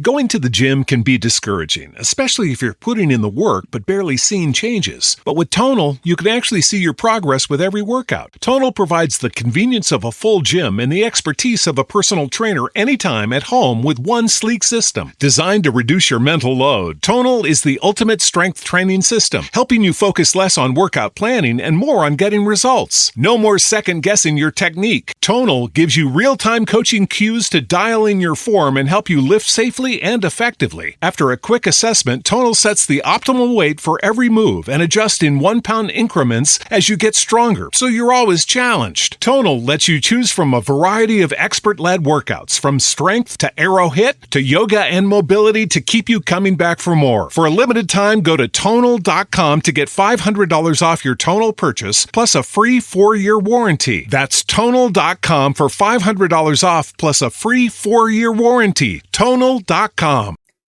Going to the gym can be discouraging, especially if you're putting in the work but barely seeing changes. But with Tonal, you can actually see your progress with every workout. Tonal provides the convenience of a full gym and the expertise of a personal trainer anytime at home with one sleek system. Designed to reduce your mental load, Tonal is the ultimate strength training system, helping you focus less on workout planning and more on getting results. No more second-guessing your technique. Tonal gives you real-time coaching cues to dial in your form and help you lift safely and effectively. After a quick assessment, Tonal sets the optimal weight for every move and adjusts in 1-pound increments as you get stronger, so you're always challenged. Tonal lets you choose from a variety of expert-led workouts, from strength to aero hit to yoga and mobility, to keep you coming back for more. For a limited time, go to Tonal.com to get $500 off your Tonal purchase, plus a free 4-year warranty. That's Tonal.com for $500 off, plus a free 4-year warranty. Tonal.com.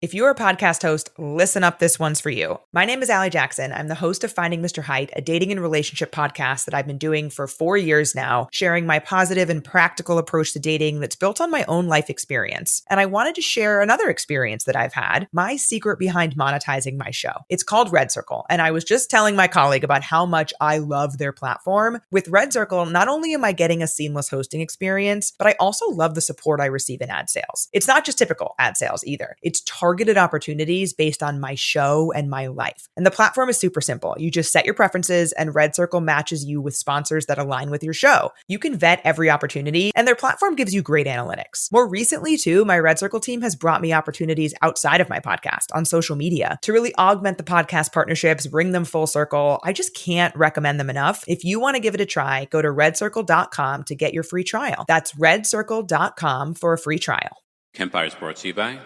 If you're a podcast host, listen up, this one's for you. My name is Allie Jackson. I'm the host of Finding Mr. Height, a dating and relationship podcast that I've been doing for 4 years now, sharing my positive and practical approach to dating that's built on my own life experience. And I wanted to share another experience that I've had, my secret behind monetizing my show. It's called Red Circle, and I was just telling my colleague about how much I love their platform. With Red Circle, not only am I getting a seamless hosting experience, but I also love the support I receive in ad sales. It's not just typical ad sales either. It's targeted opportunities based on my show and my life. And the platform is super simple. You just set your preferences and Red Circle matches you with sponsors that align with your show. You can vet every opportunity and their platform gives you great analytics. More recently too, my Red Circle team has brought me opportunities outside of my podcast on social media to really augment the podcast partnerships, bring them full circle. I just can't recommend them enough. If you want to give it a try, go to redcircle.com to get your free trial. That's redcircle.com for a free trial. Kempire is brought to you by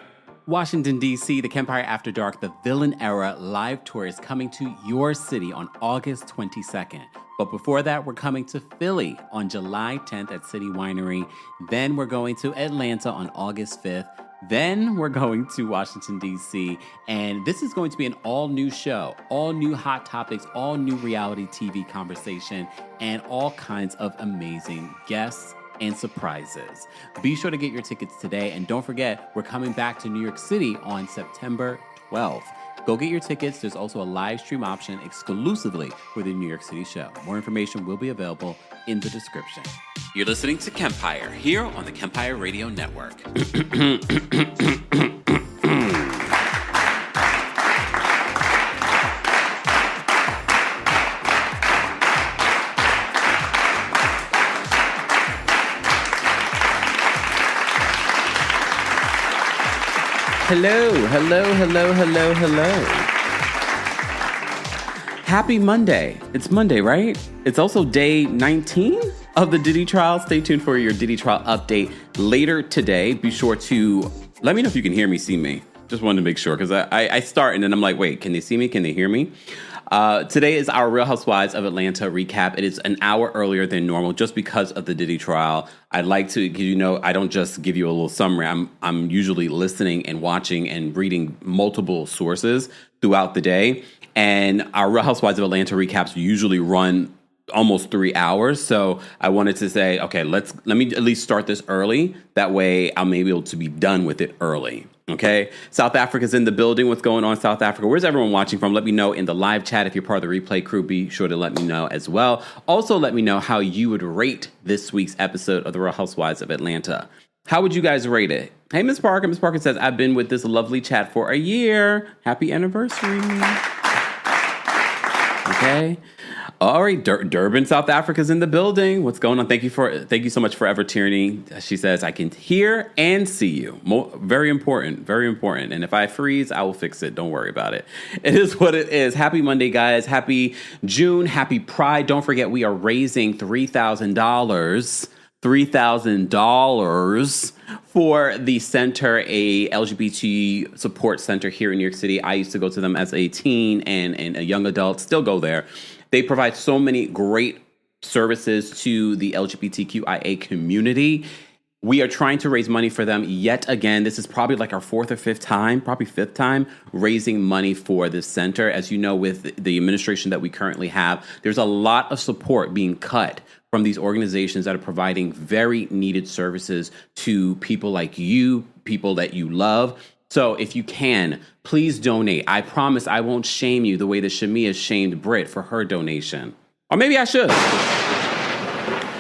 Washington, D.C., the Kempire After Dark, the Villain Era live tour is coming to your city on August 22nd. But before that, we're coming to Philly on July 10th at City Winery. Then we're going to Atlanta on August 5th. Then we're going to Washington, D.C., and this is going to be an all-new show, all new hot topics, all new reality TV conversation, and all kinds of amazing guests and surprises. Be sure to get your tickets today, and don't forget, we're coming back to New York City on September 12th. Go get your tickets. There's also a live stream option exclusively for the New York City show. More information will be available in the description. You're listening to Kempire here on the Kempire Radio Network. Hello. Happy Monday. It's Monday, right? It's also day 19 of the Diddy trial. Stay tuned for your Diddy trial update later today. Be sure to let me know if you can hear me, see me. Just wanted to make sure, because I start and then I'm like, wait, can they see me? Can they hear me? Today is our Real Housewives of Atlanta recap. It is an hour earlier than normal just because of the Diddy trial. I'd like to, I don't just give you a little summary. I'm usually listening and watching and reading multiple sources throughout the day. And our Real Housewives of Atlanta recaps usually run almost 3 hours. So I wanted to say, okay, let me at least start this early. That way I'm able to be done with it early. Okay. South Africa's in the building. What's going on in South Africa? Where's everyone watching from? Let me know in the live chat. If you're part of the replay crew, be sure to let me know as well. Also, let me know how you would rate this week's episode of The Real Housewives of Atlanta. How would you guys rate it? Hey, Miss Parker. Miss Parker says, I've been with this lovely chat for a year. Happy anniversary. Okay. All right, Durban, South Africa's in the building. What's going on? Thank you so much for ever tuning. She says, I can hear and see you. Very important, very important. And if I freeze, I will fix it. Don't worry about it. It is what it is. Happy Monday, guys. Happy June. Happy Pride. Don't forget, we are raising $3,000 for the center, a LGBT support center here in New York City. I used to go to them as a teen and a young adult, still go there. They provide so many great services to the LGBTQIA community. We are trying to raise money for them yet again. This is probably like our fourth or fifth time raising money for this center. As you know, with the administration that we currently have, there's a lot of support being cut from these organizations that are providing very needed services to people like you, people that you love. So if you can, please donate. I promise I won't shame you the way that Shamea shamed Brit for her donation. Or maybe I should.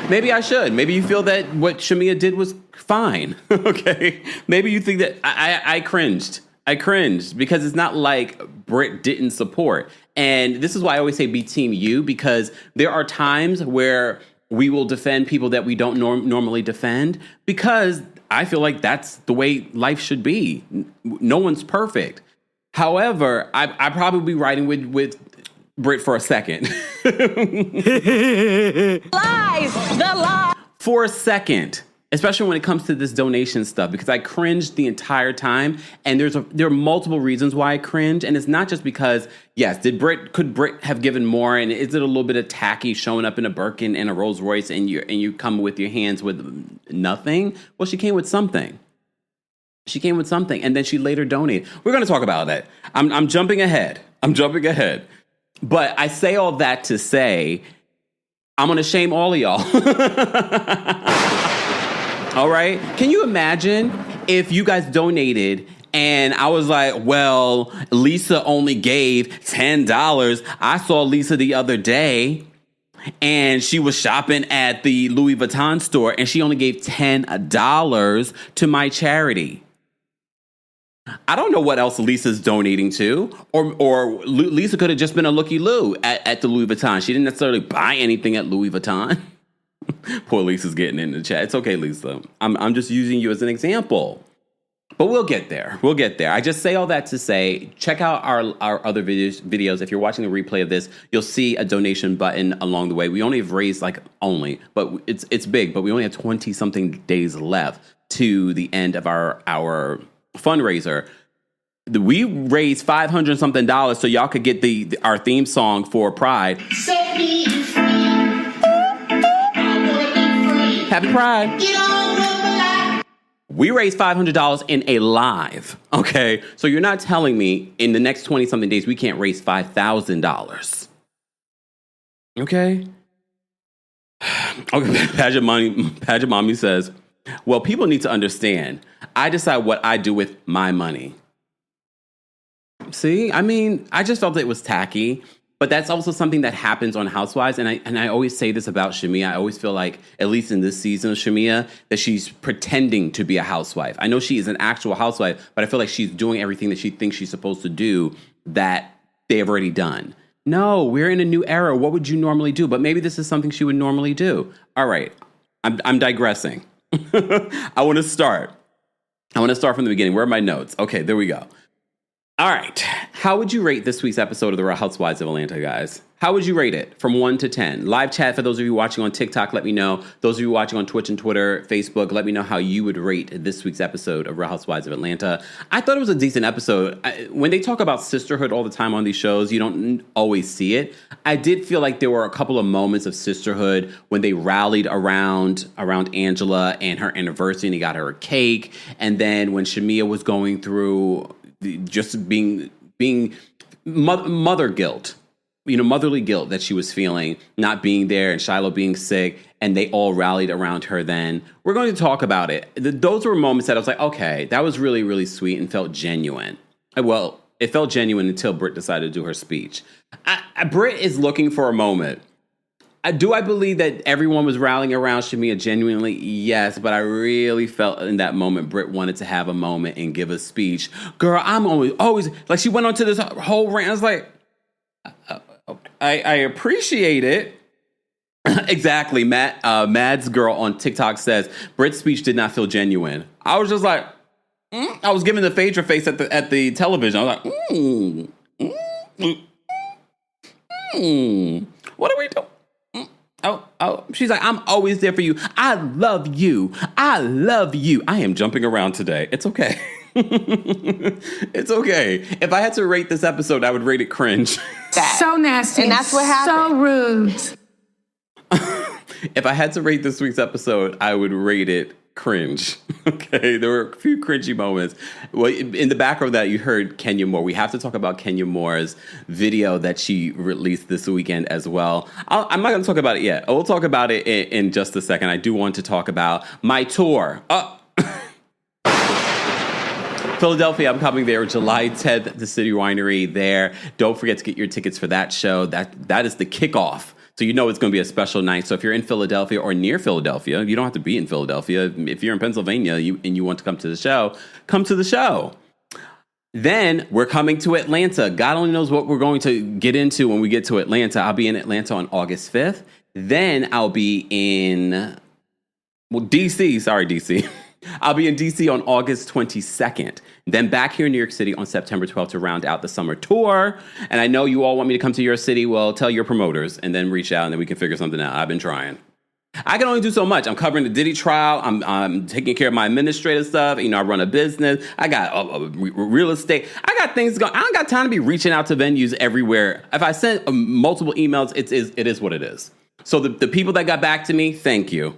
Maybe I should. Maybe you feel that what Shamea did was fine. Okay? Maybe you think that I cringed. I cringed because it's not like Brit didn't support. And this is why I always say be team you, because there are times where we will defend people that we don't normally defend, because I feel like that's the way life should be. No one's perfect. However, I probably be riding with Brit for a second. Lies! The lie! For a second. Especially when it comes to this donation stuff, because I cringed the entire time, and there are multiple reasons why I cringe, and it's not just because, yes, could Brit have given more, and is it a little bit of tacky showing up in a Birkin and a Rolls Royce, and you come with your hands with nothing? Well, she came with something. She came with something, and then she later donated. We're going to talk about that. I'm jumping ahead. But I say all that to say, I'm going to shame all of y'all. All right. Can you imagine if you guys donated and I was like, well, Lisa only gave $10. I saw Lisa the other day and she was shopping at the Louis Vuitton store and she only gave $10 to my charity. I don't know what else Lisa's donating to. Or Lisa could have just been a looky-loo at the Louis Vuitton. She didn't necessarily buy anything at Louis Vuitton. Poor Lisa's getting in the chat. It's okay, Lisa. I'm just using you as an example. But we'll get there. I just say all that to say, check out our other videos. If you're watching a replay of this, you'll see a donation button along the way. We only have raised but it's big, but we only have 20-something days left to the end of our fundraiser. We raised $500-something so y'all could get our theme song for Pride. Set me free. Happy Pride. Get on with my life. We raised $500 in a live, okay? So you're not telling me in the next 20-something days we can't raise $5,000. Okay? Okay, Pageant Mommy says, well, people need to understand, I decide what I do with my money. See? I mean, I just felt it was tacky. But that's also something that happens on Housewives. And I always say this about Shamea. I always feel like, at least in this season of Shamea, that she's pretending to be a housewife. I know she is an actual housewife, but I feel like she's doing everything that she thinks she's supposed to do that they have already done. No, we're in a new era. What would you normally do? But maybe this is something she would normally do. All right. I'm digressing. I want to start from the beginning. Where are my notes? Okay, there we go. All right. How would you rate this week's episode of The Real Housewives of Atlanta, guys? How would you rate it from 1 to 10? Live chat for those of you watching on TikTok, let me know. Those of you watching on Twitch and Twitter, Facebook, let me know how you would rate this week's episode of Real Housewives of Atlanta. I thought it was a decent episode. When they talk about sisterhood all the time on these shows, you don't always see it. I did feel like there were a couple of moments of sisterhood when they rallied around Angela and her anniversary and he got her a cake. And then when Shamea was going through just being mother guilt, motherly guilt that she was feeling, not being there and Shiloh being sick, and they all rallied around her then. We're going to talk about it. Those were moments that I was like, okay, that was really, really sweet and felt genuine. Well, it felt genuine until Brit decided to do her speech. Brit is looking for a moment. Do I believe that everyone was rallying around Shamea genuinely? Yes, but I really felt in that moment Brit wanted to have a moment and give a speech. Girl, I'm always like, she went on to this whole rant. I was like, I appreciate it. Exactly. Mad's girl on TikTok says Brit's speech did not feel genuine. I was just like, I was giving the Phaedra face at the television. I was like, what are we doing? Oh, she's like, I'm always there for you. I love you. I am jumping around today. It's okay. It's okay. If I had to rate this episode, I would rate it cringe. So nasty. And that's what happened. So rude. If I had to rate this week's episode, I would rate it cringe. Okay, there were a few cringy moments. Well, in the background of that, you heard Kenya Moore. We have to talk about Kenya Moore's video that she released this weekend as well. I'm not going to talk about it yet. We'll talk about it in just a second. I do want to talk about my tour. Philadelphia, I'm coming there July 10th, the City Winery there. Don't forget to get your tickets for that show. That is the kickoff. So you know it's going to be a special night. So if you're in Philadelphia or near Philadelphia, you don't have to be in Philadelphia. If you're in Pennsylvania and you want to come to the show, come to the show. Then we're coming to Atlanta. God only knows what we're going to get into when we get to Atlanta. I'll be in Atlanta on August 5th. Then I'll be in DC. Sorry, DC. I'll be in DC on August 22nd. Then back here in New York City on September 12th to round out the summer tour. And I know you all want me to come to your city. Well, tell your promoters and then reach out and then we can figure something out. I've been trying. I can only do so much. I'm covering the Diddy trial. I'm taking care of my administrative stuff. You know, I run a business. I got real estate. I got things going. I don't got time to be reaching out to venues everywhere. If I send multiple emails, it is what it is. So the people that got back to me, thank you.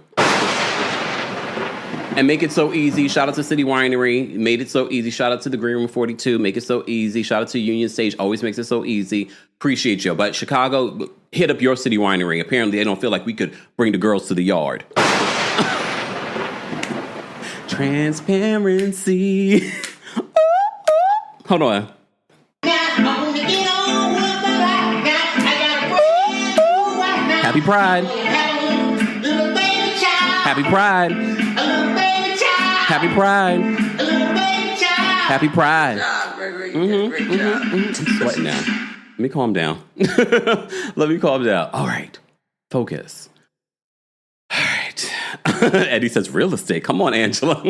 And make it so easy. Shout out to City Winery. Made it so easy. Shout out to the Green Room 42. Make it so easy. Shout out to Union Stage. Always makes it so easy. Appreciate you. But Chicago, hit up your City Winery. Apparently, they don't feel like we could bring the girls to the yard. Transparency. Hold on. Happy Pride. Happy Pride. Happy Pride. Happy Pride. I'm sweating now. Let me calm down. Let me calm down. All right. Focus. All right. Eddie says real estate. Come on, Angela.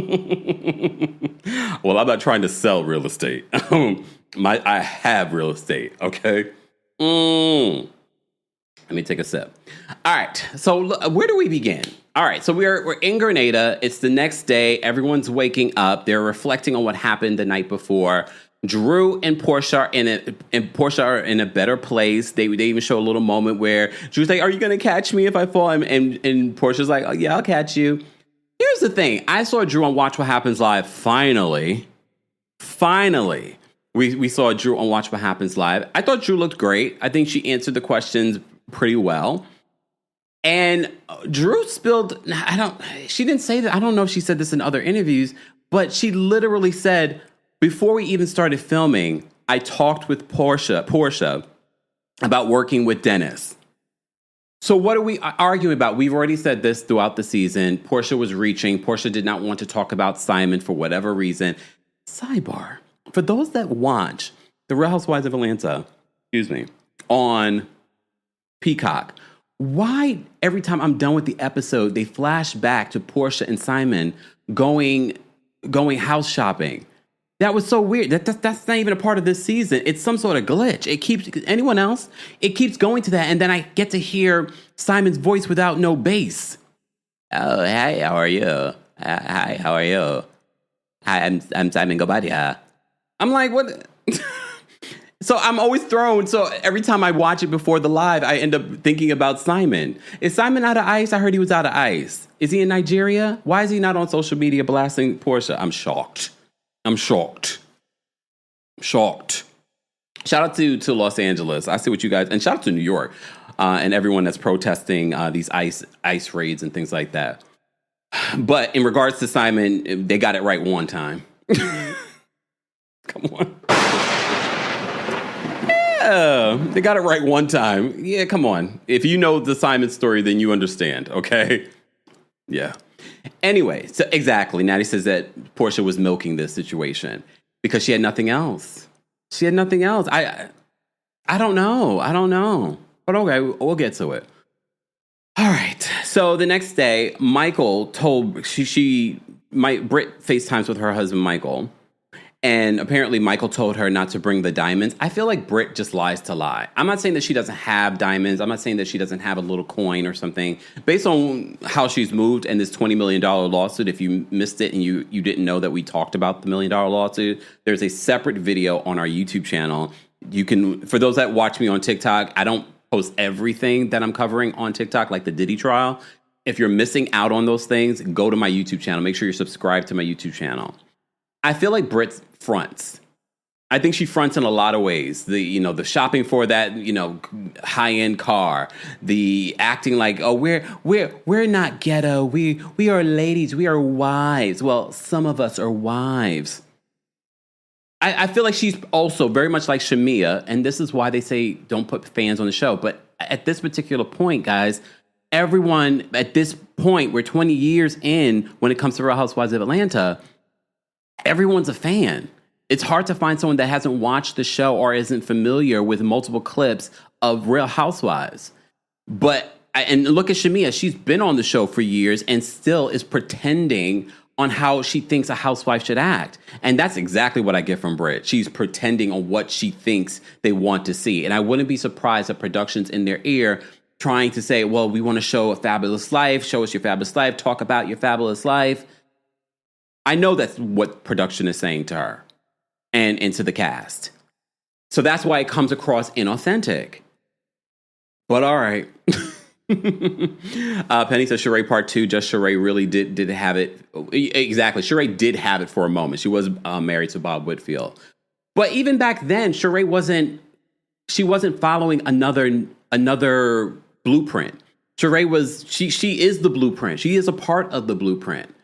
Well, I'm not trying to sell real estate. I have real estate, okay? Let me take a sip. All right. So where do we begin? All right. So we're in Grenada. It's the next day. Everyone's waking up. They're reflecting on what happened the night before. Drew and Portia are in a better place. They even show a little moment where Drew's like, "Are you going to catch me if I fall?" And Portia's like, "Oh, yeah, I'll catch you." Here's the thing. I saw Drew on Watch What Happens Live. Finally, we saw Drew on Watch What Happens Live. I thought Drew looked great. I think she answered the questions pretty well. And Drew spilled, she didn't say that. I don't know if she said this in other interviews, but she literally said, before we even started filming, I talked with Portia about working with Dennis. So what are we arguing about? We've already said this throughout the season. Portia was reaching. Portia did not want to talk about Simon for whatever reason. Sidebar. For those that watch The Real Housewives of Atlanta, on Peacock, why every time I'm done with the episode, they flash back to Portia and Simon going house shopping? That was so weird. That's not even a part of this season. It's some sort of glitch. It keeps going to that, and then I get to hear Simon's voice without no bass. Oh, hi, how are you? Hi, how are you? Hi, I'm Simon Gobadia. I'm like, what? So I'm always thrown. So every time I watch it before the live, I end up thinking about Simon. Is Simon out of ice? I heard he was out of ice. Is he in Nigeria? Why is he not on social media blasting Portia? I'm shocked. Shout out to Los Angeles. I see what you guys, and shout out to New York and everyone that's protesting these ice raids and things like that. But in regards to Simon, they got it right one time. Come on. Yeah, they got it right one time. Yeah, come on. If you know the Simon story, then you understand, okay? Yeah. Anyway, so exactly. Natty says that Portia was milking this situation because she had nothing else. I don't know. But okay, we'll get to it. All right. So the next day, Michael told Brit FaceTimes with her husband, Michael. And apparently Michael told her not to bring the diamonds. I feel like Brit just lies to lie. I'm not saying that she doesn't have diamonds. I'm not saying that she doesn't have a little coin or something. Based on how she's moved and this $20 million lawsuit, if you missed it and you didn't know that we talked about the $1 million lawsuit, there's a separate video on our YouTube channel. You can, for those that watch me on TikTok, I don't post everything that I'm covering on TikTok, like the Diddy trial. If you're missing out on those things, go to my YouTube channel. Make sure you're subscribed to my YouTube channel. I feel like Brit fronts. I think she fronts in a lot of ways. The shopping for that, high-end car, the acting like, oh, we're not ghetto. We are ladies. We are wives. Well, some of us are wives. I feel like she's also very much like Shamea, and this is why they say don't put fans on the show. But at this particular point, guys, everyone at this point, we're 20 years in when it comes to Real Housewives of Atlanta, everyone's a fan. It's hard to find someone that hasn't watched the show or isn't familiar with multiple clips of Real Housewives. And look at Shamea. She's been on the show for years and still is pretending on how she thinks a housewife should act. And that's exactly what I get from Brit. She's pretending on what she thinks they want to see. And I wouldn't be surprised if production's in their ear trying to say, well, we want to show a fabulous life, show us your fabulous life, talk about your fabulous life. I know that's what production is saying to her and to the cast. So that's why it comes across inauthentic. But all right. Penny says Sheree part 2. Just Sheree really did have it. Exactly. Sheree did have it for a moment. She was married to Bob Whitfield. But even back then, Sheree wasn't following another blueprint. Sheree she is the blueprint. She is a part of the blueprint.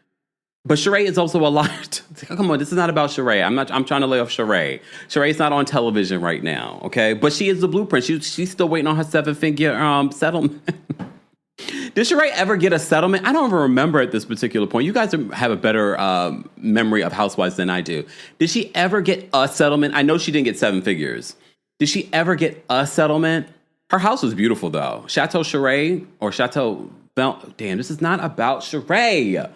But Sheree is also a lot. Come on, this is not about Sheree. I'm trying to lay off Sheree. Sheree's not on television right now, okay? But she is the blueprint. She's still waiting on her 7-figure settlement. Did Sheree ever get a settlement? I don't even remember at this particular point. You guys have a better memory of Housewives than I do. Did she ever get a settlement? I know she didn't get 7 figures. Did she ever get a settlement? Her house was beautiful, though. Chateau Sheree or Chateau... Damn, this is not about Sheree.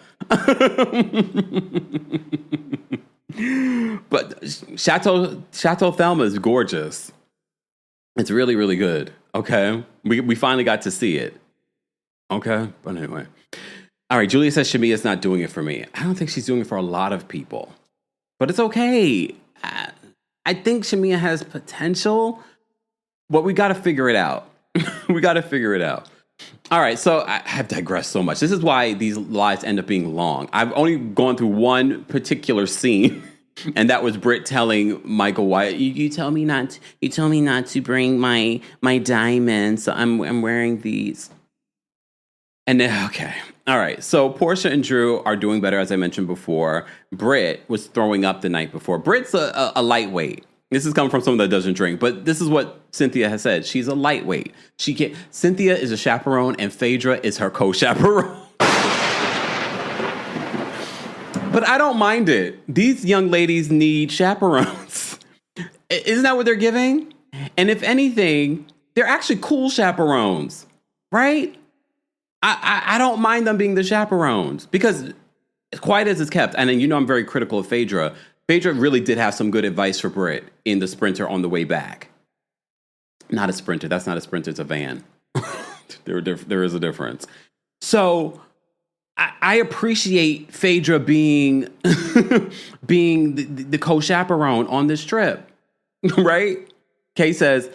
But Chateau Thelma is gorgeous. It's really, really good. Okay. We finally got to see it. Okay. But anyway. All right. Julia says Shamea not doing it for me. I don't think she's doing it for a lot of people. But it's okay. I think Shamea has potential. But we got to figure it out. We got to figure it out. All right, so I have digressed so much. This is why these lives end up being long. I've only gone through one particular scene, and that was Brit telling Michael Wyatt, "You told me not to bring my diamonds, so I'm wearing these." And then, okay, all right. So Portia and Drew are doing better, as I mentioned before. Brit was throwing up the night before. Brit's a lightweight. This is coming from someone that doesn't drink, but this is what Cynthia has said. She's a lightweight. Cynthia is a chaperone, and Phaedra is her co-chaperone. But I don't mind it. These young ladies need chaperones. Isn't that what they're giving? And if anything, they're actually cool chaperones, right? I don't mind them being the chaperones because as quiet as it's kept, and you know I'm very critical of Phaedra. Phaedra really did have some good advice for Brit in the Sprinter on the way back. Not a Sprinter. That's not a Sprinter. It's a van. There is a difference. So I appreciate Phaedra being the co-chaperone on this trip, right? Key says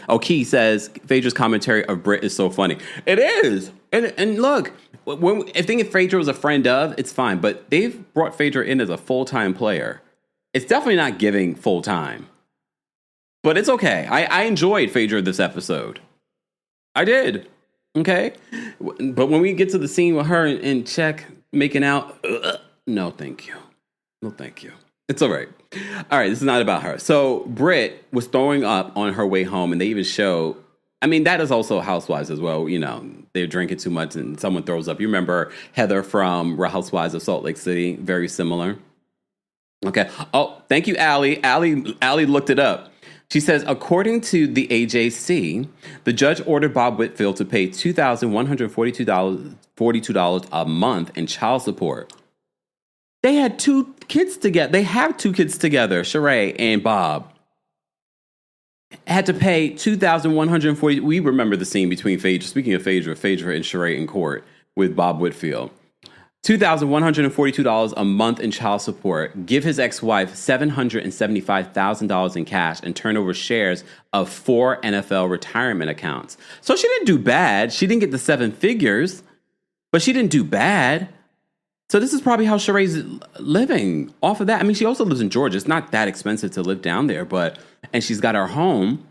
Phaedra's commentary of Brit is so funny. It is. And look, if Phaedra was a friend of, it's fine. But they've brought Phaedra in as a full-time player. It's definitely not giving full time. But it's okay. I enjoyed Phaedra this episode. I did. Okay? But when we get to the scene with her and Check making out, no, thank you. No, thank you. It's all right. All right, this is not about her. So Brit was throwing up on her way home, and they even show, that is also Housewives as well. You know, they're drinking too much and someone throws up. You remember Heather from Real Housewives of Salt Lake City? Very similar. Okay. Oh, thank you, Allie. Allie looked it up. She says, according to the AJC, the judge ordered Bob Whitfield to pay $2,142 a month in child support. They had 2 kids together. They have 2 kids together, Sheree and Bob. Had to pay $2,140. We remember the scene between Phaedra, speaking of Phaedra and Sheree in court with Bob Whitfield. $2,142 a month in child support, give his ex-wife $775,000 in cash, and turn over shares of 4 NFL retirement accounts. So she didn't do bad. She didn't get the 7 figures, but she didn't do bad. So this is probably how Sheree's living off of that. She also lives in Georgia. It's not that expensive to live down there, and she's got her home.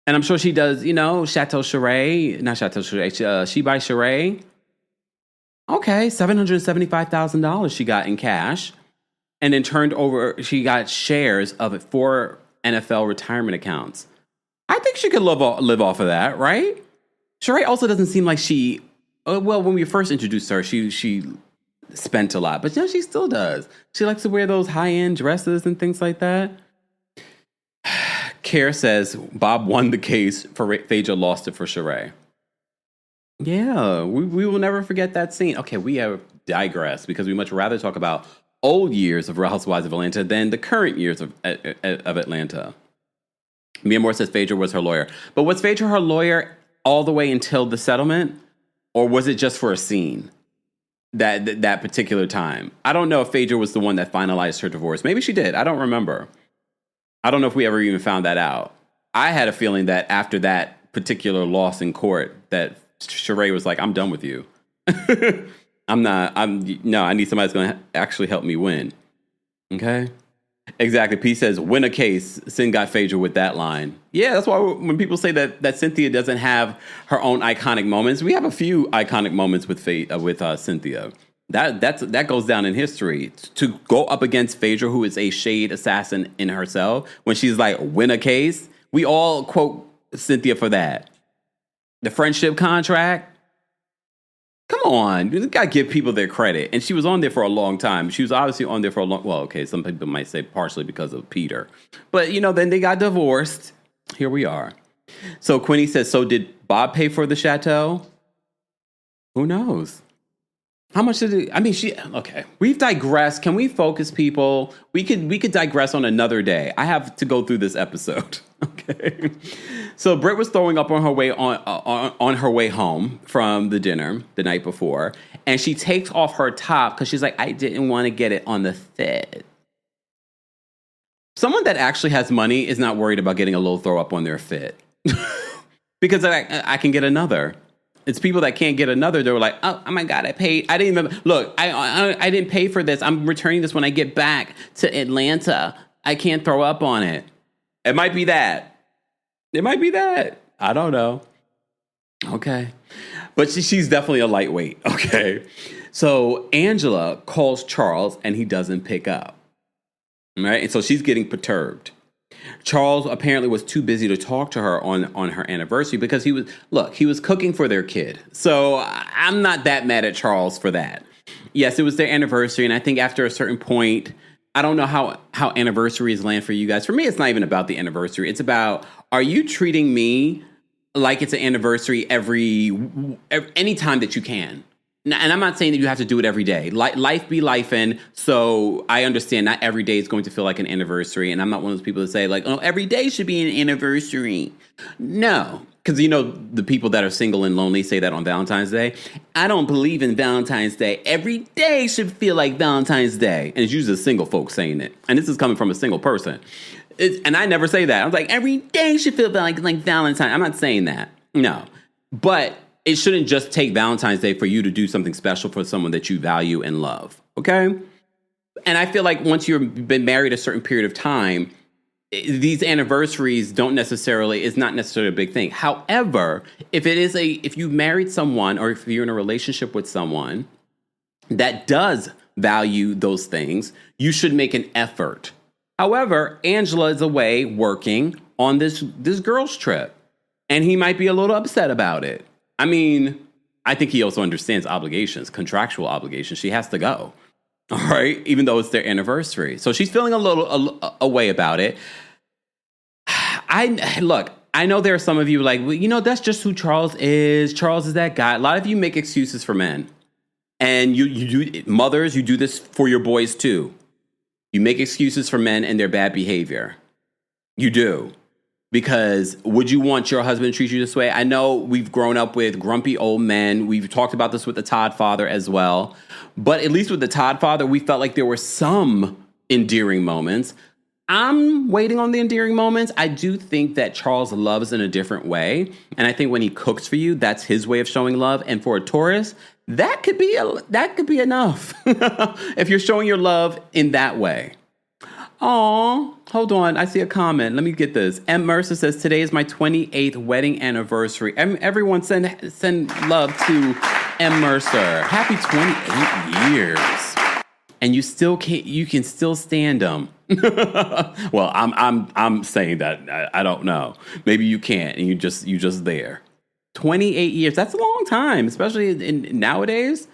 And I'm sure she does, Chateau Sheree, not Chateau Sheree, She by Sheree. Okay, $775,000 she got in cash. and then she got shares of 4 NFL retirement accounts. I think she could live off of that, right? Sheree also doesn't seem like she, well, when we first introduced her, she spent a lot, but she still does. She likes to wear those high-end dresses and things like that. Care says Bob won the case for Phaedra, lost it for Sheree. Yeah, we will never forget that scene. Okay, we have digressed because we much rather talk about old years of Real Housewives of Atlanta than the current years of Atlanta. Mia Moore says Phaedra was her lawyer. But was Phaedra her lawyer all the way until the settlement? Or was it just for a scene that particular time? I don't know if Phaedra was the one that finalized her divorce. Maybe she did. I don't remember. I don't know if we ever even found that out. I had a feeling that after that particular loss in court that Sheree was like, I'm done with you. I need somebody that's going to actually help me win. Okay? Exactly. P says, win a case. Sin got Phaedra with that line. Yeah, that's why when people say that Cynthia doesn't have her own iconic moments, we have a few iconic moments with Cynthia. That goes down in history. To go up against Phaedra, who is a shade assassin in herself, when she's like, win a case, we all quote Cynthia for that. The friendship contract. Come on, you gotta give people their credit. And she was on there for a long time. She was obviously on there for some people might say partially because of Peter. But, then they got divorced. Here we are. So Quinny says, so did Bob pay for the chateau? Who knows? How much did it? I mean, okay. We've digressed. Can we focus, people? We could digress on another day. I have to go through this episode. Okay. So Brit was throwing up on her way on her way home from the dinner the night before, and she takes off her top because she's like, I didn't want to get it on the fit. Someone that actually has money is not worried about getting a little throw up on their fit because I can get another. It's people that can't get another. They were like, oh my God, I paid. I didn't even look. I didn't pay for this. I'm returning this when I get back to Atlanta. I can't throw up on it. It might be that. I don't know. Okay. But she's definitely a lightweight. Okay. So Angela calls Charles and he doesn't pick up. Right. And so she's getting perturbed. Charles apparently was too busy to talk to her on her anniversary because he was cooking for their kid. So I'm not that mad at Charles for that. Yes, it was their anniversary. And I think after a certain point, I don't know how anniversaries land for you guys. For me, it's not even about the anniversary. It's about, are you treating me like it's an anniversary any time that you can? And I'm not saying that you have to do it every day. Life be lifing. So I understand not every day is going to feel like an anniversary. And I'm not one of those people that say like, oh, every day should be an anniversary. No. Because, the people that are single and lonely say that on Valentine's Day. I don't believe in Valentine's Day. Every day should feel like Valentine's Day. And it's usually single folks saying it. And this is coming from a single person. And I never say that. I'm like, every day should feel like Valentine's. I'm not saying that. No. But it shouldn't just take Valentine's Day for you to do something special for someone that you value and love. Okay? And I feel like once you've been married a certain period of time, these anniversaries is not necessarily a big thing. However, if you married someone or if you're in a relationship with someone that does value those things, you should make an effort. However, Angela is away working on this girl's trip, and he might be a little upset about it. I mean, I think he also understands obligations, contractual obligations. She has to go. All right. Even though it's their anniversary. So she's feeling a little away about it. I know there are some of you like, well, that's just who Charles is. Charles is that guy. A lot of you make excuses for men. And you do, mothers, you do this for your boys too. You make excuses for men and their bad behavior. You do. Because would you want your husband to treat you this way? I know we've grown up with grumpy old men. We've talked about this with the Todd father as well. But at least with the Todd father, we felt like there were some endearing moments. I'm waiting on the endearing moments. I do think that Charles loves in a different way. And I think when he cooks for you, that's his way of showing love. And for a Taurus, that could be enough. If you're showing your love in that way. Oh, hold on. I see a comment. Let me get this. M. Mercer says, today is my 28th wedding anniversary. Everyone send love to M. Mercer. Happy 28 years. and you can still stand them. Well, I'm saying that. I don't know. Maybe you can't, and you just there. 28 years. That's a long time, especially in nowadays.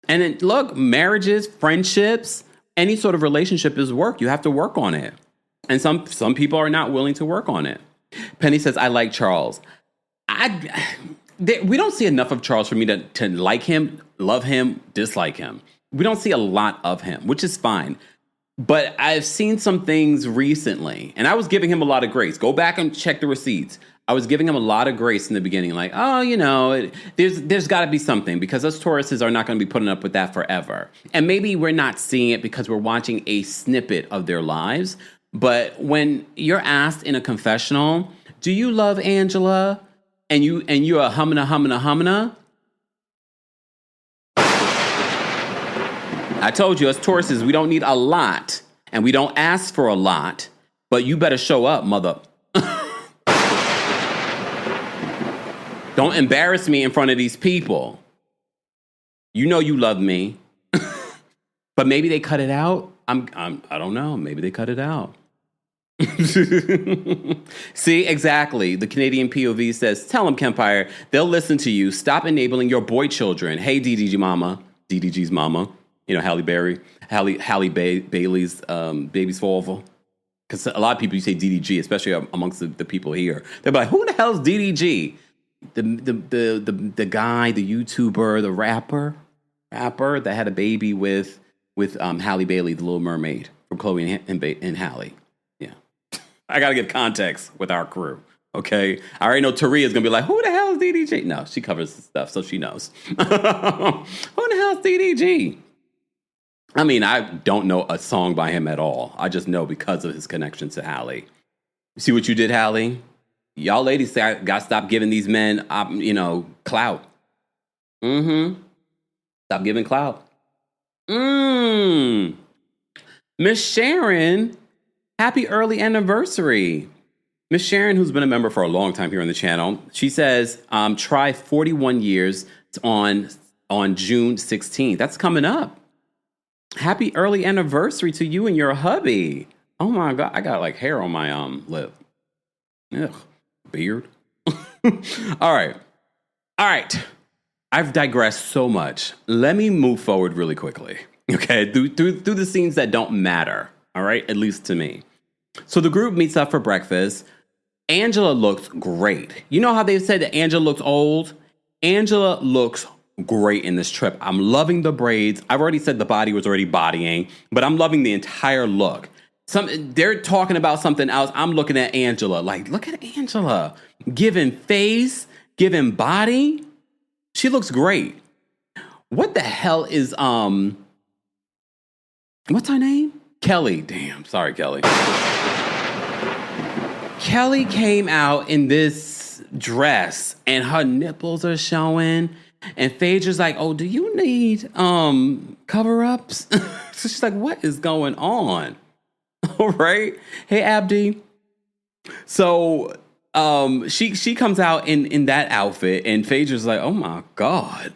And then look, marriages, friendships, any sort of relationship is work. You have to work on it. And some people are not willing to work on it. Penny says, I like Charles. We don't see enough of Charles for me to like him, love him, dislike him. We don't see a lot of him, which is fine. But I've seen some things recently, and I was giving him a lot of grace. Go back and check the receipts. I was giving him a lot of grace in the beginning, like, oh, there's got to be something, because us Tauruses are not going to be putting up with that forever. And maybe we're not seeing it because we're watching a snippet of their lives. But when you're asked in a confessional, do you love Angela? And you're a humana. I told you, us Tauruses, we don't need a lot, and we don't ask for a lot, but you better show up, mother. Don't embarrass me in front of these people. You know you love me. But maybe they cut it out. I don't know. Maybe they cut it out. See, exactly. The Canadian POV says, tell them, Kempire, they'll listen to you. Stop enabling your boy children. Hey, DDG's mama. Halle Bailey's baby's father. Because a lot of people, you say DDG, especially amongst the people here. They're like, who the hell's DDG? The guy, the YouTuber, the rapper that had a baby with Halle Bailey, the Little Mermaid, from Chloe and Halle. Yeah. I got to give context with our crew. Okay. I already know Taria's going to be like, who the hell is DDG? No, she covers the stuff, so she knows. Who the hell is DDG? I mean, I don't know a song by him at all. I just know because of his connection to Halle. See what you did, Halle? Y'all ladies say I got to stop giving these men, clout. Mm-hmm. Stop giving clout. Miss Sharon, happy early anniversary. Miss Sharon, who's been a member for a long time here on the channel, she says, try 41 years on June 16th. That's coming up. Happy early anniversary to you and your hubby. Oh my God, I got like hair on my lip. Ugh, beard. All right. I've digressed so much. Let me move forward really quickly. Okay, through the scenes that don't matter. All right, at least to me. So the group meets up for breakfast. Angela looks great. You know how they said that Angela looks old? Angela looks great in this trip. I'm loving the braids. I've already said the body was already bodying, but I'm loving the entire look. They're talking about something else. I'm looking at Angela. Like, look at Angela. Giving face, giving body. She looks great. What the hell is, what's her name? Kelly. Damn, sorry, Kelly. Kelly came out in this dress and her nipples are showing. And Phaedra's like, oh, do you need cover-ups? So she's like, what is going on? All right. Hey, Abdi. So she comes out in that outfit, and Phaedra's like, oh my God.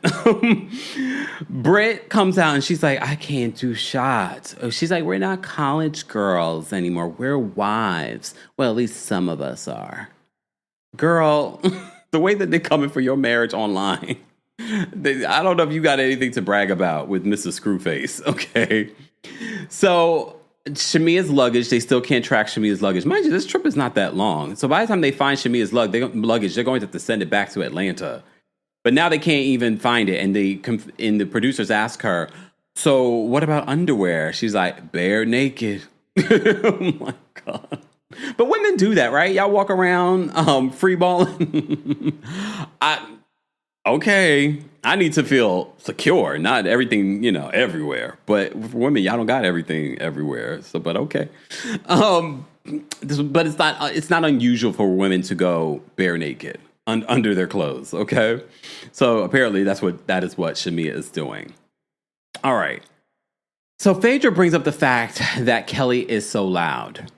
Brit comes out and she's like, I can't do shots. She's like, we're not college girls anymore. We're wives. Well, at least some of us are. Girl, the way that they're coming for your marriage online. I don't know if you got anything to brag about with Mrs. Screwface, okay? So Shamea's luggage, they still can't track Shamea's luggage. Mind you, this trip is not that long. So by the time they find Shamea's luggage, they're going to have to send it back to Atlanta. But now they can't even find it. And the producers ask her, so what about underwear? She's like, bare naked. Oh my God. But women do that, right? Y'all walk around free balling. Okay, I need to feel secure, not everything, everywhere. But for women, y'all don't got everything everywhere. So, but okay. But it's not unusual for women to go bare naked under their clothes. Okay, so apparently that is what Shamea is doing. All right. So Phaedra brings up the fact that Kelly is so loud,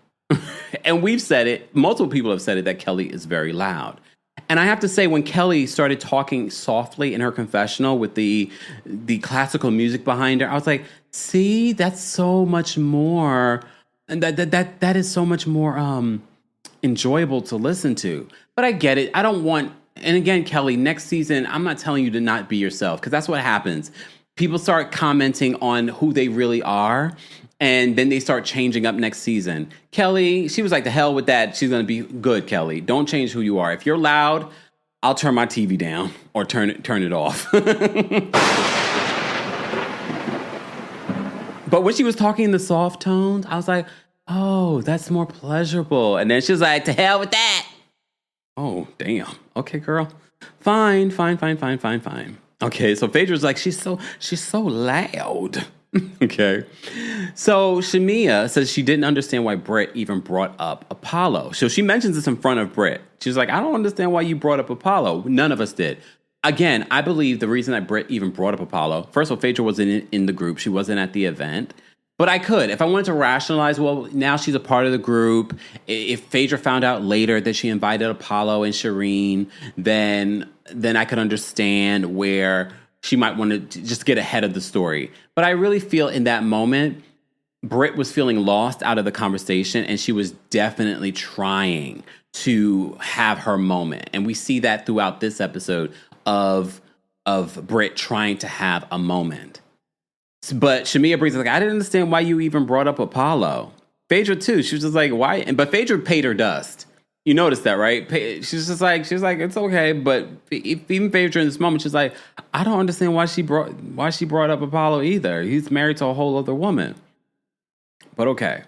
and we've said it. Multiple people have said it that Kelly is very loud. And I have to say, when Kelly started talking softly in her confessional with the classical music behind her, I was like, See, that's so much more, and that is so much more enjoyable to listen to. But I get it. I don't want, and again, Kelly, next season, I'm not telling you to not be yourself, because that's what happens. People start commenting on who they really are, and then they start changing up next season. Kelly, she was like, the hell with that. She's going to be good, Kelly. Don't change who you are. If you're loud, I'll turn my TV down or turn it off. But when she was talking in the soft tones, I was like, oh, that's more pleasurable. And then she was like, to hell with that. Oh, damn. Okay, girl. Fine. Okay, so Phaedra's like, she's so loud. Okay. So Shamea says she didn't understand why Brit even brought up Apollo. So she mentions this in front of Brit. She's like, I don't understand why you brought up Apollo. None of us did. Again, I believe the reason that Brit even brought up Apollo, first of all, Phaedra wasn't in the group. She wasn't at the event. But I could. If I wanted to rationalize, well, now she's a part of the group. If Phaedra found out later that she invited Apollo and Shireen, then I could understand where she might want to just get ahead of the story. But I really feel in that moment, Brit was feeling lost out of the conversation, and she was definitely trying to have her moment. And we see that throughout this episode of Brit trying to have a moment. But Shamea brings it like, I didn't understand why you even brought up Apollo. Phaedra too. She was just like, why? But Phaedra paid her dust. You noticed that, right? She's like, it's okay. But even Phaedra in this moment, she's like, I don't understand why she brought up Apollo either. He's married to a whole other woman. But okay.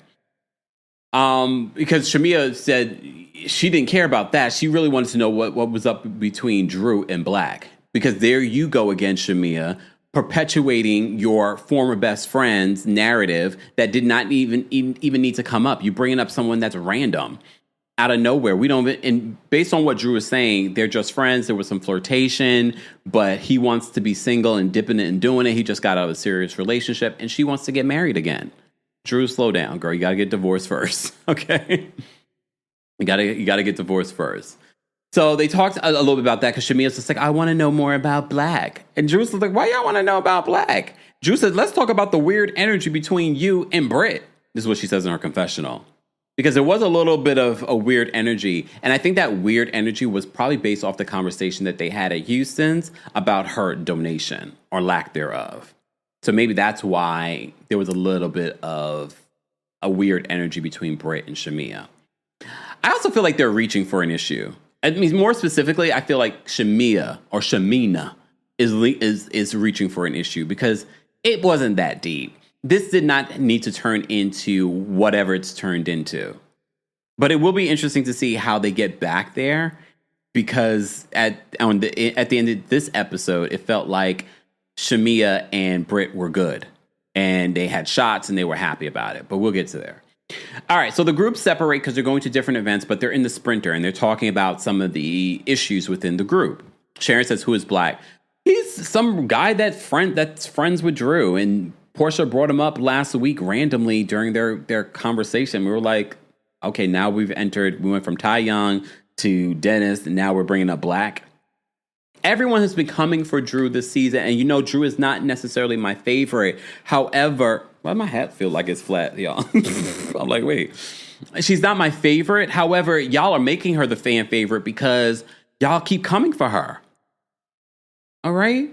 Because Shamea said she didn't care about that. She really wanted to know what was up between Drew and Black. Because there you go again, Shamea, perpetuating your former best friend's narrative that did not even need to come up. You bringing up someone that's random, out of nowhere. We don't, and based on what Drew was saying, they're just friends. There was some flirtation, but he wants to be single and dipping it and doing it. He just got out of a serious relationship, and she wants to get married again. Drew, slow down, girl. You got to get divorced first, okay? You got to get divorced first. So they talked a little bit about that because Shamea's just like, I want to know more about Black. And Drew's like, why y'all want to know about Black? Drew said, let's talk about the weird energy between you and Brit. This is what she says in her confessional. Because there was a little bit of a weird energy. And I think that weird energy was probably based off the conversation that they had at Houston's about her donation or lack thereof. So maybe that's why there was a little bit of a weird energy between Brit and Shamea. I also feel like they're reaching for an issue. I mean, more specifically, I feel like Shamea or Shamina is reaching for an issue because it wasn't that deep. This did not need to turn into whatever it's turned into. But it will be interesting to see how they get back there because at the end of this episode, it felt like Shamea and Brit were good. And they had shots and they were happy about it. But we'll get to there. All right, so the groups separate because they're going to different events, but they're in the Sprinter and they're talking about some of the issues within the group. Sharon says, who is Black? He's some guy that's friends with Drew, and Portia brought him up last week randomly during their conversation. We were like, okay, now we went from Ty Young to Dennis, and now we're bringing up Black. Everyone has been coming for Drew this season, and Drew is not necessarily my favorite. However, why does my hat feel like it's flat, y'all? I'm like, wait. She's not my favorite. However, y'all are making her the fan favorite because y'all keep coming for her. All right?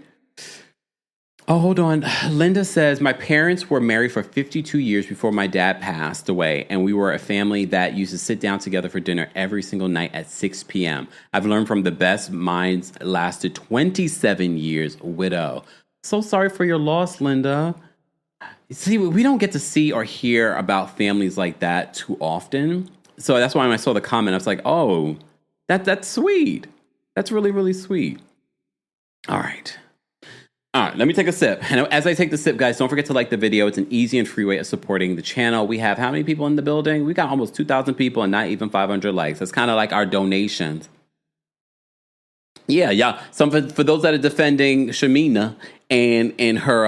Oh, hold on. Linda says, my parents were married for 52 years before my dad passed away, and we were a family that used to sit down together for dinner every single night at 6 p.m. I've learned from the best minds, lasted 27 years, widow. So sorry for your loss, Linda. See, we don't get to see or hear about families like that too often. So that's why when I saw the comment, I was like, oh, that's sweet. That's really, really sweet. All right, let me take a sip. And as I take the sip, guys, don't forget to like the video. It's an easy and free way of supporting the channel. We have how many people in the building? We got almost 2,000 people and not even 500 likes. That's kind of like our donations. Yeah. For those that are defending Shamina and her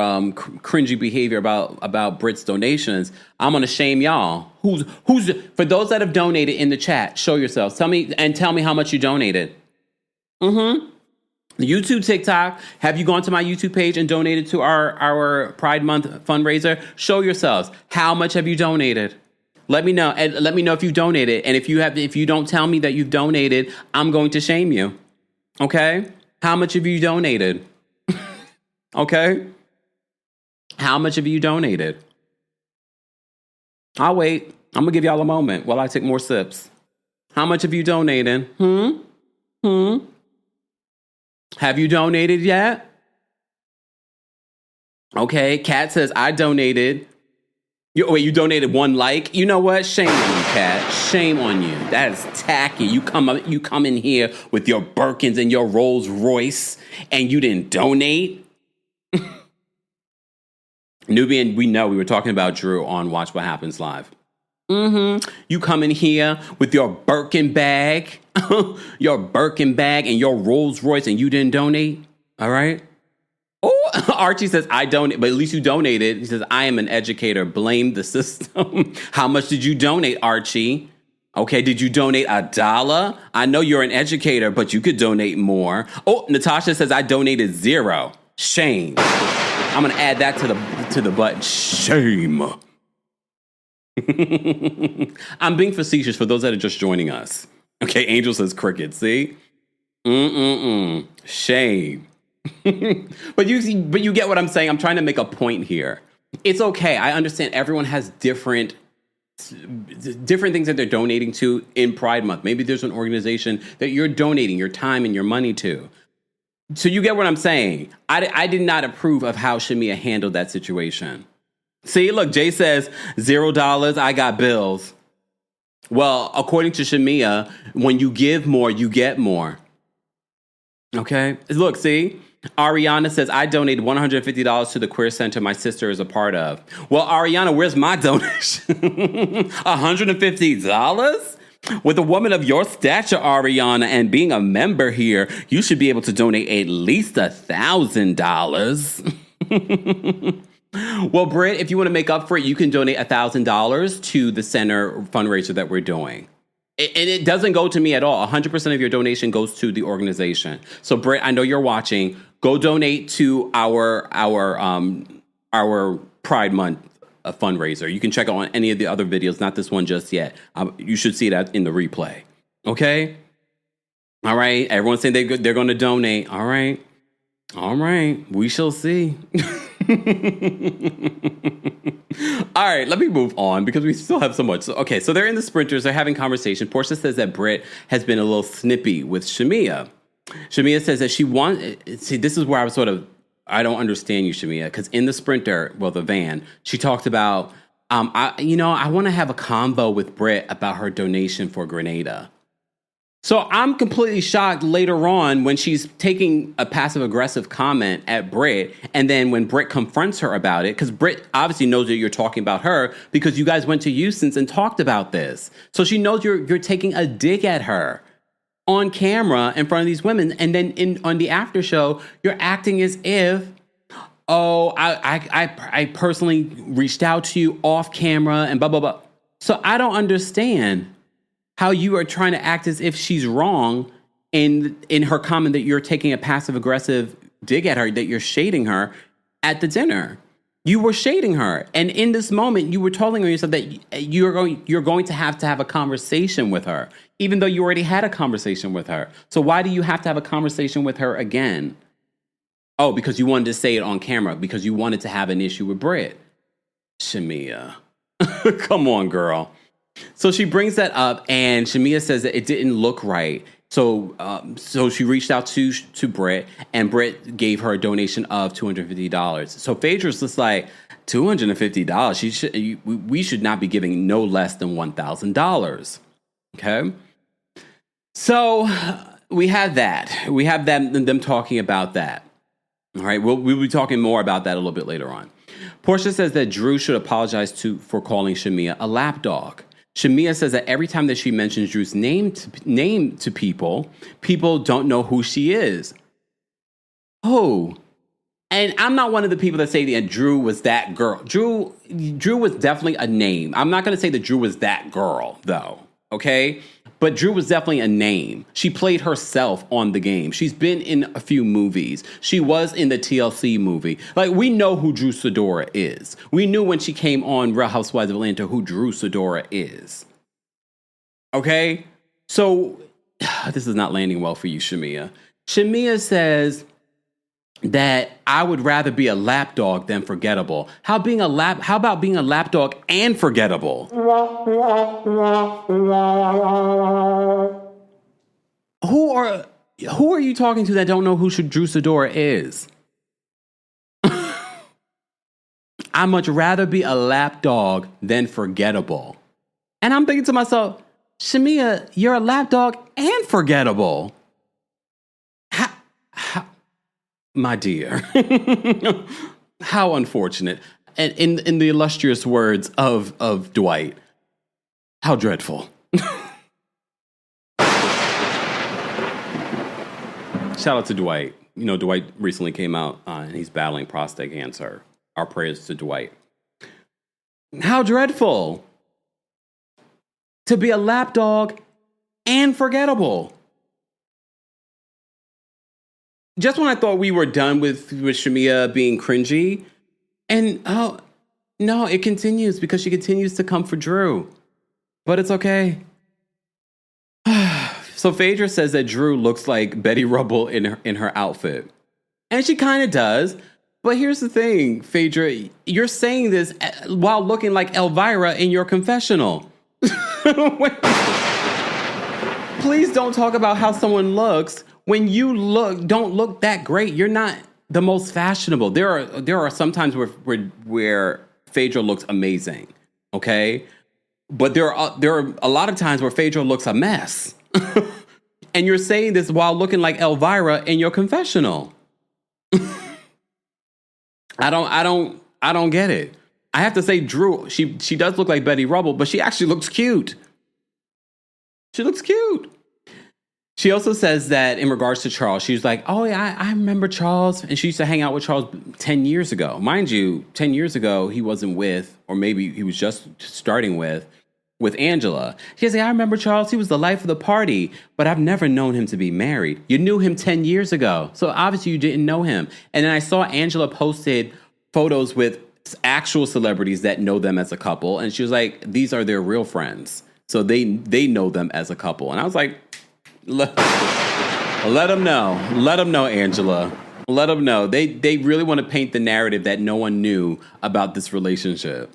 cringy behavior about Brit's donations, I'm gonna shame y'all. Who's for those that have donated in the chat? Show yourselves. Tell me how much you donated. YouTube, TikTok, have you gone to my YouTube page and donated to our Pride Month fundraiser? Show yourselves. How much have you donated? Let me know. And let me know if you donated. And if you don't tell me that you've donated, I'm going to shame you. Okay? How much have you donated? Okay? How much have you donated? I'll wait. I'm going to give y'all a moment while I take more sips. How much have you donated? Have you donated yet? Okay, Kat says, I donated. You donated 1 like? You know what? Shame on you, Kat. Shame on you. That is tacky. You come in here with your Birkins and your Rolls Royce and you didn't donate? Nubian, we know we were talking about Drew on Watch What Happens Live. You come in here with your Birkin bag, and your Rolls Royce, and you didn't donate. All right. Oh, Archie says, I donate, but at least you donated. He says, I am an educator. Blame the system. How much did you donate, Archie? Okay, did you donate $1? I know you're an educator, but you could donate more. Oh, Natasha says, I donated 0. Shame. I'm going to add that to the button. Shame. I'm being facetious for those that are just joining us. Okay, Angel says cricket. See? Shame. But you get what I'm saying. I'm trying to make a point here. It's okay. I understand everyone has different things that they're donating to in Pride Month. Maybe there's an organization that you're donating your time and your money to. So you get what I'm saying. I did not approve of how Shamea handled that situation. See, look, Jay says, $0, I got bills. Well, according to Shamea, when you give more, you get more. Okay? Look, see? Ariana says, I donated $150 to the queer center my sister is a part of. Well, Ariana, where's my donation? $150? With a woman of your stature, Ariana, and being a member here, you should be able to donate at least $1,000. Well, Britt, if you want to make up for it, you can donate $1,000 to the center fundraiser that we're doing. And it doesn't go to me at all. 100% of your donation goes to the organization. So, Britt, I know you're watching. Go donate to our Pride Month fundraiser. You can check out on any of the other videos, not this one just yet. You should see that in the replay. Okay? All right. Everyone's saying they're going to donate. All right. All right. We shall see. All right, let me move on because we still have so much. So they're in the sprinters. They're having conversation. Portia says that Britt has been a little snippy with Shamea. Shamea says that she wants... See, this is where I was I don't understand you, Shamea, because in the sprinter, the van, she talked about, I want to have a convo with Britt about her donation for Grenada. So I'm completely shocked later on when she's taking a passive-aggressive comment at Britt, and then when Britt confronts her about it, because Britt obviously knows that you're talking about her because you guys went to Houston's and talked about this. So she knows you're taking a dig at her on camera in front of these women, and then on the after show, you're acting as if, I personally reached out to you off camera and blah, blah, blah. So I don't understand how you are trying to act as if she's wrong in her comment that you're taking a passive-aggressive dig at her, that you're shading her at the dinner. You were shading her. And in this moment, you were telling yourself that you're going to have a conversation with her, even though you already had a conversation with her. So why do you have to have a conversation with her again? Oh, because you wanted to say it on camera, because you wanted to have an issue with Britt. Shamea. Come on, girl. So she brings that up, and Shamea says that it didn't look right. So she reached out to Britt, and Britt gave her a donation of $250. So Phaedra's just like, $250? We should not be giving no less than $1,000. Okay? So we have that. We have them talking about that. All right? We'll be talking more about that a little bit later on. Portia says that Drew should apologize for calling Shamea a lapdog. Shamea says that every time that she mentions Drew's name to people don't know who she is. Oh. And I'm not one of the people that say that Drew was that girl. Drew was definitely a name. I'm not going to say that Drew was that girl, though. Okay? But Drew was definitely a name. She played herself on the game. She's been in a few movies. She was in the TLC movie. Like, we know who Drew Sidora is. We knew when she came on Real Housewives of Atlanta who Drew Sidora is. Okay? So, this is not landing well for you, Shamea. Shamea says that I would rather be a lapdog than forgettable. How about being a lapdog and forgettable? Who are you talking to that don't know who Drew Sidora is? I'd much rather be a lapdog than forgettable. And I'm thinking to myself, Shamea, you're a lapdog and forgettable. My dear, how unfortunate. And in the illustrious words of Dwight, how dreadful. Shout out to Dwight. You know, Dwight recently came out and he's battling prostate cancer. Our prayers to Dwight. How dreadful to be a lapdog and forgettable. Just when I thought we were done with Shamea being cringy, and oh, no, it continues because she continues to come for Drew. But it's okay. So Phaedra says that Drew looks like Betty Rubble in her outfit. And she kind of does. But here's the thing, Phaedra, you're saying this while looking like Elvira in your confessional. Please don't talk about how someone looks when you don't look that great. You're not the most fashionable. There are some times where Phaedra looks amazing, okay? But there are a lot of times where Phaedra looks a mess. And you're saying this while looking like Elvira in your confessional. I don't get it. I have to say, Drew, she does look like Betty Rubble, but she actually looks cute. She looks cute. She also says that in regards to Charles, she's like, oh, yeah, I remember Charles. And she used to hang out with Charles 10 years ago. Mind you, 10 years ago, he wasn't with, or maybe he was just starting with Angela. She says, I remember Charles. He was the life of the party, but I've never known him to be married. You knew him 10 years ago. So obviously you didn't know him. And then I saw Angela posted photos with actual celebrities that know them as a couple. And she was like, these are their real friends. So they know them as a couple. And I was like, let them know. Let them know, Angela. Let them know. They really want to paint the narrative that no one knew about this relationship.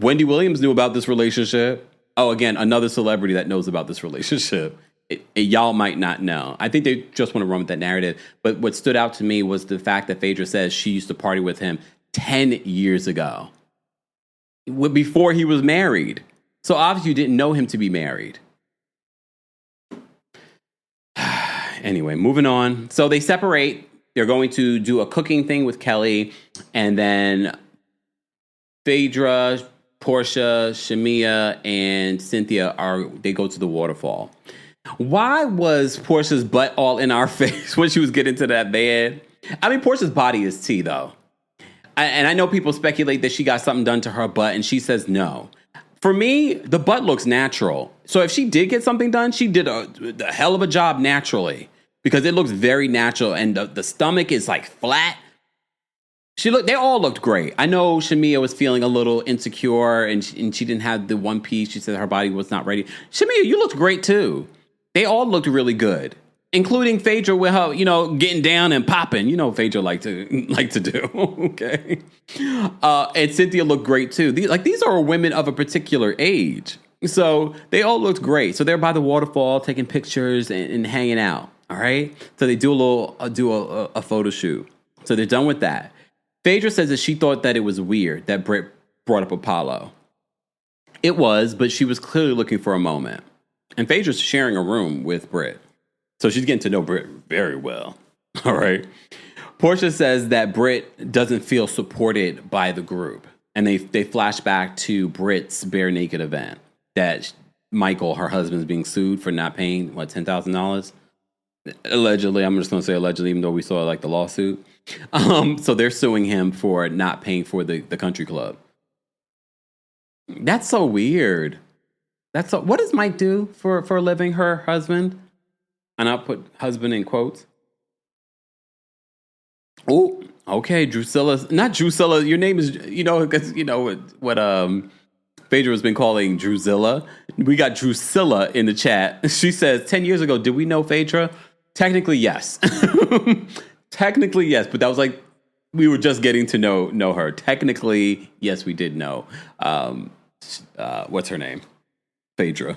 Wendy Williams knew about this relationship. Oh, again, another celebrity that knows about this relationship. Y'all might not know. I think they just want to run with that narrative. But what stood out to me was the fact that Phaedra says she used to party with him 10 years ago. Before he was married. So obviously you didn't know him to be married. Anyway, moving on. So they separate. They're going to do a cooking thing with Kelly. And then Phaedra, Portia, Shamea, and Cynthia they go to the waterfall. Why was Portia's butt all in our face when she was getting to that van? I mean, Portia's body is tea, though. And I know people speculate that she got something done to her butt, and she says no. For me, the butt looks natural. So if she did get something done, she did a hell of a job naturally. Because it looks very natural, and the stomach is like flat. They all looked great. I know Shamea was feeling a little insecure and she didn't have the one piece. She said her body was not ready. Shamea, you looked great too. They all looked really good, including Phaedra with her, getting down and popping. You know, Phaedra like to do. Okay. And Cynthia looked great too. These are women of a particular age. So they all looked great. So they're by the waterfall taking pictures and hanging out. All right. So they do a photo shoot. So they're done with that. Phaedra says that she thought that it was weird that Brit brought up Apollo. It was, but she was clearly looking for a moment. And Phaedra's sharing a room with Brit. So she's getting to know Brit very well. All right. Portia says that Brit doesn't feel supported by the group. And they flash back to Brit's bare naked event that Michael, her husband, is being sued for not paying, $10,000? Allegedly. I'm just going to say allegedly, even though we saw the lawsuit. So they're suing him for not paying for the country club. That's so weird. What does Mike do for a living? Her husband, and I'll put husband in quotes. Oh, okay, not Drusilla. Your name is, because what Phaedra has been calling Drusilla. We got Drusilla in the chat. She says, 10 years ago, did we know Phaedra? Technically, yes. Technically, yes, but that was like, we were just getting to know her. Technically, yes, we did know. What's her name? Phaedra.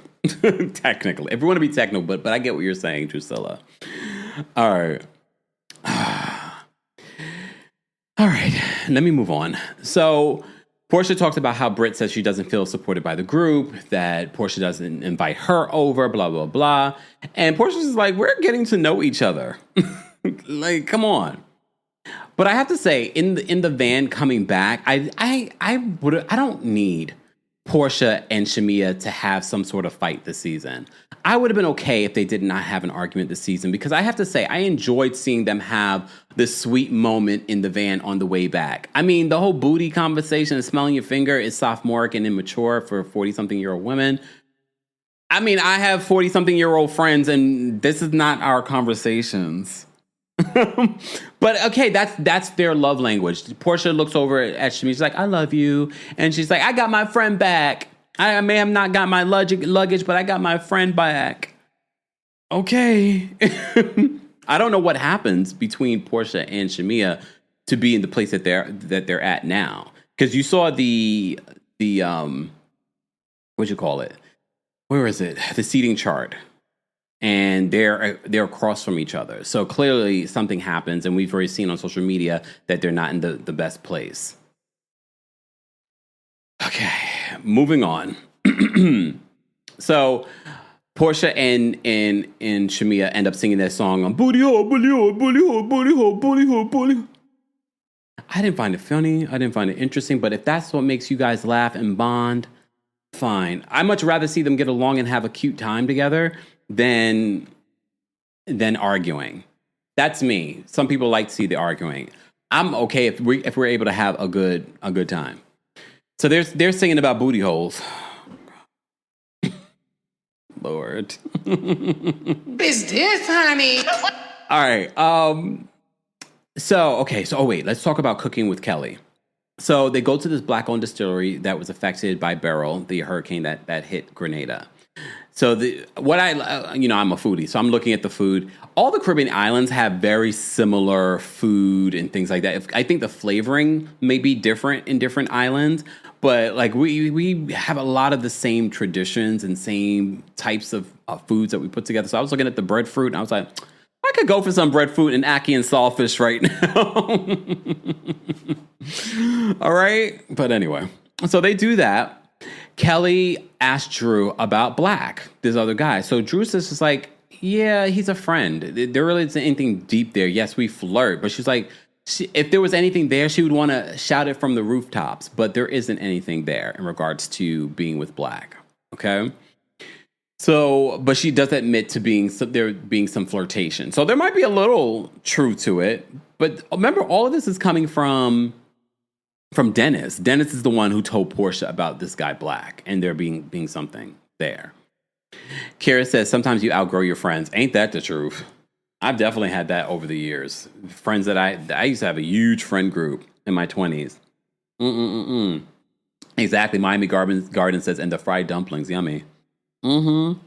Technically. If we want to be technical, but I get what you're saying, Drusilla. All right. All right, let me move on. So Portia talks about how Brit says she doesn't feel supported by the group, that Portia doesn't invite her over, blah, blah, blah. And Portia's just like, we're getting to know each other. Like, come on. But I have to say, in the van coming back, I don't need Portia and Shamea to have some sort of fight this season. I would have been okay if they did not have an argument this season, because I have to say, I enjoyed seeing them have this sweet moment in the van on the way back. I mean, the whole booty conversation and smelling your finger is sophomoric and immature for 40-something-year-old women. I mean, I have 40-something-year-old friends, and this is not our conversations. But okay, that's their love language. Portia looks over at Shamea. She's like, I love you. And she's like, I got my friend back. I may have not got my luggage, but I got my friend back. Okay. I don't know what happens between Portia and Shamea to be in the place that they're at now. Because you saw the what'd you call it? Where is it? The seating chart. And they're across from each other. So clearly something happens, and we've already seen on social media that they're not in the best place. Okay, moving on. So Portia and Shamea end up singing that song on booty hole, booty hole, booty hole, booty hole, booty hole, booty hole. I didn't find it funny. I didn't find it interesting. But if that's what makes you guys laugh and bond, fine. I'd much rather see them get along and have a cute time together than arguing. That's me. Some people like to see the arguing. I'm okay if we're able to have a good time. So they're singing about booty holes. Lord. Is this, honey? All right. So wait, let's talk about cooking with Kelly. So they go to this black-owned distillery that was affected by Beryl, the hurricane that hit Grenada. So I'm a foodie, so I'm looking at the food. All the Caribbean islands have very similar food and things like that. I think the flavoring may be different in different islands, but like we have a lot of the same traditions and same types of foods that we put together. So I was looking at the breadfruit, and I was like, I could go for some breadfruit and ackee and saltfish right now. All right, but anyway, so they do that. Kelly asked Drew about Black, this other guy. So Drew says, just like, yeah, he's a friend. There really isn't anything deep there. Yes, we flirt. But she's like, if there was anything there, she would want to shout it from the rooftops. But there isn't anything there in regards to being with Black. Okay? So, but she does admit to there being some flirtation. So there might be a little truth to it. But remember, all of this is coming from Dennis. Dennis is the one who told Portia about this guy Black and there being something there. Kara says, sometimes you outgrow your friends. Ain't that the truth? I've definitely had that over the years. Friends that I used to have a huge friend group in my 20s. Exactly. Miami Garden says, and the fried dumplings, yummy. Or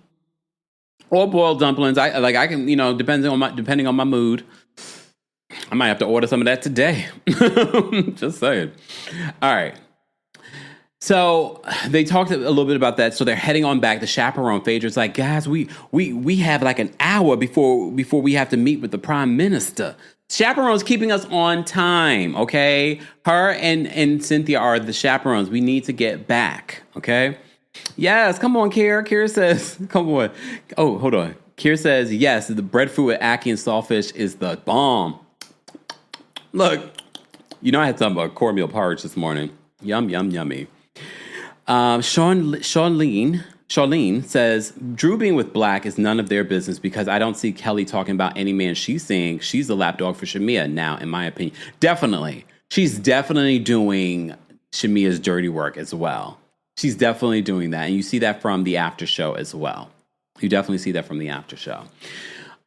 boiled dumplings. I can, depending on my mood. I might have to order some of that today. Just saying. All right. So they talked a little bit about that. So they're heading on back. The chaperone, Phaedra's like, guys, we have like an hour before we have to meet with the prime minister. Chaperone's keeping us on time, okay? Her and Cynthia are the chaperones. We need to get back, okay? Yes, come on, Kira. Kira says, come on. Oh, hold on. Kira says, yes, the breadfruit with ackee and saltfish is the bomb. Look, I had some cornmeal porridge this morning. Yum, yum, yummy. Charlene says, Drew being with Black is none of their business because I don't see Kelly talking about any man she's seeing. She's the lapdog for Shamea now, in my opinion. Definitely. She's definitely doing Shamea's dirty work as well. She's definitely doing that. And you see that from the after show as well. You definitely see that from the after show.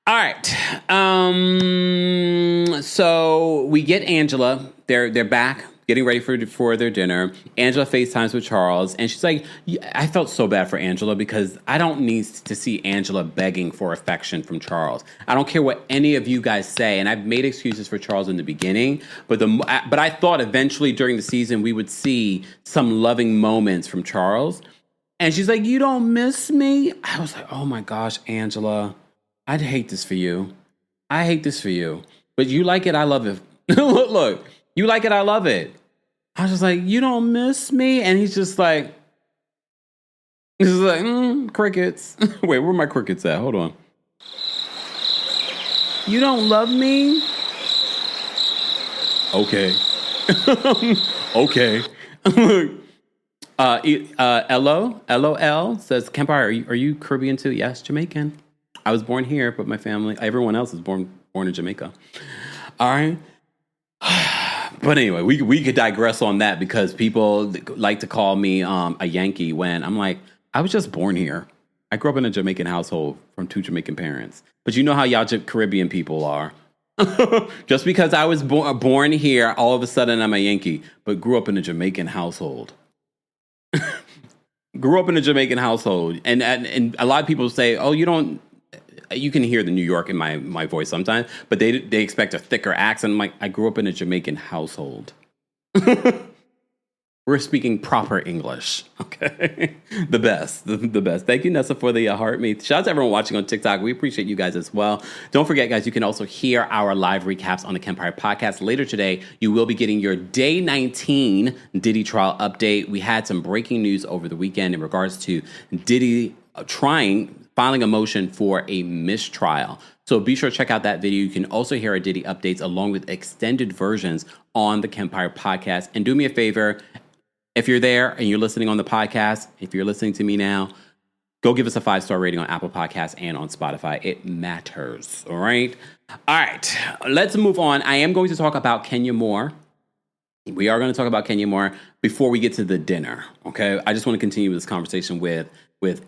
All right. So we get Angela. They're back, getting ready for their dinner. Angela FaceTimes with Charles, and she's like, I felt so bad for Angela because I don't need to see Angela begging for affection from Charles. I don't care what any of you guys say, and I've made excuses for Charles in the beginning, but I thought eventually during the season we would see some loving moments from Charles. And she's like, you don't miss me? I was like, oh my gosh, Angela, I'd hate this for you. I hate this for you. But you like it, I love it. Look, you like it, I love it. I was just like, you don't miss me? And he's just like, crickets. Wait, where are my crickets at? Hold on. You don't love me? Okay. Okay. LOL says, Kempire, are you Caribbean too? Yes, Jamaican. I was born here, but my family, everyone else is born in Jamaica. All right. But anyway, we could digress on that because people like to call me a Yankee when I'm like, I was just born here. I grew up in a Jamaican household from 2 Jamaican parents. But you know how y'all Caribbean people are. Just because I was born here, all of a sudden I'm a Yankee, but grew up in a Jamaican household. Grew up in a Jamaican household. And a lot of people say, oh, you can hear the New York in my voice sometimes, but they expect a thicker accent. I'm like, I grew up in a Jamaican household. We're speaking proper English. Okay. The best. The best. Thank you, Nessa, for the heart me. Shout out to everyone watching on TikTok. We appreciate you guys as well. Don't forget, guys, you can also hear our live recaps on the Kempire podcast. Later today, you will be getting your day 19 Diddy trial update. We had some breaking news over the weekend in regards to Diddy filing a motion for a mistrial. So be sure to check out that video. You can also hear our Diddy updates along with extended versions on the Kempire podcast. And do me a favor, if you're there and you're listening on the podcast, if you're listening to me now, go give us a 5-star rating on Apple Podcasts and on Spotify. It matters. All right. All right. Let's move on. I am going to talk about Kenya more. We are going to talk about Kenya more before we get to the dinner. Okay. I just want to continue this conversation with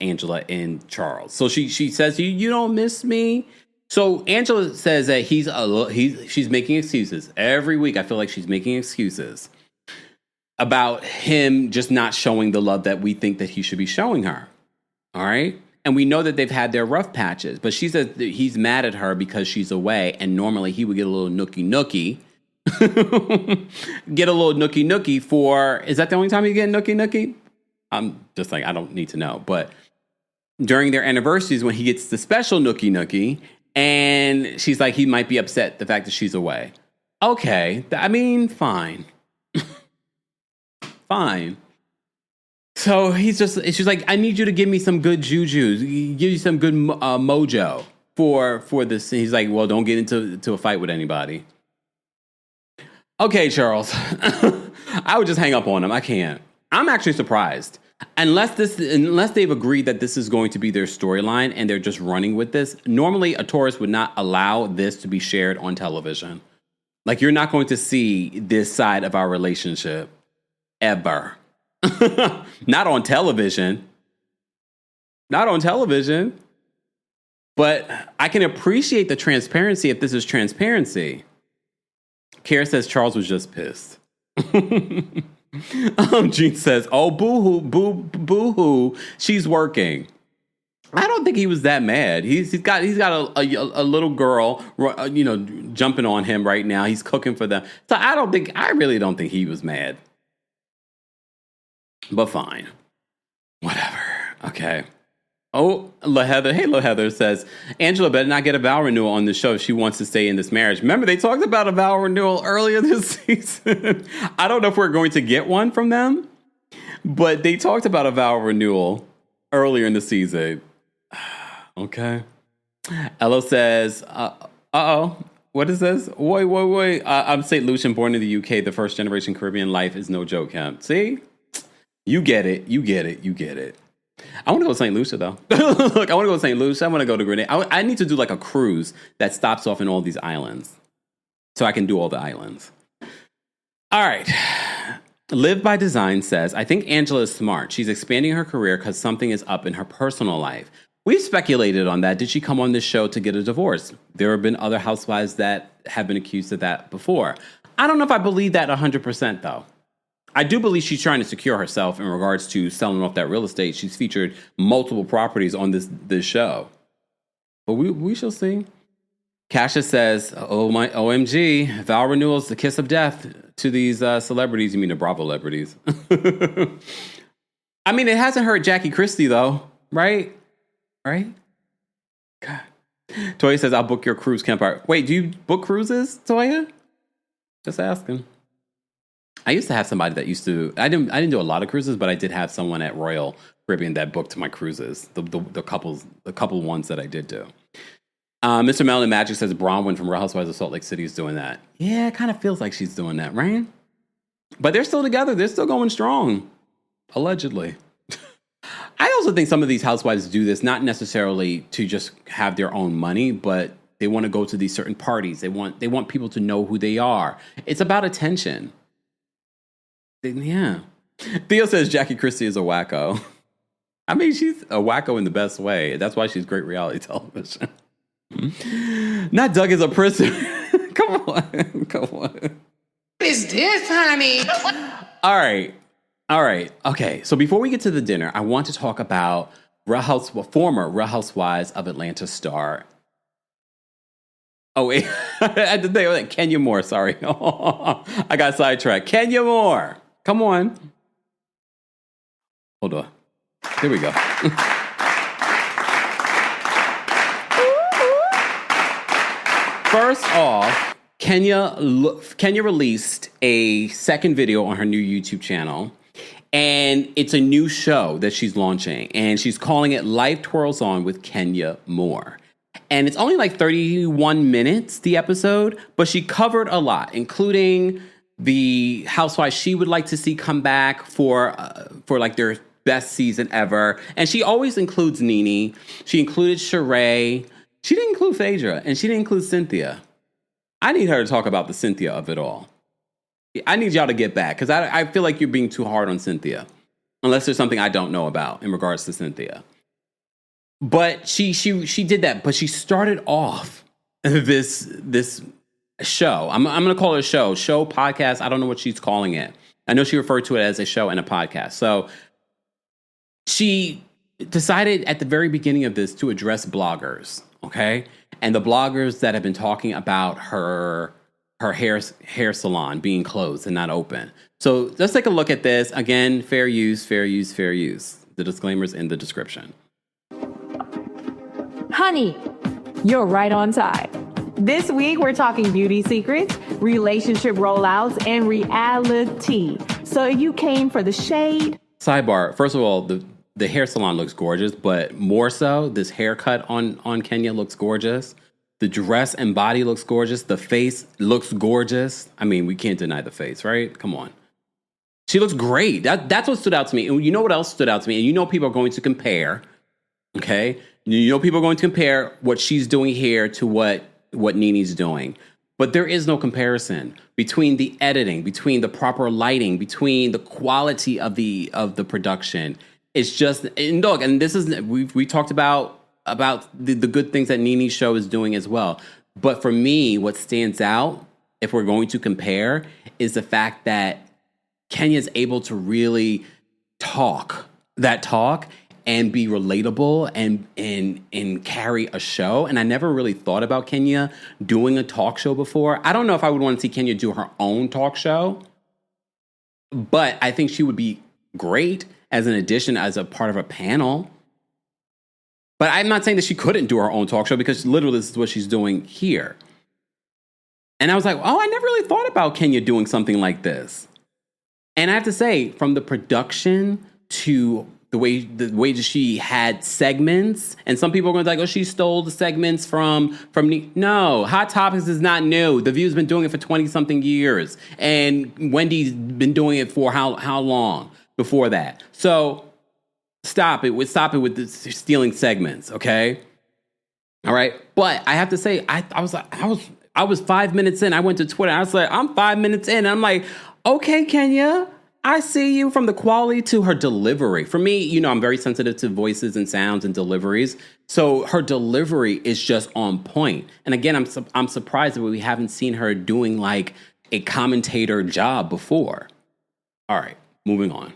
Angela and Charles. So she says, you don't miss me. So Angela says that she's making excuses every week. I feel like she's making excuses about him just not showing the love that we think that he should be showing her. All right. And we know that they've had their rough patches, but she says that he's mad at her because she's away. And normally he would get a little nookie. Get a little nookie for, is that the only time you get nookie? I'm just like, I don't need to know. But during their anniversaries, when he gets the special nookie, and she's like, he might be upset the fact that she's away. Okay. I mean, fine. Fine. So she's like, I need you to give me some good juju, give you some good mojo for this. And he's like, well, don't get into a fight with anybody. Okay, Charles. I would just hang up on him. I can't. I'm actually surprised. Unless they've agreed that this is going to be their storyline and they're just running with this. Normally, a tourist would not allow this to be shared on television. Like, you're not going to see this side of our relationship ever. Not on television. Not on television. But I can appreciate the transparency if this is transparency. Kara says Charles was just pissed. Gene says, oh, boo-hoo, she's working. I don't think he was that mad. He's got a little girl, jumping on him right now. He's cooking for them. So I really don't think he was mad. But fine. Whatever. Okay. Oh, LaHeather. Hey, LaHeather says, Angela better not get a vow renewal on the show if she wants to stay in this marriage. Remember, they talked about a vow renewal earlier this season. I don't know if we're going to get one from them, but they talked about a vow renewal earlier in the season. Okay. Ella says, what is this? Wait. I'm St. Lucian, born in the UK. The first generation Caribbean life is no joke, Kemp. See? You get it. I want to go to St. Lucia, though. Look, I want to go to St. Lucia. I want to go to Grenada. I need to do like a cruise that stops off in all these islands so I can do all the islands. All right. Live by Design says, I think Angela is smart. She's expanding her career because something is up in her personal life. We've speculated on that. Did she come on this show to get a divorce? There have been other housewives that have been accused of that before. I don't know if I believe that 100%, though. I do believe she's trying to secure herself in regards to selling off that real estate. She's featured multiple properties on this show. But we shall see. Kasha says, oh my OMG, vow renewals, the kiss of death to these celebrities. You mean the Bravo celebrities. I mean, it hasn't hurt Jackie Christie, though, right? Right? God. Toya says, I'll book your cruise, Kempire. Wait, do you book cruises, Toya? Just asking. I used to have somebody that used to, I didn't do a lot of cruises, but I did have someone at Royal Caribbean that booked my cruises, the couple ones that I did do. Mr. Melon Magic says Bronwyn from Real Housewives of Salt Lake City is doing that. Yeah, it kind of feels like she's doing that, right? But they're still together. They're still going strong, allegedly. I also think some of these housewives do this not necessarily to just have their own money, but they want to go to these certain parties. They want people to know who they are. It's about attention. Yeah. Theo says Jackie Christie is a wacko. I mean, she's a wacko in the best way. That's why she's great reality television. Not Doug is a prisoner. Come on. What is this, honey? All right. Okay. So before we get to the dinner, I want to talk about former Real Housewives of Atlanta star. Oh, wait. I had to think of that. Kenya Moore. Sorry. I got sidetracked. Kenya Moore. Come on. Hold on. Here we go. First off, Kenya released a second video on her new YouTube channel, and it's a new show that she's launching, and she's calling it Life Twirls On with Kenya Moore. And it's only like 31 minutes, the episode, but she covered a lot, including the housewives she would like to see come back for like their best season ever. And she always includes Nene. She included Sheree. She didn't include Phaedra, and she didn't include Cynthia. I need her to talk about the Cynthia of it all. I need y'all to get back, because I feel like you're being too hard on Cynthia, unless there's something I don't know about in regards to Cynthia. But she did that, but she started off this show. I'm going to call it a show, podcast. I don't know what she's calling it. I know she referred to it as a show and a podcast. So she decided at the very beginning of this to address bloggers, okay? And the bloggers that have been talking about her hair salon being closed and not open. So let's take a look at this. Again, fair use. The disclaimer's in the description. Honey, you're right on time. This week, we're talking beauty secrets, relationship rollouts, and reality. So you came for the shade? Sidebar. First of all, the hair salon looks gorgeous, but more so, this haircut on Kenya looks gorgeous. The dress and body looks gorgeous. The face looks gorgeous. I mean, we can't deny the face, right? Come on. She looks great. That's what stood out to me. And you know what else stood out to me? And you know people are going to compare, okay? You know people are going to compare what she's doing here to what Nene's doing. But there is no comparison between the editing, between the proper lighting, between the quality of the production. It's just, and look, and this is, we talked about the good things that Nene's show is doing as well. But for me, what stands out, if we're going to compare, is the fact that Kenya's able to really talk and be relatable and carry a show. And I never really thought about Kenya doing a talk show before. I don't know if I would want to see Kenya do her own talk show, but I think she would be great as an addition, as a part of a panel. But I'm not saying that she couldn't do her own talk show, because literally this is what she's doing here. And I was like, oh, I never really thought about Kenya doing something like this. And I have to say, from the production to the way that she had segments, and some people are going to be like, oh, she stole the segments from no, Hot Topics is not new. The View's been doing it for 20-something years. And Wendy's been doing it for how long before that? So stop it with the stealing segments, okay? All right. But I have to say, I was 5 minutes in. I went to Twitter. I was like, I'm 5 minutes in. And I'm like, okay, Kenya, I see you, from the quality to her delivery. For me, you know, I'm very sensitive to voices and sounds and deliveries. So her delivery is just on point. And again, I'm surprised that we haven't seen her doing like a commentator job before. All right, moving on.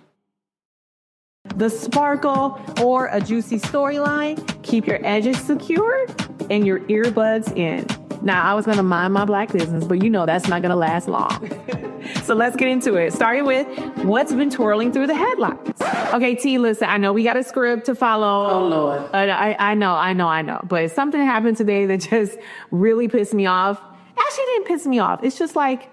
The sparkle or a juicy storyline, keep your edges secured and your earbuds in. Now, I was going to mind my black business, but you know that's not going to last long. So let's get into it. Starting with what's been twirling through the headlines. Okay, T, listen, I know we got a script to follow. Oh, Lord. I know. But something happened today that just really pissed me off. Actually, it didn't piss me off. It's just like,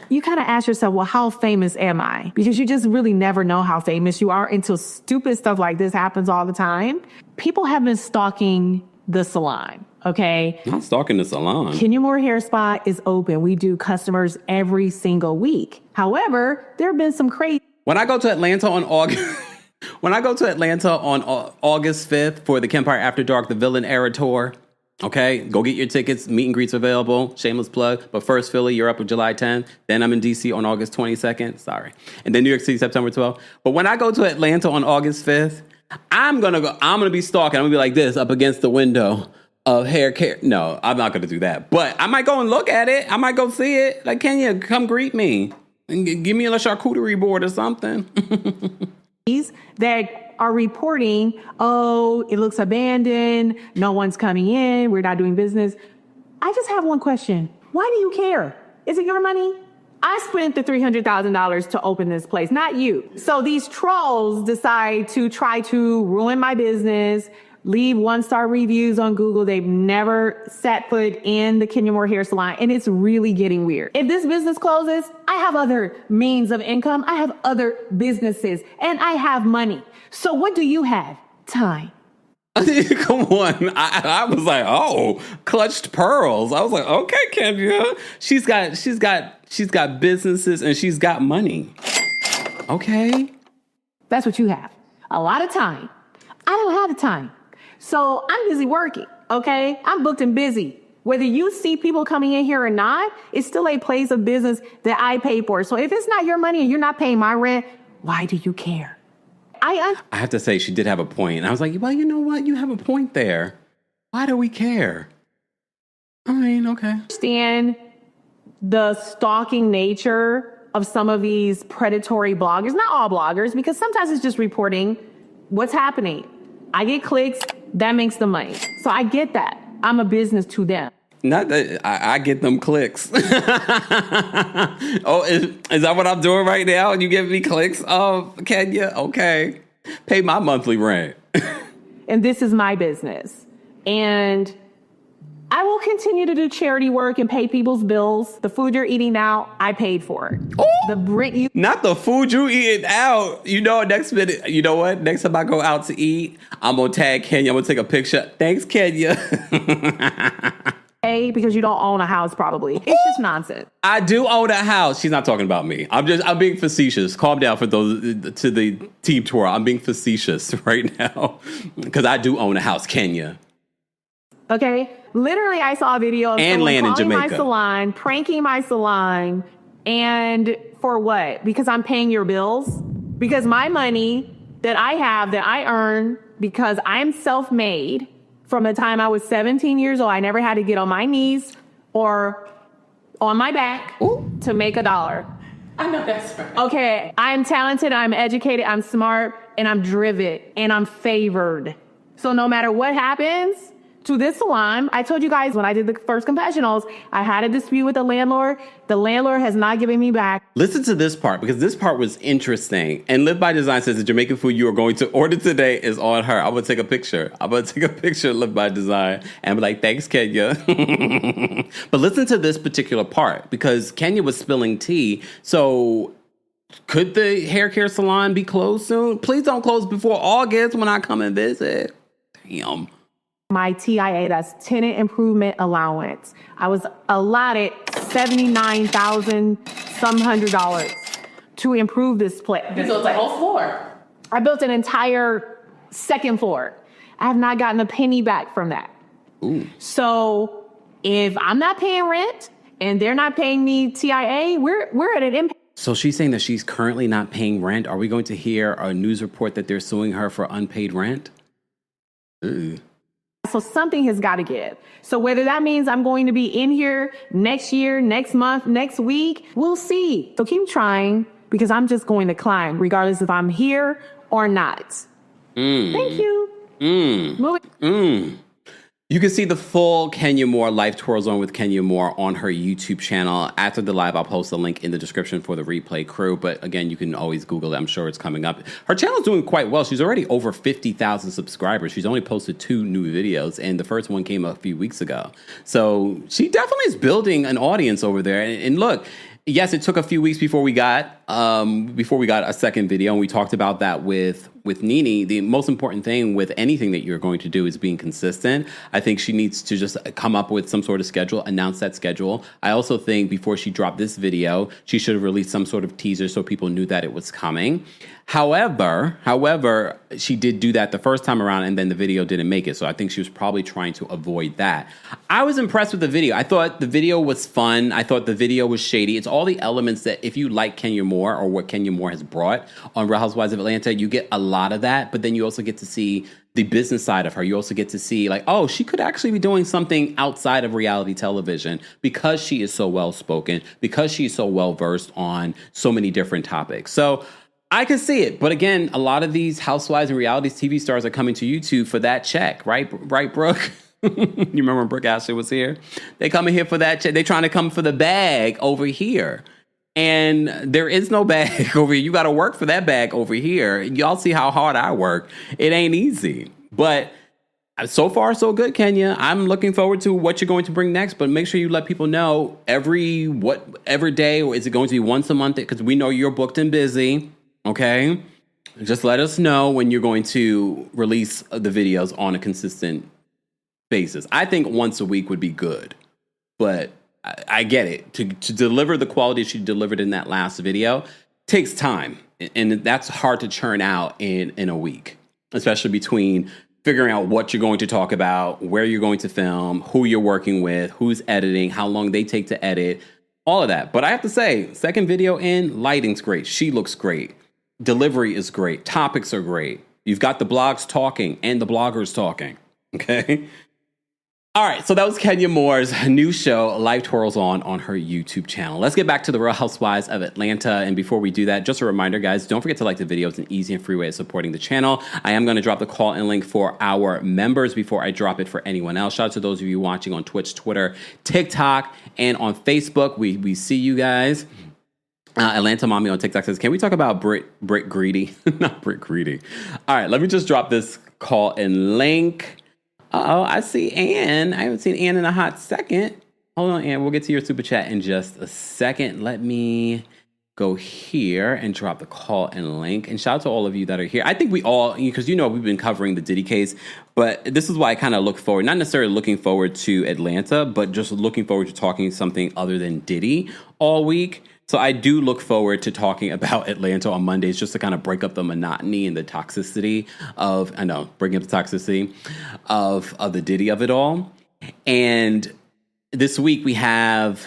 you kind of ask yourself, well, how famous am I? Because you just really never know how famous you are until stupid stuff like this happens all the time. People have been stalking the salon, okay? Not stalking the salon. Kenya Moore Hair Spa is open. We do customers every single week. However, there have been some crazy... When I go to Atlanta on August 5th for the Kempire After Dark, the Villain Era Tour, okay, go get your tickets. Meet and greets available. Shameless plug. But first, Philly, you're up on July 10th. Then I'm in D.C. on August 22nd. Sorry. And then New York City, September 12th. But when I go to Atlanta on August 5th, I'm going to be stalking. I'm going to be like this up against the window of hair care. No, I'm not going to do that. But I might go and look at it. I might go see it. Like, Kenya, come greet me. And give me a charcuterie board or something. that are reporting, oh, it looks abandoned. No one's coming in. We're not doing business. I just have one question. Why do you care? Is it your money? I spent the $300,000 to open this place, not you. So these trolls decide to try to ruin my business, leave 1-star reviews on Google. They've never set foot in the Kenya Moore Hair Salon, and it's really getting weird. If this business closes, I have other means of income. I have other businesses, and I have money. So what do you have? Time. Come on. I was like, oh, clutched pearls. I was like, okay, Kenya. She's got businesses and she's got money. Okay. That's what you have. A lot of time. I don't have the time. So I'm busy working, okay? I'm booked and busy. Whether you see people coming in here or not, it's still a place of business that I pay for. So if it's not your money and you're not paying my rent, why do you care? I have to say, she did have a point. And I was like, well, you know what? You have a point there. Why do we care? I mean, okay. Understand the stalking nature of some of these predatory bloggers. Not all bloggers, because sometimes it's just reporting what's happening. I get clicks, that makes the money. So I get that. I'm a business to them. Not that I get them clicks. Oh, is that what I'm doing right now? And you give me clicks? Oh, Kenya, okay. Pay my monthly rent. And this is my business. And I will continue to do charity work and pay people's bills. The food you're eating now, I paid for it. Oh, the rent you... Not the food you eating out. You know, next minute, you know what? Next time I go out to eat, I'm going to tag Kenya. I'm going to take a picture. Thanks, Kenya. Because you don't own a house, probably. It's just nonsense. I do own a house. She's not talking about me. I'm being facetious. Calm down for those to the team tour. I'm being facetious right now because I do own a house, Kenya. Okay. Literally, I saw a video of and someone land in calling my Jamaica. salon, pranking my salon, and for what? Because I'm paying your bills? Because my money that I have, that I earn, because I'm self-made. From the time I was 17 years old, I never had to get on my knees or on my back to make $1. I know that's right. Okay, I'm talented, I'm educated, I'm smart, and I'm driven, and I'm favored. So no matter what happens to this salon, I told you guys when I did the first confessionals, I had a dispute with the landlord. The landlord has not given me back. Listen to this part, because this part was interesting. And Live by Design says the Jamaican food you are going to order today is on her. I'm going to take a picture. I'm going to take a picture of Live by Design and be like, thanks, Kenya. But listen to this particular part, because Kenya was spilling tea. So could the hair care salon be closed soon? Please don't close before August when I come and visit. Damn. My TIA, that's tenant improvement allowance. I was allotted $79,000 to improve this place. You built the whole floor. I built an entire second floor. I have not gotten a penny back from that. Ooh. So if I'm not paying rent and they're not paying me TIA, we're at an impasse. So she's saying that she's currently not paying rent. Are we going to hear a news report that they're suing her for unpaid rent? Ooh. So something has got to give. So whether that means I'm going to be in here next year, next month, next week, we'll see. So keep trying, because I'm just going to climb regardless if I'm here or not. Thank you. Moving. You can see the full Kenya Moore Life Twirls On with Kenya Moore on her YouTube channel. After the live, I'll post a link in the description for the replay crew. But again, you can always Google it. I'm sure it's coming up. Her channel's doing quite well. She's already over 50,000 subscribers. She's only posted 2 new videos, and the first one came a few weeks ago. So she definitely is building an audience over there. And look, yes, it took a few weeks before we got a second video, and we talked about that with Nene. The most important thing with anything that you're going to do is being consistent. I think she needs to just come up with some sort of schedule, announce that schedule. I also think before she dropped this video, she should have released some sort of teaser so people knew that it was coming. However, she did do that the first time around, and then the video didn't make it. So I think she was probably trying to avoid that. I was impressed with the video. I thought the video was fun. I thought the video was shady. It's all the elements that if you like Kenya Moore or what Kenya Moore has brought on Real Housewives of Atlanta, you get a lot of that. But then you also get to see the business side of her. You also get to see like, oh, she could actually be doing something outside of reality television because she is so well-spoken, because she's so well-versed on so many different topics. So I can see it. But again, a lot of these housewives and reality TV stars are coming to YouTube for that check, right? Right, Brooke? You remember when Brooke Ashley was here? They coming here for that check. They're trying to come for the bag over here. And there is no bag over here. You got to work for that bag over here. Y'all see how hard I work. It ain't easy. But so far, so good, Kenya. I'm looking forward to what you're going to bring next. But make sure you let people know every day, or is it going to be once a month? Because we know you're booked and busy. Okay? Just let us know when you're going to release the videos on a consistent basis. I think once a week would be good. But I get it. To deliver the quality she delivered in that last video takes time. And that's hard to churn out in a week, especially between figuring out what you're going to talk about, where you're going to film, who you're working with, who's editing, how long they take to edit, all of that. But I have to say, second video in, lighting's great. She looks great. Delivery is great. Topics are great. You've got the blogs talking and the bloggers talking. Okay? All right, so that was Kenya Moore's new show, Life Twirls On her YouTube channel. Let's get back to the Real Housewives of Atlanta. And before we do that, just a reminder, guys, don't forget to like the video. It's an easy and free way of supporting the channel. I am going to drop the call-in link for our members before I drop it for anyone else. Shout out to those of you watching on Twitch, Twitter, TikTok, and on Facebook. We see you guys. Atlanta Mommy on TikTok says, can we talk about Brit Greedy? Not Brit Greedy. All right, let me just drop this call-in link. Uh-oh, I see Ann. I haven't seen Ann in a hot second. Hold on, Ann. We'll get to your super chat in just a second. Let me go here and drop the call-in link. And shout out to all of you that are here. I think we all, because we've been covering the Diddy case, but this is why I kind of look forward, not necessarily looking forward to Atlanta, but just looking forward to talking something other than Diddy all week. So I do look forward to talking about Atlanta on Mondays just to kind of break up the monotony and the toxicity of, breaking up the toxicity of the Diddy of it all. And this week we have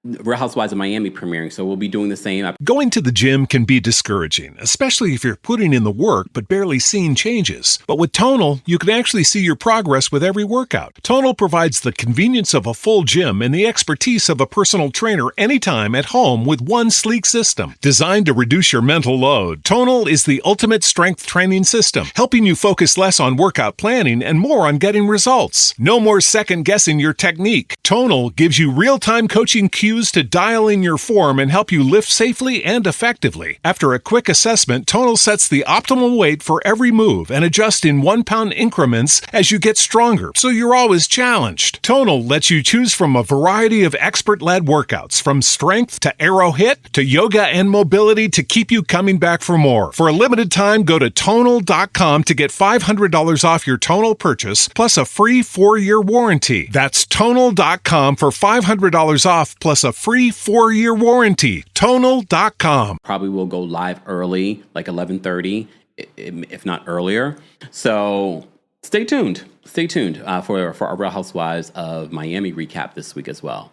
Real Housewives of Miami premiering, so we'll be doing the same. Going to the gym can be discouraging, especially if you're putting in the work but barely seeing changes. But with Tonal, you can actually see your progress with every workout. Tonal provides the convenience of a full gym and the expertise of a personal trainer anytime at home with one sleek system. Designed to reduce your mental load, Tonal is the ultimate strength training system, helping you focus less on workout planning and more on getting results. No more second-guessing your technique. Tonal gives you real-time coaching cues to dial in your form and help you lift safely and effectively. After a quick assessment, Tonal sets the optimal weight for every move and adjusts in 1 pound increments as you get stronger, so you're always challenged. Tonal lets you choose from a variety of expert-led workouts, from strength to arrow hit to yoga and mobility, to keep you coming back for more. For a limited time, go to Tonal.com to get $500 off your Tonal purchase, plus a free 4-year warranty. That's Tonal.com for $500 off, plus a free 4-year warranty. Tonal.com. Probably will go live early, like 11:30, if not earlier. So stay tuned. Stay tuned for our Real Housewives of Miami recap this week as well.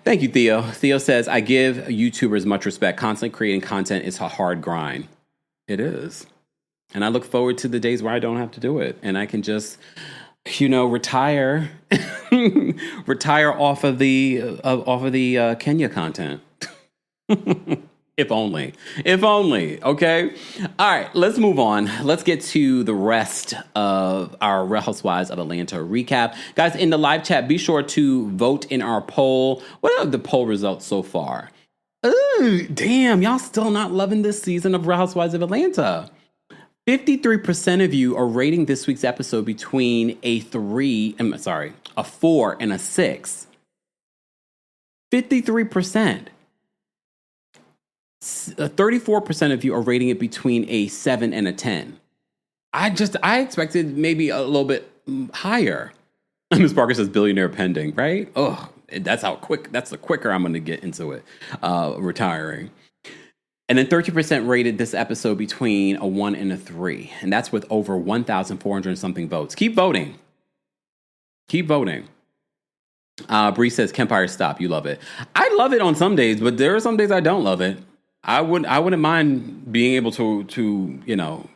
Thank you, Theo. Theo says, I give YouTubers much respect. Constantly creating content is a hard grind. It is. And I look forward to the days where I don't have to do it. And I can just, retire. Retire off of the Kenya content. If only. Okay. All right. Let's move on. Let's get to the rest of our Real Housewives of Atlanta recap. Guys, in the live chat, be sure to vote in our poll. What are the poll results so far? Ooh, damn. Y'all still not loving this season of Real Housewives of Atlanta. 53% of you are rating this week's episode between a 4 and a 6. 53%. 34% of you are rating it between a 7 and a 10. I expected maybe a little bit higher. Ms. Parker says billionaire pending, right? Oh, that's the quicker I'm going to get into it, retiring. And then 30% rated this episode between a 1 and a 3. And that's with over 1,400 something votes. Keep voting. Bree says, Kempire, stop. You love it. I love it on some days, but there are some days I don't love it. I wouldn't mind being able to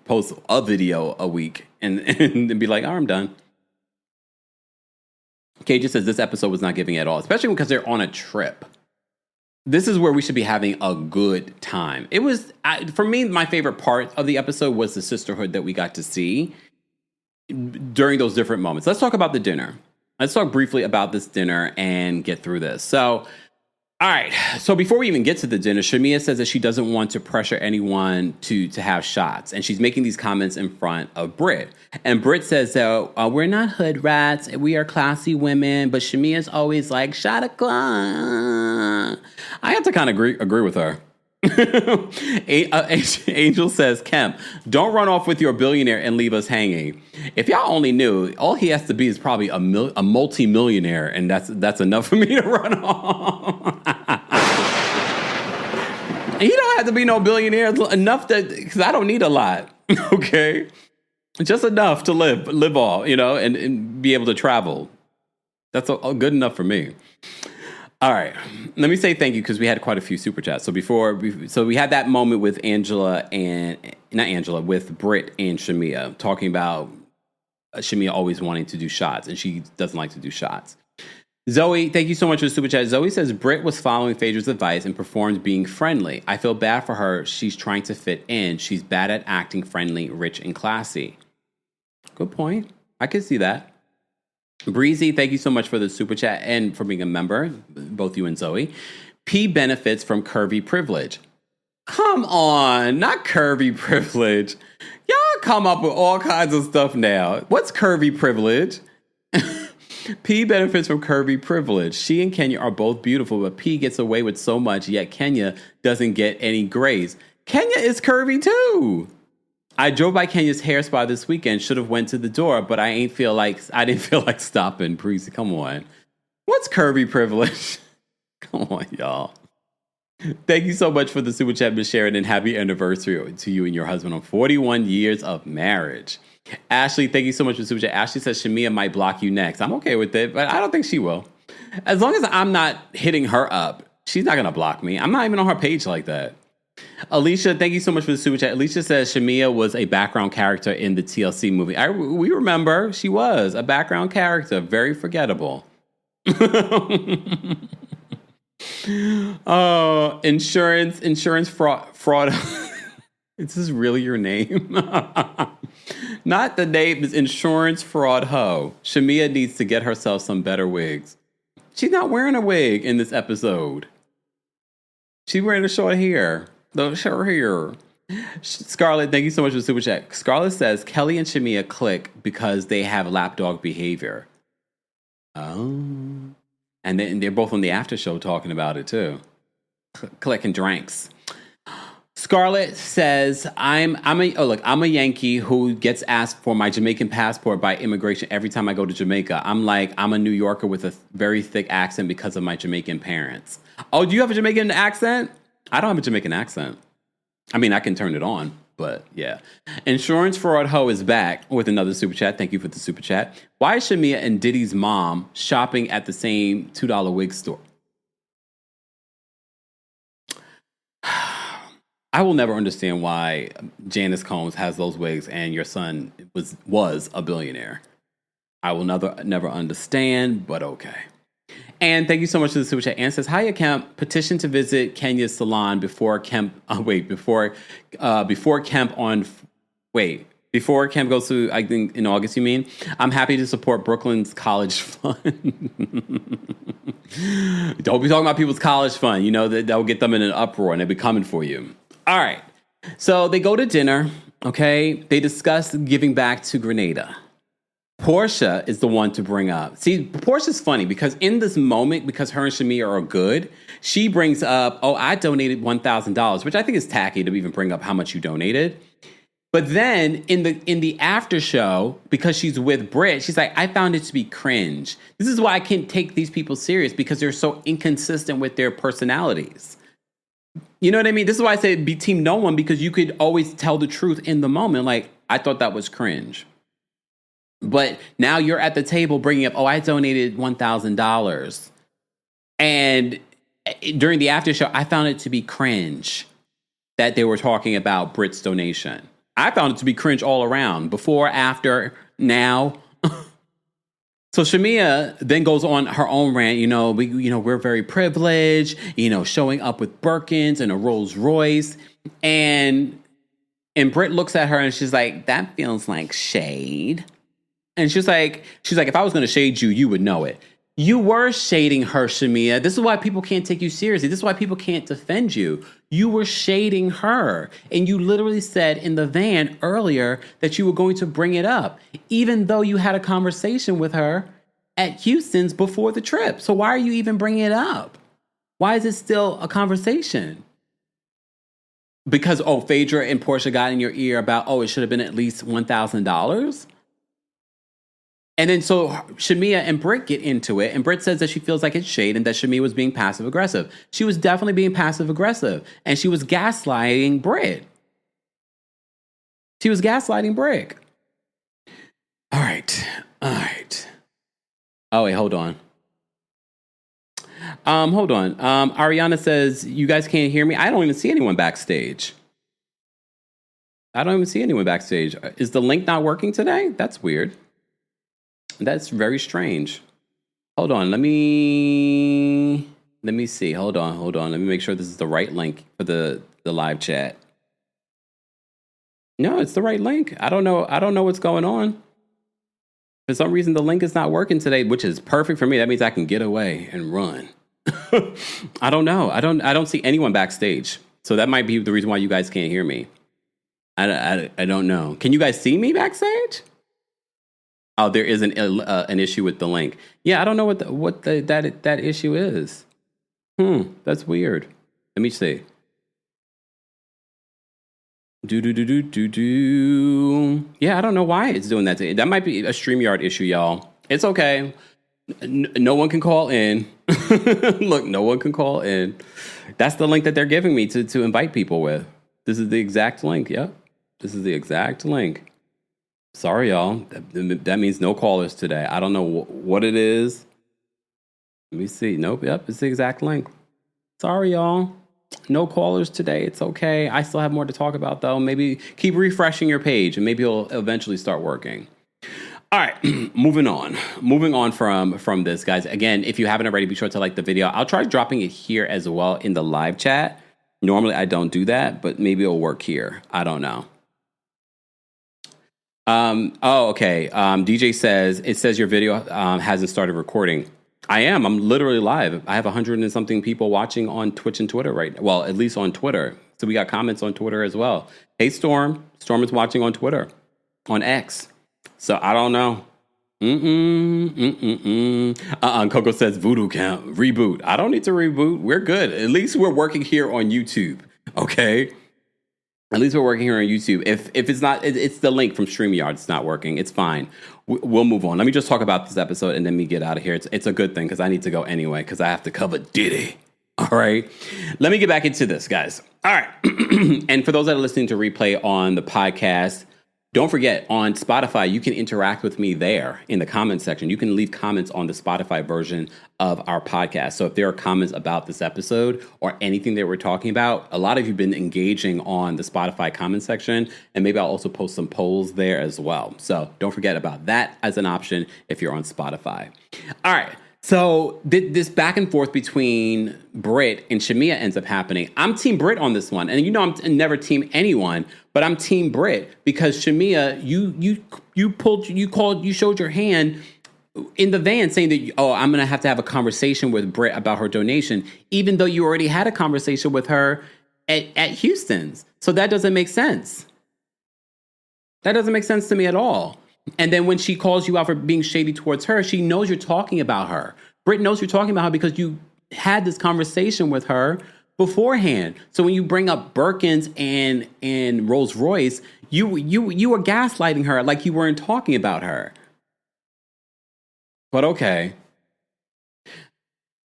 post a video a week and be like, oh, I'm done. Kay just says this episode was not giving at all, especially because they're on a trip. This is where we should be having a good time. It was, for me, my favorite part of the episode was the sisterhood that we got to see during those different moments. Let's talk about the dinner. Let's talk briefly about this dinner and get through this. So, all right. So before we even get to the dinner, Shamea says that she doesn't want to pressure anyone to have shots. And she's making these comments in front of Brit. And Brit says that we're not hood rats. We are classy women. But Shamea's always like, shot o'clock. I have to kind of agree with her. Angel says, Kemp, don't run off with your billionaire and leave us hanging. If y'all only knew, all he has to be is probably a multi-millionaire, and that's enough for me to run off. He don't have to be no billionaire. Enough because I don't need a lot. Okay, just enough to live all, and be able to travel. That's good enough for me. All right, let me say thank you because we had quite a few super chats. So we had that moment with with Brit and Shamea talking about Shamea always wanting to do shots, and she doesn't like to do shots. Zoe, thank you so much for the super chat. Zoe says Brit was following Phaedra's advice and performed being friendly. I feel bad for her. She's trying to fit in. She's bad at acting friendly, rich, and classy. Good point. I can see that. Breezy, thank you so much for the super chat and for being a member, both you and Zoe. P benefits from curvy privilege. Come on, not curvy privilege. Y'all come up with all kinds of stuff now. What's curvy privilege? P benefits from curvy privilege. She and Kenya are both beautiful, but P gets away with so much, yet Kenya doesn't get any grace. Kenya is curvy too. I drove by Kenya's hair spa this weekend. Should have went to the door, but I didn't feel like stopping. Breezy, come on. What's curvy privilege? Come on, y'all. Thank you so much for the super chat, Ms. Sharon, and happy anniversary to you and your husband on 41 years of marriage. Ashley, thank you so much for the super chat. Ashley says Shamea might block you next. I'm okay with it, but I don't think she will. As long as I'm not hitting her up, she's not going to block me. I'm not even on her page like that. Alicia, thank you so much for the super chat. Alicia says Shamea was a background character in the TLC movie. We remember she was a background character. Very forgettable. Oh, insurance fraud. Is this really your name? Not the name is insurance fraud hoe. Shamea needs to get herself some better wigs. She's not wearing a wig in this episode. She's wearing a short hair. The short hair. Scarlett, thank you so much for the super chat. Scarlett says Kelly and Shamea click because they have lapdog behavior. Oh. And then they're both on the after show talking about it too. Clicking drinks. Scarlett says, I'm a Yankee who gets asked for my Jamaican passport by immigration every time I go to Jamaica. I'm a New Yorker with a very thick accent because of my Jamaican parents. Oh, do you have a Jamaican accent? I don't have a Jamaican accent. I mean, I can turn it on, but yeah. Insurance Fraud Ho is back with another super chat. Thank you for the super chat. Why is Shamea and Diddy's mom shopping at the same $2 wig store? I will never understand why Janice Combs has those wigs and your son was a billionaire. I will never understand, but okay. And thank you so much for the super chat. Ann says, "Hiya, Kemp. Petition to visit Kenya's salon before Kemp. Before Kemp goes to, I think in August. You mean? I'm happy to support Brooklyn's college fund. Don't be talking about people's college fund. You know that will get them in an uproar, and they'll be coming for you. All right. So they go to dinner. Okay. They discuss giving back to Grenada. Portia is the one to bring up. See, Portia's funny because in this moment, because her and Shamea are good, she brings up, "Oh, I donated $1,000, which I think is tacky to even bring up how much you donated. But then in the after show, because she's with Brit, she's like, "I found it to be cringe." This is why I can't take these people serious, because they're so inconsistent with their personalities. You know what I mean? This is why I say be team no one, because you could always tell the truth in the moment. Like, I thought that was cringe. But now you're at the table bringing up, "Oh, I donated $1,000. And during the after show, I found it to be cringe that they were talking about Brit's donation." I found it to be cringe all around. Before, after, now. So Shamea then goes on her own rant. We're very privileged, showing up with Birkins and a Rolls Royce. And Brit looks at her and she's like, "That feels like shade." And she's like, "If I was going to shade you, you would know it." You were shading her, Shamea. This is why people can't take you seriously. This is why people can't defend you. You were shading her. And you literally said in the van earlier that you were going to bring it up, even though you had a conversation with her at Houston's before the trip. So why are you even bringing it up? Why is it still a conversation? Because, Phaedra and Portia got in your ear about, it should have been at least $1,000? And then so Shamea and Brit get into it, and Brit says that she feels like it's shade and that Shamea was being passive aggressive. She was definitely being passive aggressive, and she was gaslighting Brit. All right. Oh, wait, hold on. Ariana says, "You guys can't hear me? I don't even see anyone backstage. Is the link not working today? That's weird. That's very strange. Hold on. Let me see. Hold on. Let me make sure this is the right link for the live chat. No, it's the right link. I don't know what's going on. For some reason, the link is not working today, which is perfect for me. That means I can get away and run. I don't know. I don't see anyone backstage. So that might be the reason why you guys can't hear me. I don't know. Can you guys see me backstage? Oh, there is an issue with the link. Yeah, I don't know what that issue is. That's weird. Let me see. Yeah, I don't know why it's doing that. That might be a StreamYard issue, y'all. It's okay. No one can call in. Look, no one can call in. That's the link that they're giving me to invite people with. This is the exact link. Yep. This is the exact link. Sorry, y'all. That means no callers today. I don't know what it is. Let me see. Nope. Yep. It's the exact link. Sorry, y'all. No callers today. It's okay. I still have more to talk about, though. Maybe keep refreshing your page and maybe it'll eventually start working. All right. Moving on from this, guys. Again, if you haven't already, be sure to like the video. I'll try dropping it here as well in the live chat. Normally, I don't do that, but maybe it'll work here. I don't know. Okay. DJ says, it says your video hasn't started recording. I'm literally live. I have 100 and something people watching on Twitch and Twitter right now. Well, at least on Twitter. So we got comments on Twitter as well. Hey, Storm. Storm is watching on Twitter, on X. So I don't know. Coco says voodoo count. Reboot. I don't need to reboot. We're good. At least we're working here on YouTube. Okay. At least we're working here on YouTube. If it's not, it's the link from StreamYard. It's not working. It's fine. We'll move on. Let me just talk about this episode and then we get out of here. It's a good thing because I need to go anyway because I have to cover Diddy. All right. Let me get back into this, guys. All right. And for those that are listening to replay on the podcast, Don't forget, on Spotify, you can interact with me there in the comments section. You can leave comments on the Spotify version of our podcast. So if there are comments about this episode or anything that we're talking about, a lot of you have been engaging on the Spotify comment section, and maybe I'll also post some polls there as well. So don't forget about that as an option if you're on Spotify. All right. So this back and forth between Brit and Shamea ends up happening. I'm Team Brit on this one. And you know I'm never Team anyone, but I'm Team Brit because Shamea, you showed your hand in the van saying that, I'm going to have a conversation with Brit about her donation, even though you already had a conversation with her at Houston's. So that doesn't make sense. That doesn't make sense to me at all. And then when she calls you out for being shady towards her, she knows you're talking about her. Brit knows you're talking about her because you had this conversation with her beforehand. So when you bring up Birkins and Rolls Royce, you were gaslighting her like you weren't talking about her. But okay.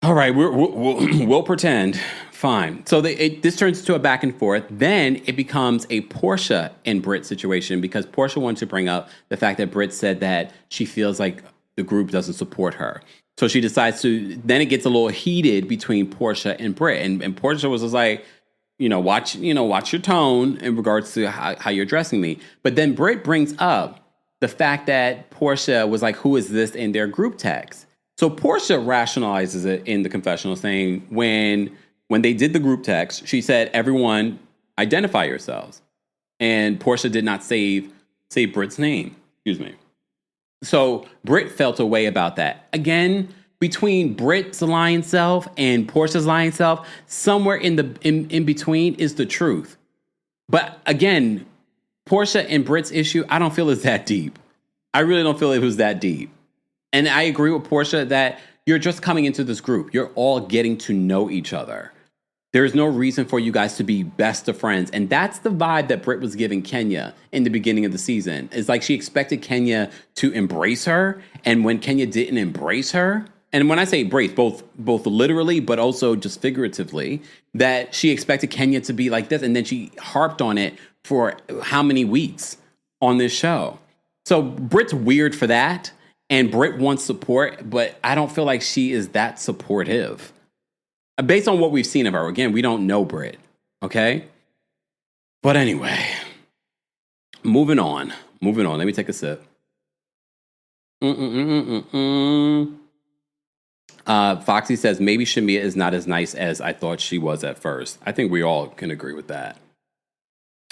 All right, we'll pretend. Fine. So this turns to a back and forth. Then it becomes a Portia and Brit situation because Portia wanted to bring up the fact that Brit said that she feels like the group doesn't support her. So she decides to, then it gets a little heated between Portia and Brit. And Portia was just like, watch your tone in regards to how you're addressing me. But then Brit brings up the fact that Portia was like, who is this in their group text? So Portia rationalizes it in the confessional saying when they did the group text, she said, everyone identify yourselves. And Portia did not say Brit's name. Excuse me. So Brit felt a way about that. Again, between Brit's lying self and Portia's lying self, somewhere in between is the truth. But again, Portia and Brit's issue, I don't feel is that deep. I really don't feel it was that deep. And I agree with Portia that you're just coming into this group. You're all getting to know each other. There is no reason for you guys to be best of friends. And that's the vibe that Brit was giving Kenya in the beginning of the season. It's like she expected Kenya to embrace her. And when Kenya didn't embrace her, and when I say embrace, both literally, but also just figuratively, that she expected Kenya to be like this. And then she harped on it for how many weeks on this show. So Brit's weird for that. And Brit wants support, but I don't feel like she is that supportive. Based on what we've seen of her, again, we don't know Brit, okay? But anyway, moving on. Let me take a sip. Foxy says, maybe Shamea is not as nice as I thought she was at first. I think we all can agree with that.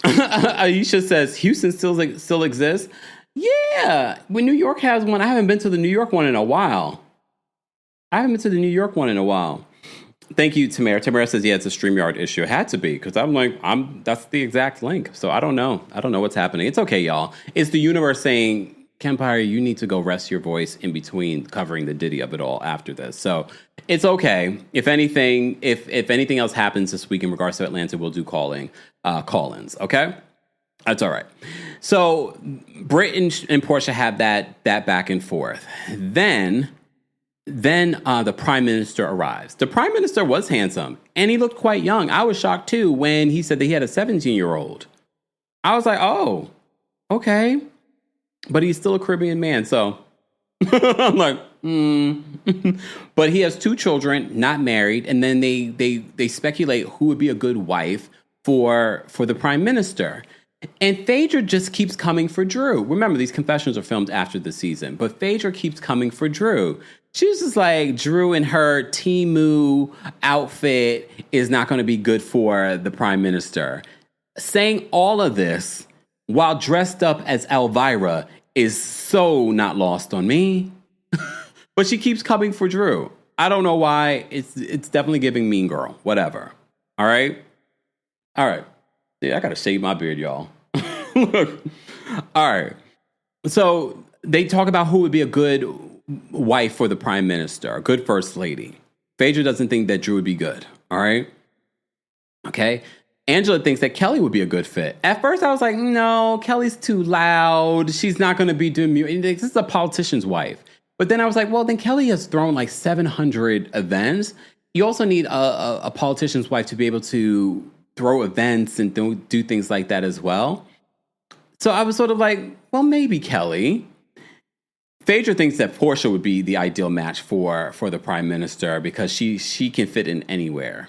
Aisha says, Houston still exists? Yeah, when New York has one. I haven't been to the New York one in a while. Thank you, Tamara. Tamara says, yeah, it's a StreamYard issue. It had to be, because that's the exact link. So I don't know. What's happening. It's okay, y'all. It's the universe saying, Kempire, you need to go rest your voice in between covering the Diddy of it all after this. So it's okay. If anything else happens this week in regards to Atlanta, we'll do call-ins, okay? That's all right. So Brit and Portia have that back and forth. Then the prime minister arrives. The prime minister was handsome, and he looked quite young. I was shocked, too, when he said that he had a 17-year-old. I was like, oh, okay. But he's still a Caribbean man, so I'm like, But he has 2 children, not married, and then they speculate who would be a good wife for the prime minister. And Phaedra just keeps coming for Drew. Remember, these confessions are filmed after the season, but Phaedra keeps coming for Drew. She's just like, Drew in her Temu outfit is not going to be good for the prime minister. Saying all of this while dressed up as Elvira is so not lost on me. But she keeps coming for Drew. I don't know why. It's definitely giving Mean Girl. Whatever. All right? Yeah, I got to shave my beard, y'all. Look. All right. So they talk about who would be a good wife for the prime minister, a good first lady. Phaedra doesn't think that Drew would be good. All right? Okay? Angela thinks that Kelly would be a good fit. At first, I was like, no, Kelly's too loud. She's not going to be doing music. This is a politician's wife. But then I was like, well, then Kelly has thrown like 700 events. You also need a politician's wife to be able to throw events and do things like that as well. So I was sort of like, well, maybe Kelly. Phaedra thinks that Portia would be the ideal match for the prime minister because she can fit in anywhere.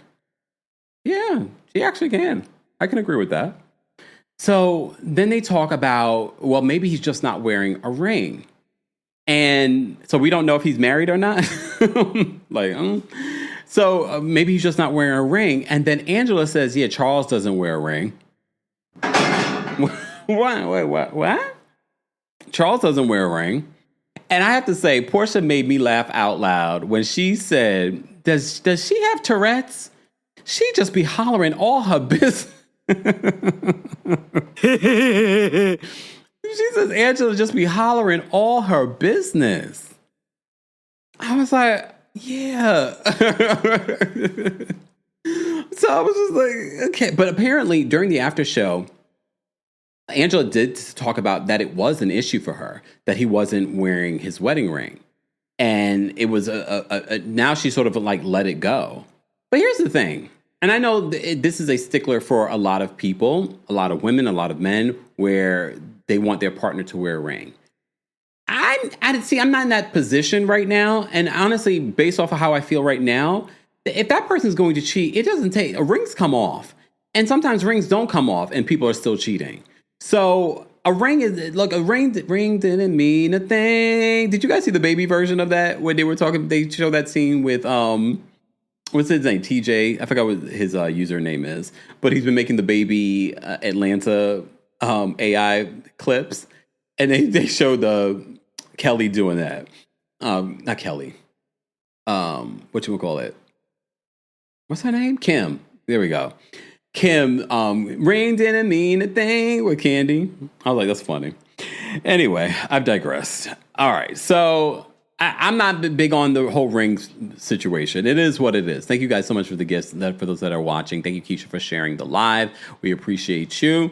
Yeah, she actually can. I can agree with that. So then they talk about, well, maybe he's just not wearing a ring. And so we don't know if he's married or not. So maybe he's just not wearing a ring. And then Angela says, yeah, Charles doesn't wear a ring. What? Charles doesn't wear a ring. And I have to say, Portia made me laugh out loud when she said, does she have Tourette's? She just be hollering all her business. She says Angela just be hollering all her business. I was like, yeah. So I was just like, okay. But apparently during the after show, Angela did talk about that it was an issue for her that he wasn't wearing his wedding ring. And it was now she sort of like let it go. But here's the thing. And I know this is a stickler for a lot of people, a lot of women, a lot of men, where they want their partner to wear a ring. I'm not in that position right now. And honestly, based off of how I feel right now, if that person's going to cheat, it doesn't take, rings come off. And sometimes rings don't come off and people are still cheating. So a ring ring didn't mean a thing. Did you guys see the baby version of that? When they were talking, they showed that scene with, what's his name? TJ. I forgot what his username is, but he's been making the baby Atlanta AI clips, and they showed Kelly doing that. Not Kelly. Whatchamacallit? What's her name? Kim. There we go. Kim, ring didn't mean a thing with Candy. I was like, that's funny. Anyway, I've digressed. All right, so I'm not big on the whole ring situation. It is what it is. Thank you guys so much for the gifts. For those that are watching, thank you, Keisha, for sharing the live. We appreciate you.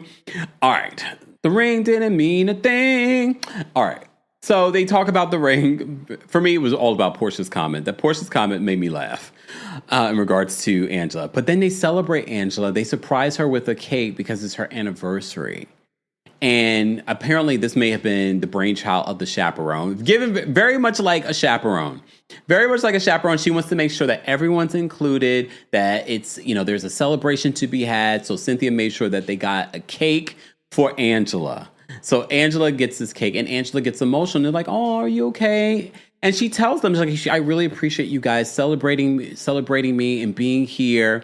All right. The ring didn't mean a thing. All right. So they talk about the ring. For me, it was all about Portia's comment. That Portia's comment made me laugh in regards to Angela. But then they celebrate Angela. They surprise her with a cake because it's her anniversary. And apparently this may have been the brainchild of the chaperone, given very much like a chaperone. Very much like a chaperone. She wants to make sure that everyone's included, that it's, there's a celebration to be had. So Cynthia made sure that they got a cake for Angela. So Angela gets this cake and Angela gets emotional. They're like, oh, are you okay? And she tells them, she's like, I really appreciate you guys celebrating me and being here.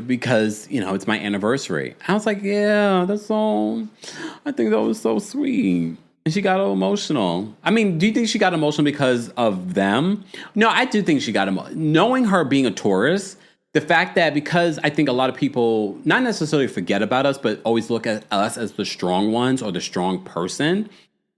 Because, it's my anniversary. I was like, yeah, I think that was so sweet. And she got all emotional. I mean, do you think she got emotional because of them? No, I do think she got emotional. Knowing her being a Taurus, the fact that because I think a lot of people not necessarily forget about us, but always look at us as the strong ones or the strong person,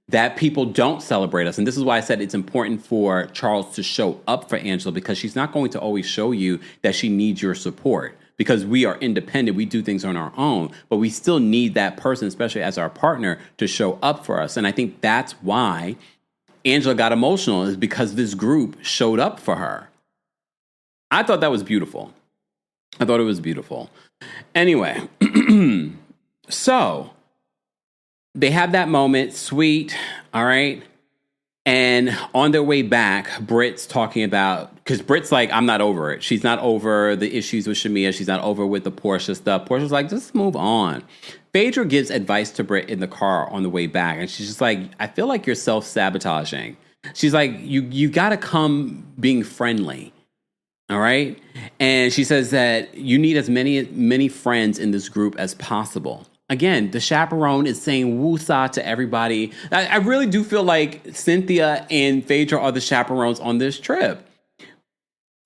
that people don't celebrate us. And this is why I said it's important for Charles to show up for Angela, because she's not going to always show you that she needs your support, because we are independent. We do things on our own, but we still need that person, especially as our partner, to show up for us. And I think that's why Angela got emotional, is because this group showed up for her. I thought that was beautiful. I thought it was beautiful. Anyway, so they have that moment, sweet, all right? And on their way back, Brit's talking about, because Brit's like, I'm not over it. She's not over the issues with Shamea. She's not over with the Portia stuff. Portia's like, just move on. Phaedra gives advice to Brit in the car on the way back. And she's just like, I feel like you're self-sabotaging. She's like, you got to come being friendly. All right? And she says that you need as many friends in this group as possible. Again, the chaperone is saying woosah to everybody. I really do feel like Cynthia and Phaedra are the chaperones on this trip.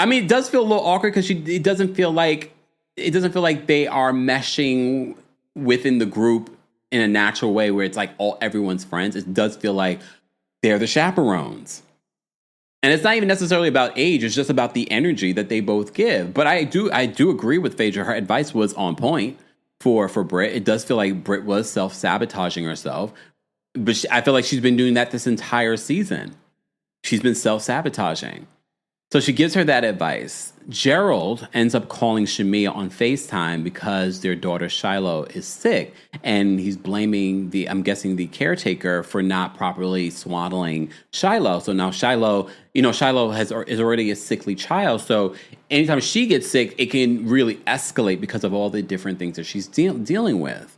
I mean, it does feel a little awkward because it doesn't feel like they are meshing within the group in a natural way where it's like everyone's friends. It does feel like they're the chaperones. And it's not even necessarily about age. It's just about the energy that they both give. But I do agree with Phaedra. Her advice was on point for Brit. It does feel like Brit was self-sabotaging herself. But I feel like she's been doing that this entire season. She's been self-sabotaging. So she gives her that advice. Gerald ends up calling Shamea on FaceTime because their daughter Shiloh is sick. And he's blaming I'm guessing the caretaker for not properly swaddling Shiloh. So now Shiloh is already a sickly child. So anytime she gets sick, it can really escalate because of all the different things that she's dealing with.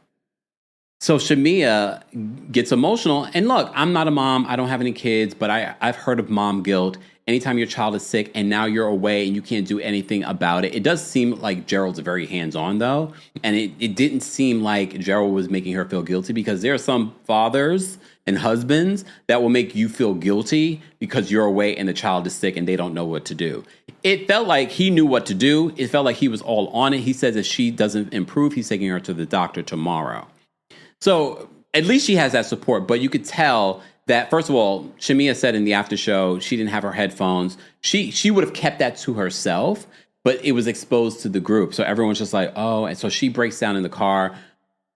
So Shamea gets emotional. And look, I'm not a mom. I don't have any kids, but I've heard of mom guilt. Anytime your child is sick and now you're away and you can't do anything about it. It does seem like Gerald's very hands-on, though. And it didn't seem like Gerald was making her feel guilty, because there are some fathers and husbands that will make you feel guilty because you're away and the child is sick and they don't know what to do. It felt like he knew what to do. It felt like he was all on it. He says if she doesn't improve, he's taking her to the doctor tomorrow. So at least she has that support, but you could tell that, first of all, Shamea said in the after show she didn't have her headphones. She would have kept that to herself, but it was exposed to the group. So everyone's just like, oh, and so she breaks down in the car.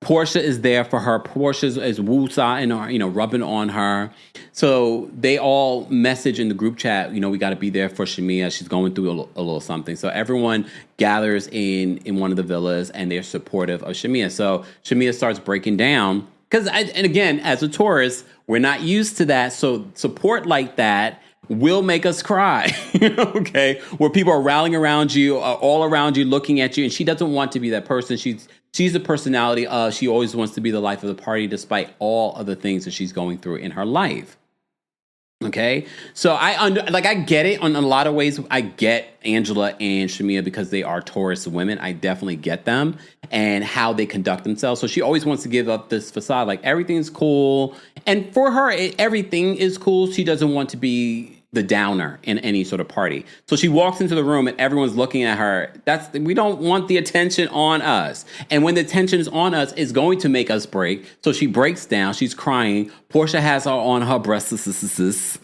Portia is there for her. Portia is woo-saw and rubbing on her. So they all message in the group chat, we got to be there for Shamea. She's going through a little something. So everyone gathers in one of the villas and they're supportive of Shamea. So Shamea starts breaking down. And again, as a tourist, we're not used to that. So support like that will make us cry, okay? Where people are rallying around you, all around you, looking at you. And she doesn't want to be that person. She's the personality of, she always wants to be the life of the party despite all of the things that she's going through in her life. Okay, so I get it in a lot of ways. I get Angela and Shamea because they are Taurus women. I definitely get them and how they conduct themselves. So she always wants to give up this facade, like everything's cool. And for her, everything is cool. She doesn't want to be the downer in any sort of party. So she walks into the room and everyone's looking at her. We don't want the attention on us. And when the attention is on us, it's going to make us break. So she breaks down. She's crying. Portia has her on her breasts.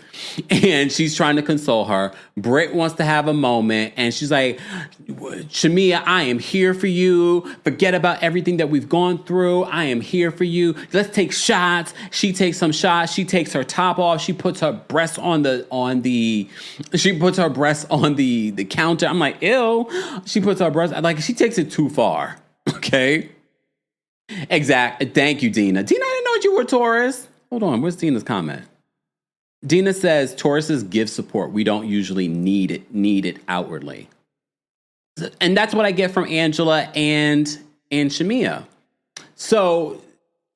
And she's trying to console her. Brit wants to have a moment. And she's like, Shamea, I am here for you. Forget about everything that we've gone through. I am here for you. Let's take shots. She takes some shots. She takes her top off. She puts her breasts on the counter. I'm like, ew. She puts her breasts, like, she takes it too far. Okay. Exactly. Thank you, Dina. Dina, I didn't know you were Taurus. Hold on. Where's Dina's comment? Dina says, Tauruses give support. We don't usually need it outwardly. And that's what I get from Angela and Shamea. So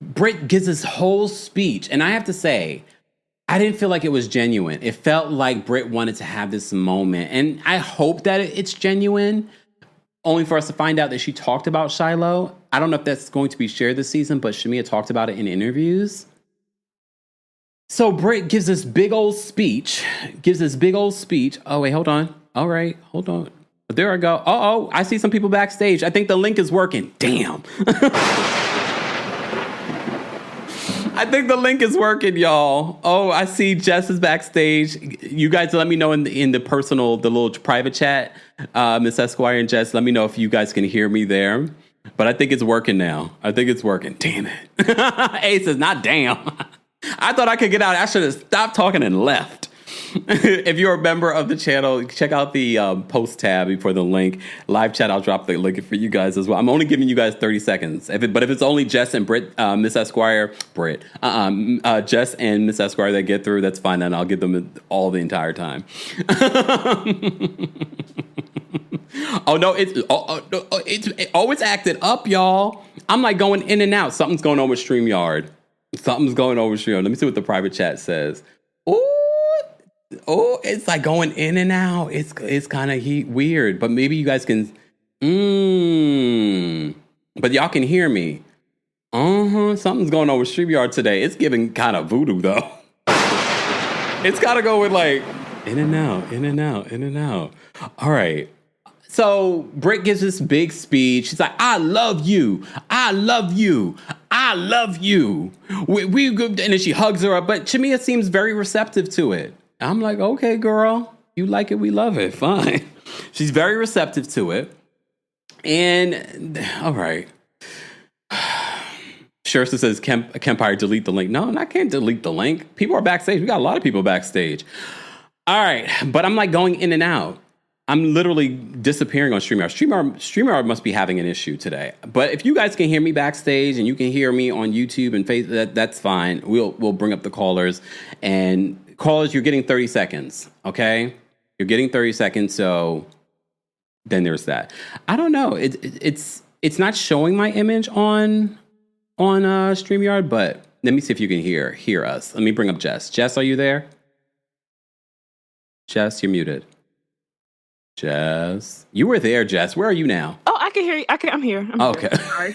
Brit gives this whole speech. And I have to say, I didn't feel like it was genuine. It felt like Brit wanted to have this moment. And I hope that it's genuine, only for us to find out that she talked about Shiloh. I don't know if that's going to be shared this season, but Shamea talked about it in interviews. So Brit gives this big old speech. Oh, wait, hold on. All right, hold on. There I go. Oh, I see some people backstage. I think the link is working. Damn. I think the link is working, y'all. Oh, I see Jess is backstage. You guys let me know in the personal, the little private chat. Miss Esquire and Jess, let me know if you guys can hear me there. But I think it's working now. I think it's working. Damn it. A says, not damn. I thought I could get out. I should have stopped talking and left. If you're a member of the channel, check out the post tab before the link. Live chat, I'll drop the link for you guys as well. I'm only giving you guys 30 seconds. But if it's only Jess and Brit, Miss Esquire, Jess and Miss Esquire that get through, that's fine. And I'll give them all the entire time. Oh, no, it's always acted up, y'all. I'm like going in and out. Something's going on with StreamYard. Let me see what the private chat says. Oh, it's like going in and out. It's kind of weird, but maybe you guys can. But y'all can hear me. Something's going on with StreamYard today. It's giving kind of voodoo though. It's got to go with like in and out, in and out, in and out. All right. So Brit gives this big speech. She's like, I love you. I love you. I love you. And then she hugs her up. But Shamea seems very receptive to it. I'm like, okay, girl, you like it. We love it. Fine. She's very receptive to it. And all right. Shersta says, Kempire, delete the link. No, I can't delete the link. People are backstage. We got a lot of people backstage. All right. But I'm like going in and out. I'm literally disappearing on StreamYard. StreamYard must be having an issue today. But if you guys can hear me backstage and you can hear me on YouTube and Facebook, that's fine. We'll bring up the callers. And callers, you're getting 30 seconds, okay? You're getting 30 seconds, so then there's that. I don't know. It's not showing my image on StreamYard, but let me see if you can hear us. Let me bring up Jess. Jess, are you there? Jess, you're muted. Jess, you were there, Jess. Where are you now? Oh, I can hear you. I'm here. Okay. Sorry.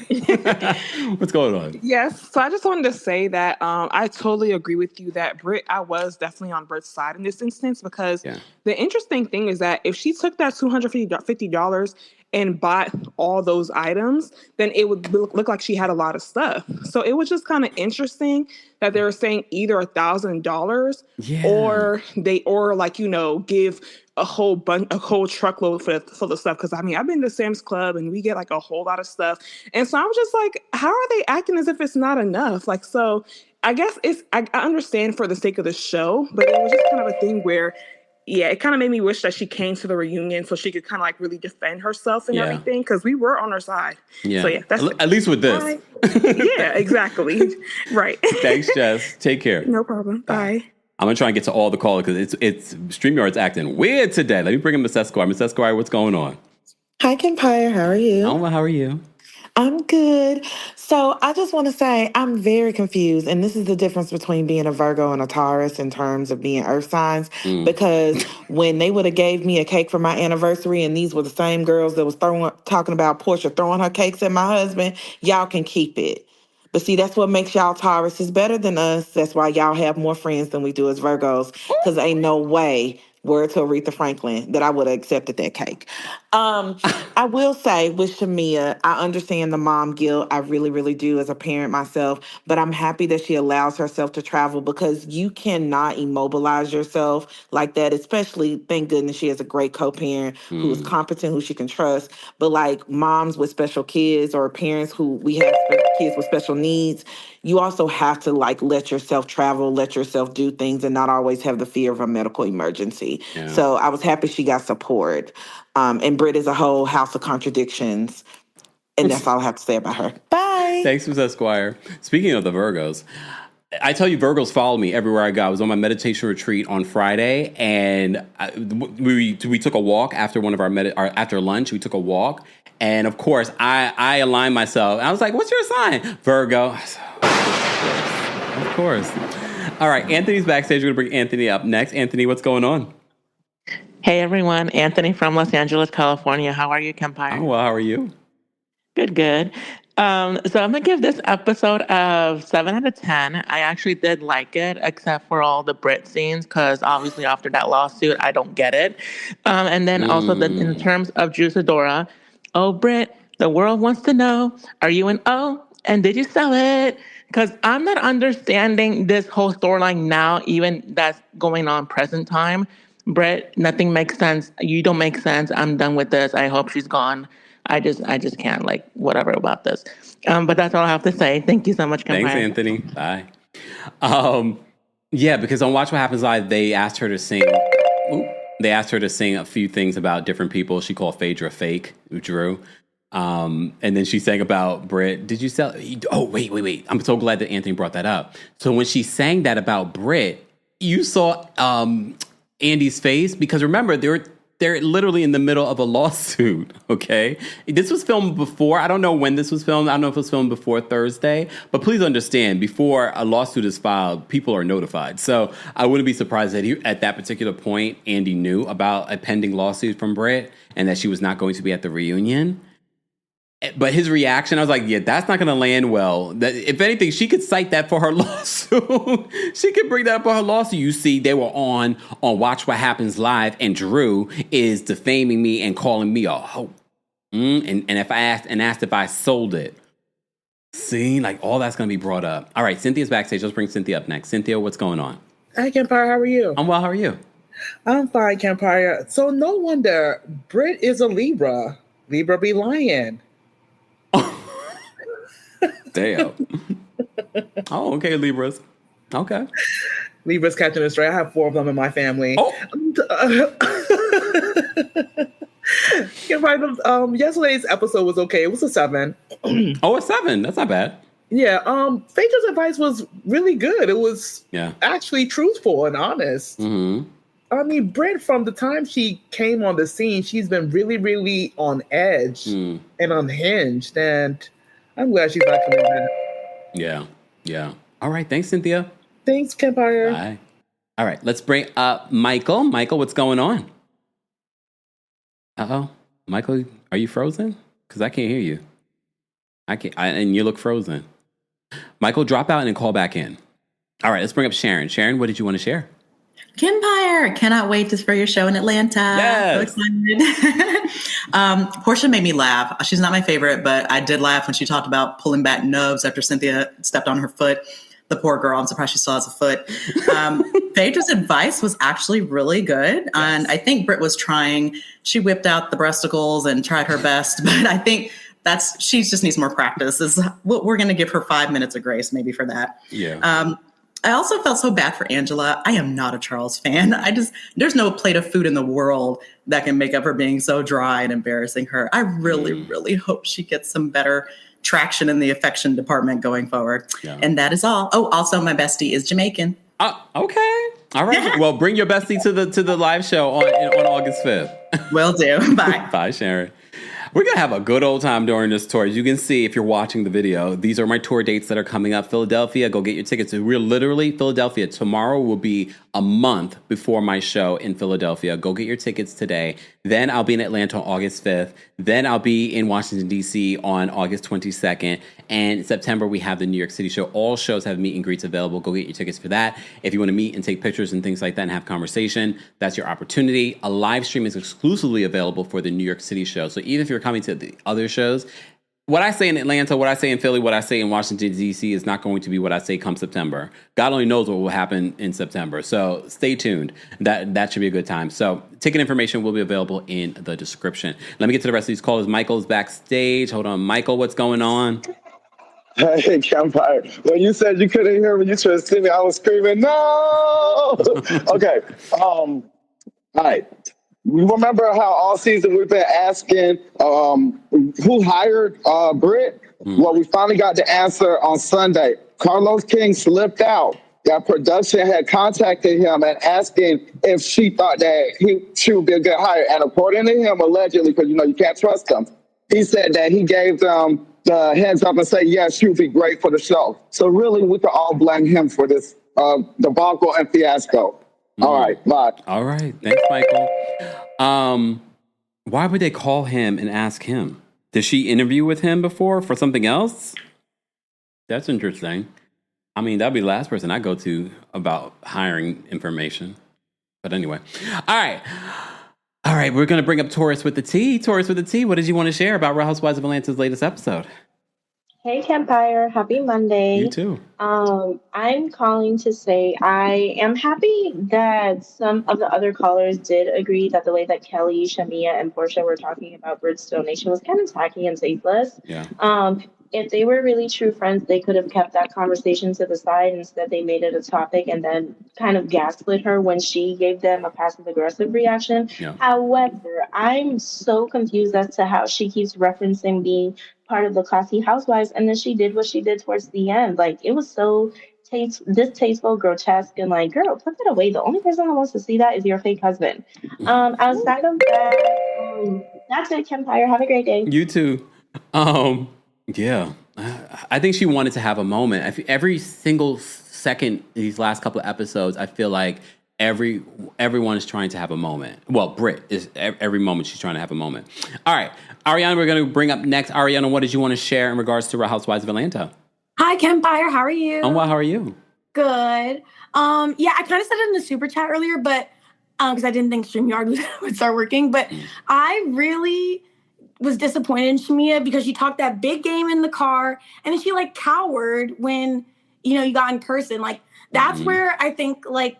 What's going on? Yes. So I just wanted to say that I totally agree with you that I was definitely on Brit's side in this instance because the interesting thing is that if she took that $250 and bought all those items, then it would look like she had a lot of stuff. So it was just kind of interesting that they were saying either $1,000 or like, give a whole truckload full of stuff. Cause I mean, I've been to Sam's Club and we get like a whole lot of stuff. And so I'm just like, how are they acting as if it's not enough? Like, so I guess I understand for the sake of the show, but it was just kind of a thing where, it kind of made me wish that she came to the reunion so she could kind of like really defend herself and everything. Cause we were on her side. Yeah. So that's at least with this. Right. Yeah, exactly. Right. Thanks, Jess. Take care. No problem. Bye. I'm going to try and get to all the callers because it's StreamYard's acting weird today. Let me bring in Miss Esquire. Miss Esquire, what's going on? Hi, Kempire. How are you? Oh, well, how are you? I'm good. So I just want to say I'm very confused. And this is the difference between being a Virgo and a Taurus in terms of being earth signs. Because when they would have gave me a cake for my anniversary and these were the same girls that was talking about Portia throwing her cakes at my husband, y'all can keep it. But see, that's what makes y'all Tauruses better than us. That's why y'all have more friends than we do as Virgos. Because ain't no way, word to Aretha Franklin, that I would have accepted that cake. I will say with Shamea, I understand the mom guilt. I really, really do as a parent myself. But I'm happy that she allows herself to travel because you cannot immobilize yourself like that, especially, thank goodness, she has a great co-parent who is competent, who she can trust. But like moms with special kids or parents who we have kids with special needs, you also have to like let yourself travel, let yourself do things and not always have the fear of a medical emergency. Yeah. So I was happy she got support. And Brit is a whole house of contradictions. And that's all I have to say about her. Bye. Thanks, Ms. Esquire. Speaking of the Virgos, I tell you, Virgos follow me everywhere I go. I was on my meditation retreat on Friday, and we took a walk after one of our after lunch. We took a walk, and of course, I aligned myself. I was like, "What's your sign?" Virgo. Of course. All right, Anthony's backstage. We're gonna bring Anthony up next. Anthony, what's going on? Hey everyone, Anthony from Los Angeles, California. How are you, Kempire? Oh, well, how are you? Good. So I'm gonna give this episode a 7 out of 10. I actually did like it, except for all the Brit scenes, because obviously after that lawsuit, I don't get it. And then also in terms of Juicidora, oh Brit, the world wants to know, are you an O? And did you sell it? Because I'm not understanding this whole storyline now, even that's going on present time. Brett, nothing makes sense. You don't make sense. I'm done with this. I hope she's gone. I just can't, like, whatever about this. But that's all I have to say. Thank you so much, Kempire. Thanks, Anthony. Bye. Yeah, because on Watch What Happens Live, they asked her to sing. They asked her to sing a few things about different people. She called Phaedra fake, Drew. And then she sang about Brit. Did you sell? Oh, wait. I'm so glad that Anthony brought that up. So when she sang that about Brit, you saw Andy's face, because remember, they're literally in the middle of a lawsuit, okay? This was filmed before. I don't know when this was filmed. I don't know if it was filmed before Thursday. But please understand, before a lawsuit is filed, people are notified. So I wouldn't be surprised that at that particular point, Andy knew about a pending lawsuit from Brit and that she was not going to be at the reunion. But his reaction, I was like, yeah, that's not going to land well. That, if anything, she could cite that for her lawsuit. She could bring that up for her lawsuit. You see, they were on Watch What Happens Live, and Drew is defaming me and calling me a hoe. And if I asked if I sold it. See, like all that's going to be brought up. All right, Cynthia's backstage. Let's bring Cynthia up next. Cynthia, what's going on? Hi, Kempire. How are you? I'm well. How are you? I'm fine, Kempire. So no wonder Brit is a Libra. Libra be lying. Damn. Oh, okay, Libras. Okay. Libra's catching a stray. I have 4 of them in my family. Oh. Yesterday's episode was okay. It was a 7. A 7. That's not bad. Yeah. Phaedra's advice was really good. It was actually truthful and honest. Mm-hmm. I mean, Brit, from the time she came on the scene, she's been really, really on edge and unhinged. And I'm glad she's not coming back. Yeah. All right. Thanks, Cynthia. Thanks, Kempire. Bye. All right. Let's bring up Michael. Michael, what's going on? Uh-oh. Michael, are you frozen? Because I can't hear you. And you look frozen. Michael, drop out and then call back in. All right. Let's bring up Sharon. Sharon, what did you want to share? Kempire, cannot wait for your show in Atlanta. Yes. So excited. Portia made me laugh. She's not my favorite, but I did laugh when she talked about pulling back nubs after Cynthia stepped on her foot. The poor girl, I'm surprised she still has a foot. Phaedra's advice was actually really good. Yes. And I think Brit was trying. She whipped out the breasticles and tried her best, but I think she just needs more practice. We're going to give her 5 minutes of grace maybe for that. Yeah. I also felt so bad for Angela. I am not a Charles fan. There's no plate of food in the world that can make up for being so dry and embarrassing her. I really, really hope she gets some better traction in the affection department going forward. Yeah. And that is all. Oh, also my bestie is Jamaican. Okay. All right. Well, bring your bestie to the live show on August 5th. Will do. Bye. Bye, Sharon. We're going to have a good old time during this tour. As you can see, if you're watching the video, these are my tour dates that are coming up. Philadelphia, go get your tickets. We're literally Philadelphia. Tomorrow will be a month before my show in Philadelphia. Go get your tickets today. Then I'll be in Atlanta on August 5th. Then I'll be in Washington, D.C. on August 22nd. And in September, we have the New York City show. All shows have meet and greets available. Go get your tickets for that. If you want to meet and take pictures and things like that and have conversation, that's your opportunity. A live stream is exclusively available for the New York City show. So even if you're coming to the other shows, what I say in Atlanta, what I say in Philly, what I say in Washington, D.C. is not going to be what I say come September. God only knows what will happen in September. So stay tuned. That should be a good time. So ticket information will be available in the description. Let me get to the rest of these callers. Michael's backstage. Hold on. Michael, what's going on? Hey, Campfire. When you said you couldn't hear me, you tried to see me, I was screaming, no! Okay. All right. You remember how all season we've been asking who hired Brit? Well, we finally got the answer on Sunday. Carlos King slipped out. That production had contacted him and asking if she thought that she would be a good hire. And according to him, allegedly, because you can't trust him, he said that he gave them the heads up and say, yes, she would be great for the show. So really, we could all blame him for this debacle and fiasco. All right, bye. All right, thanks, Michael. Why would they call him and ask him? Did she interview with him before for something else? That's interesting. I mean, that'd be the last person I go to about hiring information. But anyway, all right, we're going to bring up Taurus with the T. Taurus with the T, what did you want to share about Real Housewives of Atlanta's latest episode? Hey, Kempire. Happy Monday. You too. I'm calling to say I am happy that some of the other callers did agree that the way that Kelly, Shamea, and Portia were talking about Brit's donation was kind of tacky and tasteless. Yeah. If they were really true friends, they could have kept that conversation to the side. Instead, they made it a topic and then kind of gaslit her when she gave them a passive-aggressive reaction. Yeah. However, I'm so confused as to how she keeps referencing being part of the classy housewives, and then she did what she did towards the end. Like, it was so distasteful, grotesque, and like, girl, put that away. The only person that wants to see that is your fake husband. Outside of that, that's it, Kempire. Have a great day. You too. Yeah, I think she wanted to have a moment. Every single second in these last couple of episodes, I feel like everyone is trying to have a moment. Well, Brit is every moment she's trying to have a moment. All right, Ariana, we're going to bring up next. Ariana, what did you want to share in regards to Real Housewives of Atlanta? Hi, Campfire. How are you? I'm well. How are you? Good. Yeah, I kind of said it in the super chat earlier, but because I didn't think StreamYard would start working, but I really was disappointed in Shamea because she talked that big game in the car and then she like cowered when, you got in person. Like that's where I think like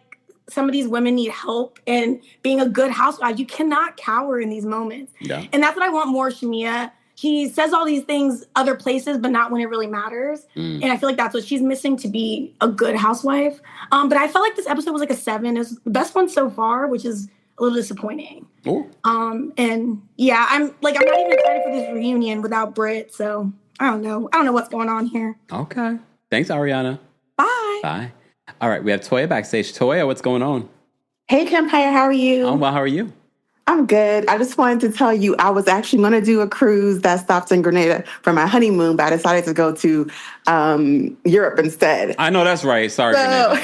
some of these women need help and being a good housewife. You cannot cower in these moments. Yeah. And that's what I want more Shamea he says all these things other places, but not when it really matters. And I feel like that's what she's missing to be a good housewife. But I felt like this episode was like a 7. It's the best one so far, which is a little disappointing. Ooh. And yeah, I'm not even excited for this reunion without Brit. So I don't know. I don't know what's going on here. Okay. Thanks, Ariana. Bye. Bye. All right. We have Toya backstage. Toya, what's going on? Hey, Kempire, how are you? Oh, well, how are you? I'm good. I just wanted to tell you I was actually going to do a cruise that stops in Grenada for my honeymoon, but I decided to go to Europe instead. I know that's right. Sorry, Grenada.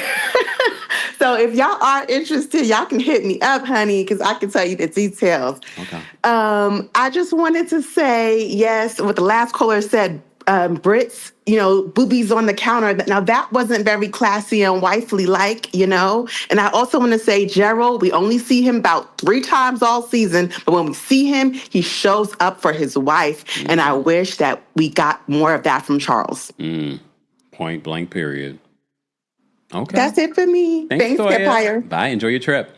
So if y'all are interested, y'all can hit me up, honey, because I can tell you the details. Okay. I just wanted to say, yes, what the last caller said, Brit's, boobies on the counter. Now, that wasn't very classy and wifely-like, And I also want to say, Gerald, we only see him about 3 times all season, but when we see him, he shows up for his wife, and I wish that we got more of that from Charles. Point blank, period. Okay. That's it for me. Thanks, Kempire. Bye. Enjoy your trip.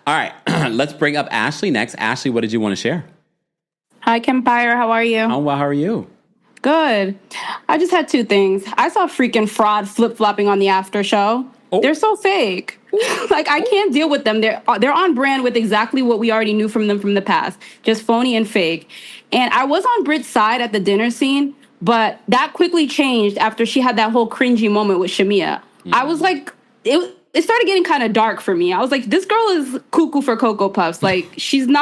All right. Let's bring up Ashley next. Ashley, what did you want to share? Hi, Kempire. How are you? Oh, well, how are you? Good. I just had 2 things. I saw freaking fraud flip-flopping on the after show. Oh. They're so fake. Like, I can't deal with them. They're on brand with exactly what we already knew from them from the past. Just phony and fake. And I was on Brit's side at the dinner scene, but that quickly changed after she had that whole cringy moment with Shamea. I was like, it started getting kind of dark for me. I was like, this girl is cuckoo for Cocoa Puffs. Like, she doesn't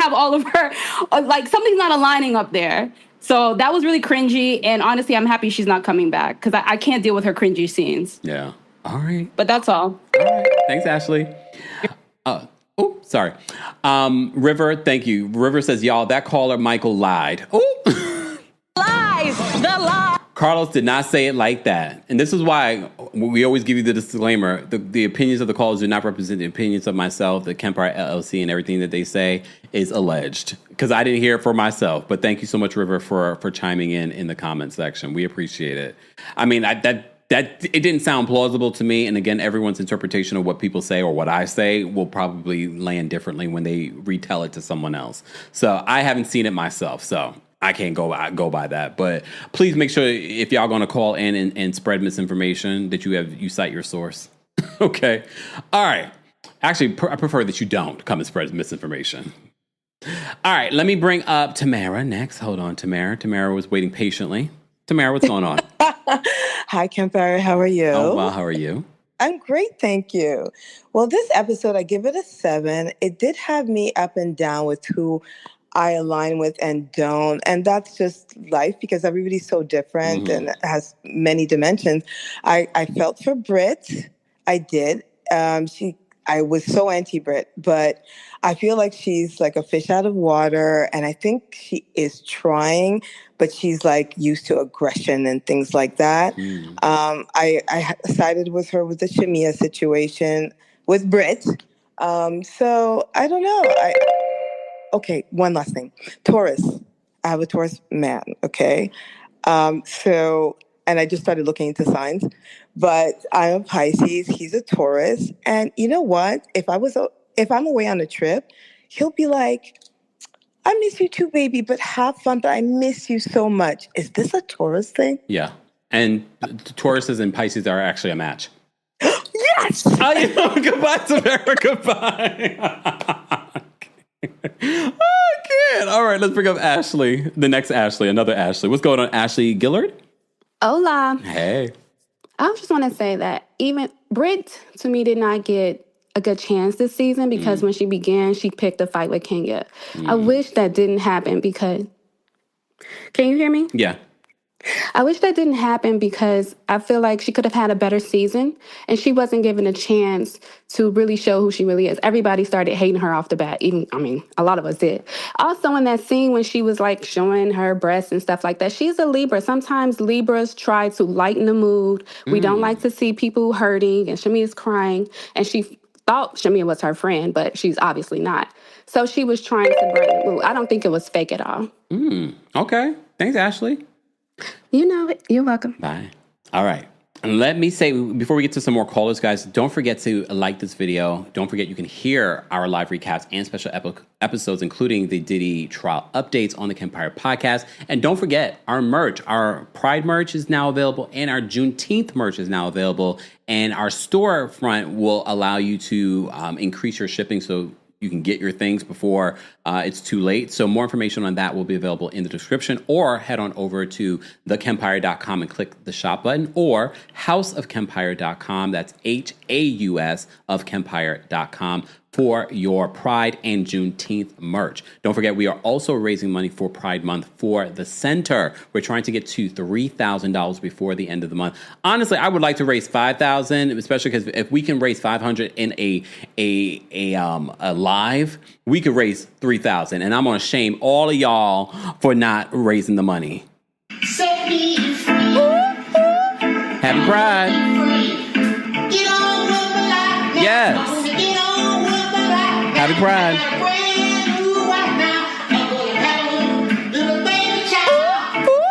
have all of her, like, something's not aligning up there. So that was really cringy. And honestly, I'm happy she's not coming back because I can't deal with her cringy scenes. Yeah. All right. But that's all. All right. Thanks, Ashley. Sorry. River, thank you. River says, y'all, that caller, Michael, lied. Oh. Lies. The lie. Carlos did not say it like that. And this is why we always give you the disclaimer. The opinions of the callers do not represent the opinions of myself, the Kempire LLC, and everything that they say is alleged. Because I didn't hear it for myself. But thank you so much, River, for chiming in the comment section. We appreciate it. I mean, that it didn't sound plausible to me. And again, everyone's interpretation of what people say or what I say will probably land differently when they retell it to someone else. So I haven't seen it myself. So I can't go by that, but please make sure if y'all going to call in and spread misinformation that you cite your source. Okay. All right. Actually, I prefer that you don't come and spread misinformation. All right. Let me bring up Tamara next. Hold on, Tamara. Tamara was waiting patiently. Tamara, what's going on? Hi, Campfire. How are you? Oh, well, how are you? I'm great, thank you. Well, this episode, I give it a 7. It did have me up and down with who I align with and don't. And that's just life because everybody's so different and has many dimensions. I felt for Brit. I did. I was so anti-Brit, but I feel like she's like a fish out of water. And I think she is trying, but she's like used to aggression and things like that. I sided with her with the Shamea situation with Brit. So I don't know. Okay, one last thing. Taurus. I have a Taurus man, okay? And I just started looking into signs, but I'm a Pisces, he's a Taurus, and you know what? If I'm away on a trip, he'll be like, I miss you too, baby, but have fun, but I miss you so much. Is this a Taurus thing? Yeah. And Tauruses and Pisces are actually a match. Yes! Goodbye, Tamara. Goodbye. I can't. All right, let's bring up Ashley. The next Ashley, another Ashley. What's going on, Ashley Gillard? Hola. Hey. I just want to say that even Brit, to me, did not get a good chance this season because when she began, she picked a fight with Kenya. I wish that didn't happen because... Can you hear me? Yeah. I wish that didn't happen because I feel like she could have had a better season and she wasn't given a chance to really show who she really is. Everybody started hating her off the bat. A lot of us did. Also in that scene when she was like showing her breasts and stuff like that, she's a Libra. Sometimes Libras try to lighten the mood. We don't like to see people hurting and Shamea's crying and she thought Shamea was her friend, but she's obviously not. So she was trying to brighten the mood. I don't think it was fake at all. Okay. Thanks, Ashley. You know it. You're welcome. Bye. All right. Let me say, before we get to some more callers, guys, don't forget to like this video. Don't forget you can hear our live recaps and special episodes, including the Diddy trial updates on the Kempire podcast. And don't forget our merch. Our Pride merch is now available, and our Juneteenth merch is now available. And our storefront will allow you to increase your shipping so you can get your things before it's too late. So more information on that will be available in the description, or head on over to TheKempire.com and click the shop button, or houseofkempire.com. That's HAUS of Kempire.com for your Pride and Juneteenth merch. Don't forget, we are also raising money for Pride Month for the center. We're trying to get to $3,000 before the end of the month. Honestly, I would like to raise $5,000, especially because if we can raise $500 in a live, we could raise $3,000. And I'm gonna shame all of y'all for not raising the money. Set me free. Happy Pride. Get on with my life now. Yes. Get on with my life now. Happy Pride. I got a brand new wife now. I'm gonna have a little baby child.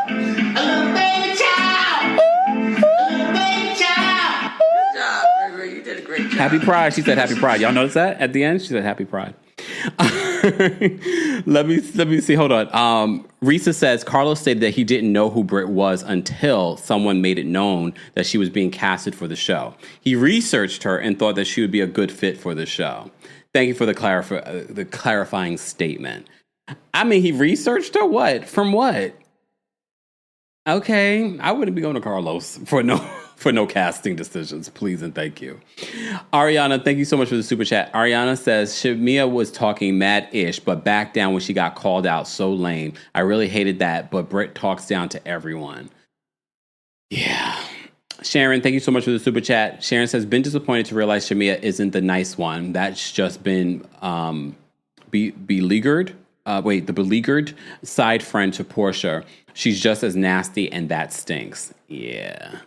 A little baby child. A little baby child. Good job, Gregory. You did a great job. Happy Pride. She said Happy Pride. Y'all notice that at the end? She said Happy Pride. Let me see. Hold on. Risa says Carlos stated that he didn't know who Brit was until someone made it known that she was being casted for the show. He researched her and thought that she would be a good fit for the show. Thank you for the clarifying statement. I mean, he researched her. What? From what? Okay, I wouldn't be going to Carlos for no casting decisions, please and thank you. Ariana, thank you so much for the super chat. Ariana says, Shamea was talking mad-ish, but backed down when she got called out. So lame. I really hated that, but Brit talks down to everyone. Yeah. Sharon, thank you so much for the super chat. Sharon says, been disappointed to realize Shamea isn't the nice one. That's just been beleaguered. The beleaguered side friend to Portia. She's just as nasty, and that stinks. Yeah.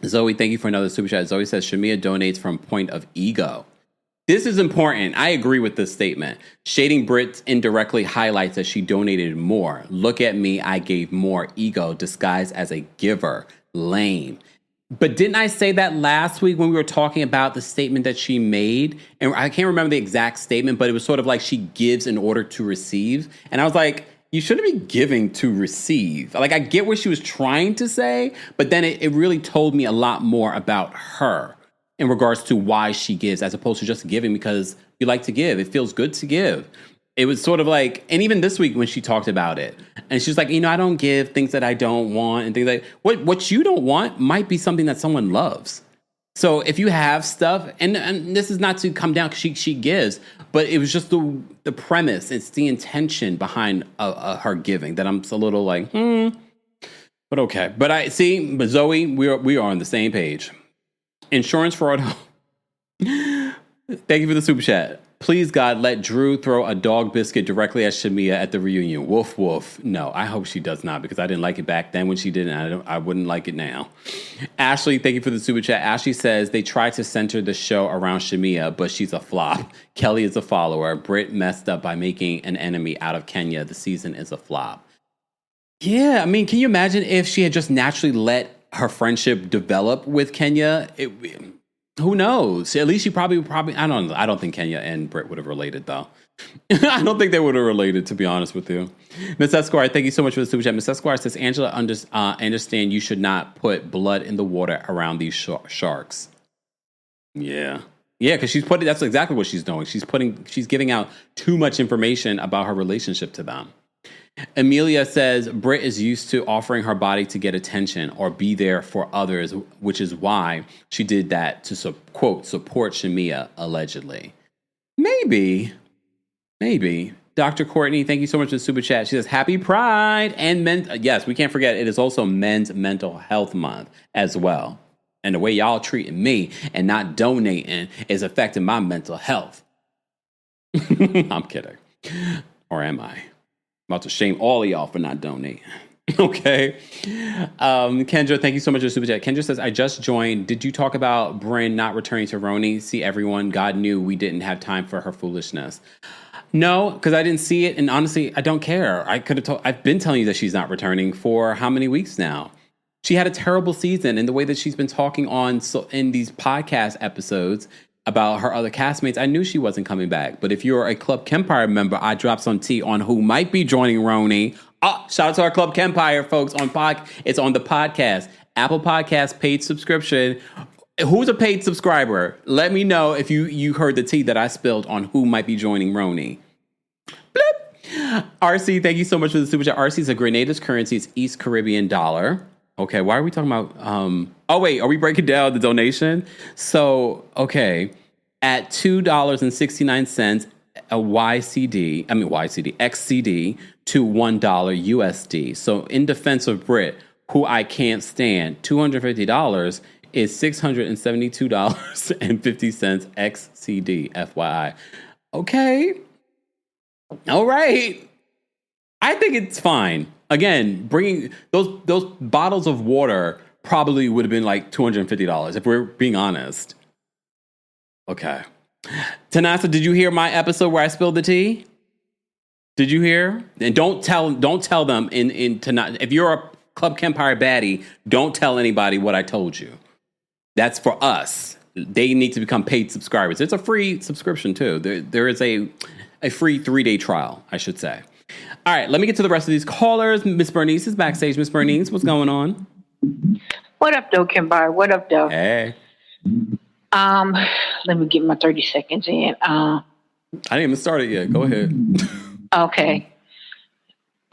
Zoe, thank you for another super chat. Zoe says, Shamea donates from point of ego. This is important. I agree with this statement. Shading Brit indirectly highlights that she donated more. Look at me, I gave more. Ego disguised as a giver. Lame. But didn't I say that last week when we were talking about the statement that she made? And I can't remember the exact statement, but it was sort of like she gives in order to receive. And I was like, you shouldn't be giving to receive. Like, I get what she was trying to say, but then it really told me a lot more about her in regards to why she gives, as opposed to just giving because you like to give. It feels good to give. It was sort of like, and even this week when she talked about it, and she's like, I don't give things that I don't want, and things like, what you don't want might be something that someone loves. So if you have stuff, and this is not to come down because she gives, but it was just the premise. It's the intention behind her giving that I'm a little like, but okay. But Zoe, we are on the same page. Insurance fraud. Thank you for the super chat. Please, God, let Drew throw a dog biscuit directly at Shamea at the reunion. Woof, woof. No, I hope she does not, because I didn't like it back then when she did, and I wouldn't like it now. Ashley, thank you for the super chat. Ashley says, they tried to center the show around Shamea, but she's a flop. Kelly is a follower. Brit messed up by making an enemy out of Kenya. The season is a flop. Yeah, I mean, can you imagine if she had just naturally let her friendship develop with Kenya? Who knows? At least she probably, I don't think Kenya and Brit would have related, though. I don't think they would have related, to be honest with you. Miss Esquire, thank you so much for the super chat. Miss Esquire says, Angela, understand you should not put blood in the water around these sharks. Yeah. Yeah, because that's exactly what she's doing. She's giving out too much information about her relationship to them. Amelia says, Brit is used to offering her body to get attention or be there for others, which is why she did that to, quote, support Shamea, allegedly. Maybe. Dr. Courtney, thank you so much for the super chat. She says, Happy Pride. And yes, we can't forget, it is also Men's Mental Health Month as well. And the way y'all treating me and not donating is affecting my mental health. I'm kidding. Or am I? I'm about to shame all of y'all for not donating. Okay. Kendra, thank you so much for the super chat. Kendra says, I just joined. Did you talk about Bryn not returning to RHONY? See, everyone, God knew we didn't have time for her foolishness. No, because I didn't see it. And honestly, I don't care. I've been telling you that she's not returning for how many weeks now? She had a terrible season, and the way that she's been talking in these podcast episodes about her other castmates, I knew she wasn't coming back. But if you're a Club Kempire member, I dropped some tea on who might be joining RHONY. Shout out to our Club Kempire folks it's on the podcast, Apple Podcast paid subscription. Who's a paid subscriber? Let me know if you heard the tea that I spilled on who might be joining RHONY. Bloop. RC, thank you so much for the super chat. RC is a Grenada's currency. It's East Caribbean dollar. Okay, why are we talking about... oh, wait, are we breaking down the donation? So, okay, at $2.69 XCD to $1 USD. So in defense of Brit, who I can't stand, $250 is $672.50 XCD, FYI. Okay. All right. I think it's fine. Again, bringing those bottles of water probably would have been like $250 if we're being honest. Okay. Tanasa, did you hear my episode where I spilled the tea? Did you hear? And don't tell them if you're a Club Kempire baddie, don't tell anybody what I told you. That's for us. They need to become paid subscribers. It's a free subscription too. There is a free 3-day trial, I should say. All right, let me get to the rest of these callers. Miss Bernice is backstage. Miss Bernice, what's going on? What up, though, Kempire? What up, though? Hey. Let me get my 30 seconds in. I didn't even start it yet. Go ahead. Okay.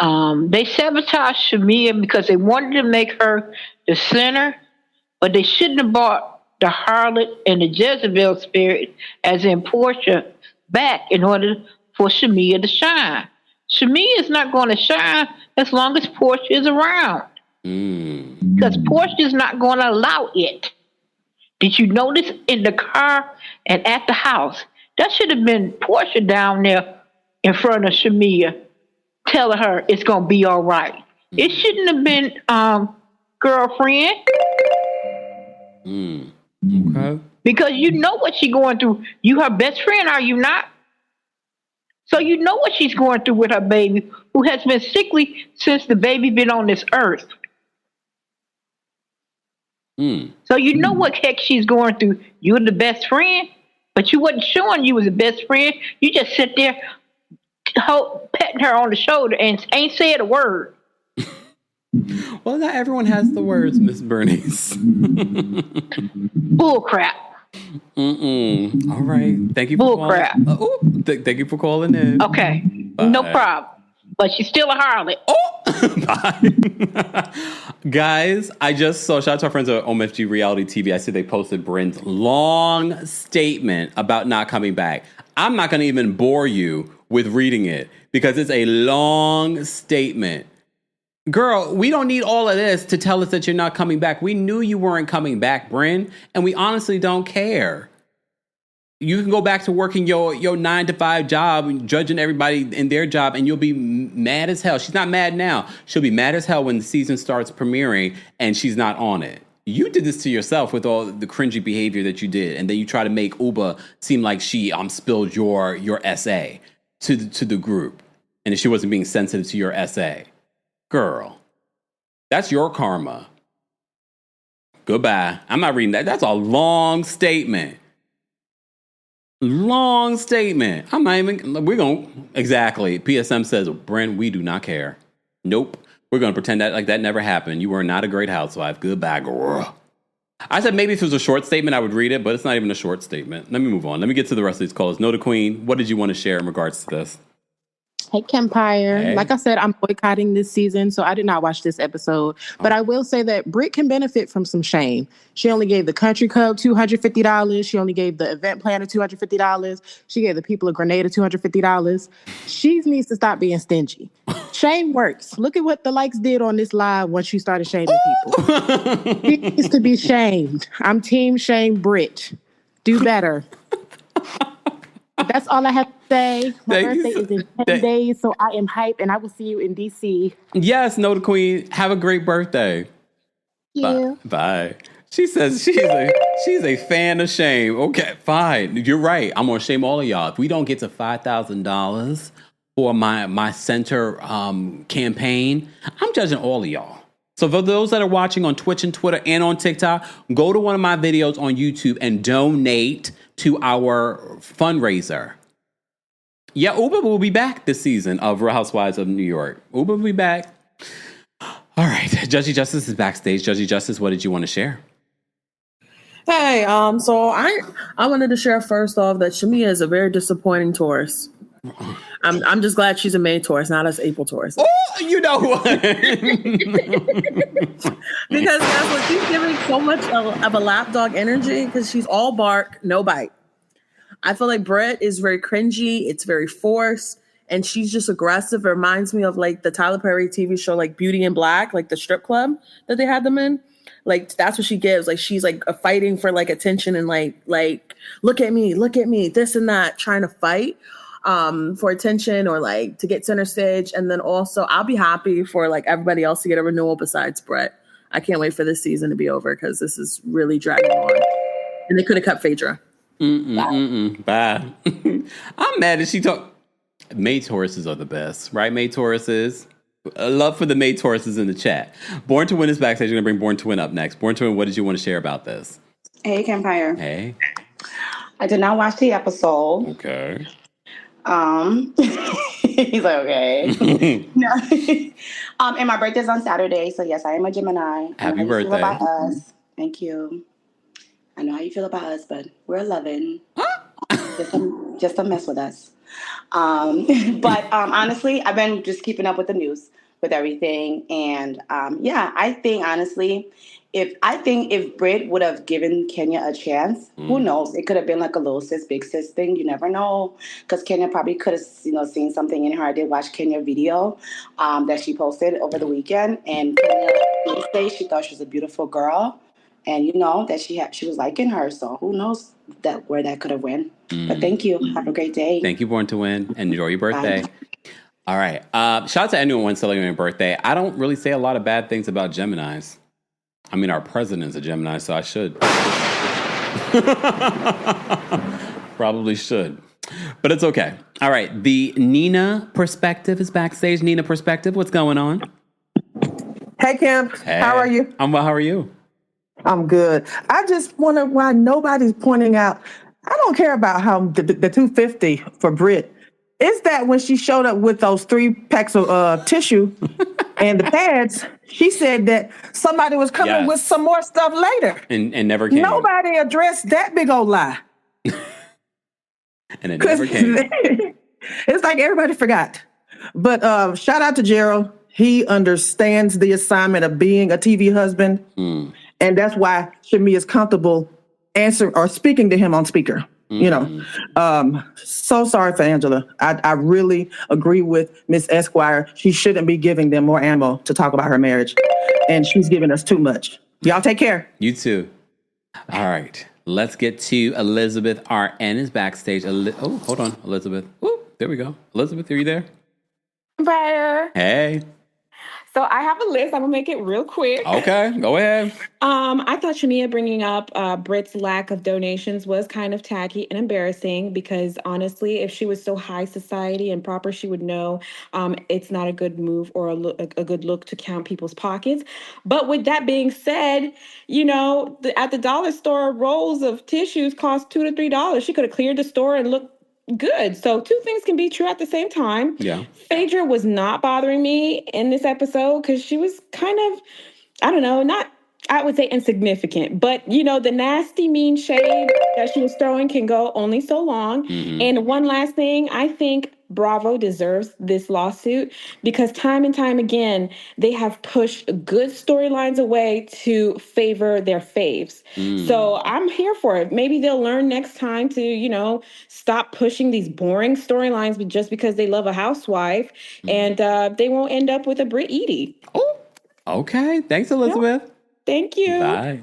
They sabotaged Shamea because they wanted to make her the center, but they shouldn't have brought the harlot and the Jezebel spirit, as in Portia, back in order for Shamea to shine. Shamea is not going to shine as long as Portia is around. Because Portia is not going to allow it. Did you notice in the car and at the house? That should have been Portia down there in front of Shamea telling her it's going to be all right. It shouldn't have been girlfriend. Okay. Because you know what she's going through. You her best friend, are you not? So you know what she's going through with her baby, who has been sickly since the baby been on this earth. So you know what heck she's going through. You're the best friend, but you wasn't showing you was the best friend. You just sit there petting her on the shoulder and ain't said a word. Well, not everyone has the words, Miss Bernice. Bull crap. All right. Thank you for calling. Thank you for calling in. Okay. Bye. No problem. But she's still a harlot. Bye. Guys, I just saw, shout out to our friends at OMFG Reality TV. I see they posted Bryn's long statement about not coming back. I'm not going to even bore you with reading it because it's a long statement. Girl, we don't need all of this to tell us that you're not coming back. We knew you weren't coming back, Bryn, and we honestly don't care. You can go back to working your 9-to-5 job, judging everybody in their job, and you'll be mad as hell. She's not mad now. She'll be mad as hell when the season starts premiering and she's not on it. You did this to yourself with all the cringy behavior that you did, and then you try to make Uba seem like she spilled your essay to the group, and that she wasn't being sensitive to your essay. Girl, that's your karma. Goodbye. I'm not reading that. That's a long statement. Long statement. I'm not even, we're going to, exactly. PSM says, Brent, we do not care. Nope. We're going to pretend that like that never happened. You were not a great housewife. Goodbye, girl. I said maybe if it was a short statement, I would read it, but it's not even a short statement. Let me move on. Let me get to the rest of these calls. Noda Queen, what did you want to share in regards to this? Hey, Kempire. Hey. Like I said, I'm boycotting this season, so I did not watch this episode. But I will say that Brit can benefit from some shame. She only gave the country club $250. She only gave the event planner $250. She gave the people of Grenada $250. She needs to stop being stingy. Shame works. Look at what the likes did on this live once you started shaming people. She needs to be shamed. I'm team shame Brit. Do better. That's all I have to say. My birthday is in 10 days, so I am hyped, and I will see you in D.C. Yes, Noda Queen. Have a great birthday. Yeah. Bye. She says she's a fan of shame. Okay, fine. You're right. I'm going to shame all of y'all. If we don't get to $5,000 for my center campaign, I'm judging all of y'all. So for those that are watching on Twitch and Twitter and on TikTok, go to one of my videos on YouTube and donate to our fundraiser. Yeah, Uber will be back this season of Real Housewives of New York. Uber will be back. All right, Judgy Justice is backstage. Judgy Justice, what did you want to share? Hey, so I wanted to share first off that Shamea is a very disappointing Taurus. I'm just glad she's a May Taurus, not as April Taurus. Oh, you know what? Because that's what she's giving so much of a lapdog energy because she's all bark, no bite. I feel like Brit is very cringy. It's very forced. And she's just aggressive. It reminds me of like the Tyler Perry TV show, like Beauty in Black, like the strip club that they had them in. Like, that's what she gives. Like, she's like fighting for like attention and like, look at me, this and that, trying to fight for attention or like to get center stage. And then also I'll be happy for like everybody else to get a renewal besides Brit. I can't wait for this season to be over because this is really dragging on. And they could have cut Phaedra. Bye. I'm mad that she talked. May Tauruses are the best, right? May Tauruses. Love for the May Tauruses in the chat. Born to Win is backstage. You're going to bring Born to Win up next. Born to Win, what did you want to share about this? Hey, Kempire. Hey. I did not watch the episode. Okay. He's like, okay. No. And my birthday's on Saturday, so yes, I am a Gemini. Happy birthday. Feel about us. Thank you. I know how you feel about us, but we're loving. Just don't mess with us. But honestly, I've been just keeping up with the news, with everything. And I think honestly, if Brit would have given Kenya a chance, who knows? It could have been like a little sis, big sis thing. You never know. Because Kenya probably could have, seen something in her. I did watch Kenya's video that she posted over the weekend. And Kenya did say she thought she was a beautiful girl. And that she was liking her. So who knows where that could have went. But thank you. Have a great day. Thank you, Born to Win. And enjoy your birthday. Bye. All right. Shout out to anyone celebrating their birthday. I don't really say a lot of bad things about Geminis. I mean, our president's a Gemini, so I should. Probably should. But it's okay. All right. The Nina Perspective is backstage. Nina Perspective, what's going on? Hey, Kemp. Hey. How are you? I'm well. How are you? I'm good. I just wonder why nobody's pointing out. I don't care about how the $250 for Brit. Is that when she showed up with those 3 packs of tissue and the pads, she said that somebody was coming with some more stuff later. And never came. Nobody addressed that big old lie. And it never came. It's like everybody forgot. But shout out to Gerald. He understands the assignment of being a TV husband. And that's why Shamea is comfortable answering or speaking to him on speaker. So sorry for Angela. I really agree with Miss Esquire. She shouldn't be giving them more ammo to talk about her marriage. And she's giving us too much. Y'all take care. You too. All right. Let's get to Elizabeth RN is backstage. Oh, hold on, Elizabeth. Oh, there we go. Elizabeth, are you there? Kempire. Hey. So I have a list. I'm gonna make it real quick. Okay, go ahead. I thought Shamea bringing up Brit's lack of donations was kind of tacky and embarrassing because honestly, if she was so high society and proper, she would know it's not a good move or a good look to count people's pockets. But with that being said, at the dollar store, rolls of tissues cost $2 to $3. She could have cleared the store and looked good. So 2 things can be true at the same time. Yeah. Phaedra was not bothering me in this episode because she was kind of, I would say insignificant, but the nasty, mean shade that she was throwing can go only so long. And one last thing, I think Bravo deserves this lawsuit because time and time again, they have pushed good storylines away to favor their faves. So I'm here for it. Maybe they'll learn next time to, stop pushing these boring storylines just because they love a housewife and they won't end up with a Brit Edie. Oh, okay. Thanks, Elizabeth. Yeah. Thank you. Bye.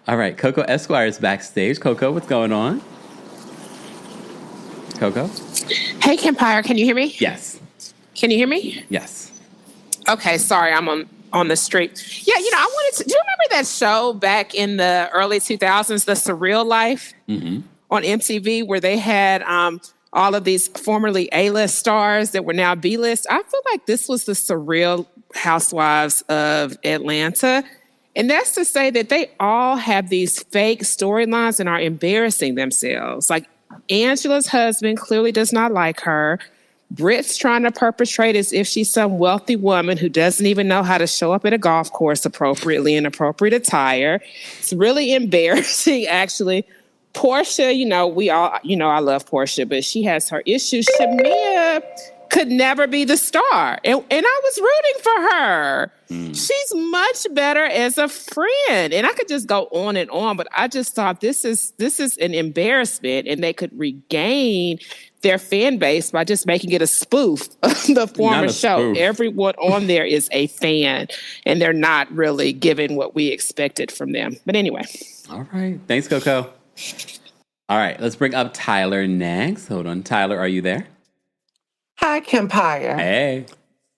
All right. Coco Esquire is backstage. Coco, what's going on? Coco? Hey, Kempire, can you hear me? Yes. Can you hear me? Yes. Okay, sorry, I'm on the street. Yeah, I wanted to. Do you remember that show back in the early 2000s, The Surreal Life, on MTV, where they had all of these formerly A-list stars that were now B-list? I feel like this was the surreal Housewives of Atlanta. And that's to say that they all have these fake storylines and are embarrassing themselves. Like Angela's husband clearly does not like her. Brit's trying to perpetrate as if she's some wealthy woman who doesn't even know how to show up at a golf course appropriately in appropriate attire. It's really embarrassing, actually. Portia, I love Portia, but she has her issues. Shamea could never be the star. And I was rooting for her. She's much better as a friend. And I could just go on and on, but I just thought this is an embarrassment, and they could regain their fan base by just making it a spoof of the former show. Spoof. Everyone on there is a fan, and they're not really giving what we expected from them. But anyway. All right. Thanks, Coco. All right. Let's bring up Tyler next. Hold on. Tyler, are you there? Hi, Kempire. Hey.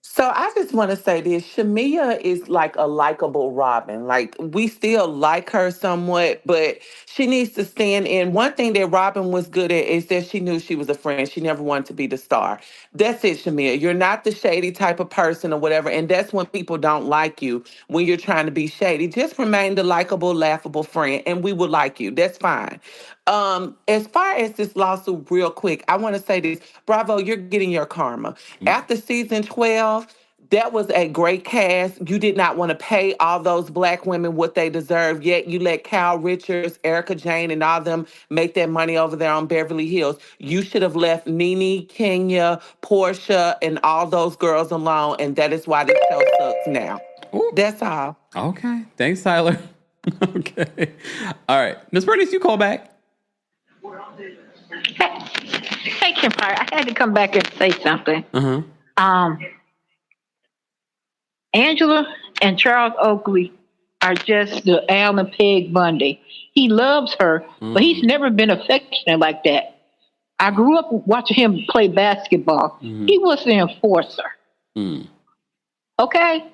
So I just want to say this. Shamea is like a likable Robin. Like, we still like her somewhat, but she needs to stand in. One thing that Robin was good at is that she knew she was a friend. She never wanted to be the star. That's it, Shamea. You're not the shady type of person or whatever, and that's when people don't like you, when you're trying to be shady. Just remain the likable, laughable friend, and we will like you. That's fine. As far as this lawsuit, real quick, I want to say this. Bravo, you're getting your karma. After season 12, that was a great cast. You did not want to pay all those Black women what they deserve, yet you let Kyle Richards, Erica Jane, and all them make that money over there on Beverly Hills. You should have left Nene, Kenya, Portia, and all those girls alone, and that is why this show sucks now. Ooh. That's all. Okay. Thanks, Tyler. Okay. All right. Ms. Bernice, you call back. Hey, Kempire, I had to come back and say something. Angela and Charles Oakley are just the Alan Peg Bundy. He loves her, but he's never been affectionate like that. I grew up watching him play basketball. He was the enforcer. Okay?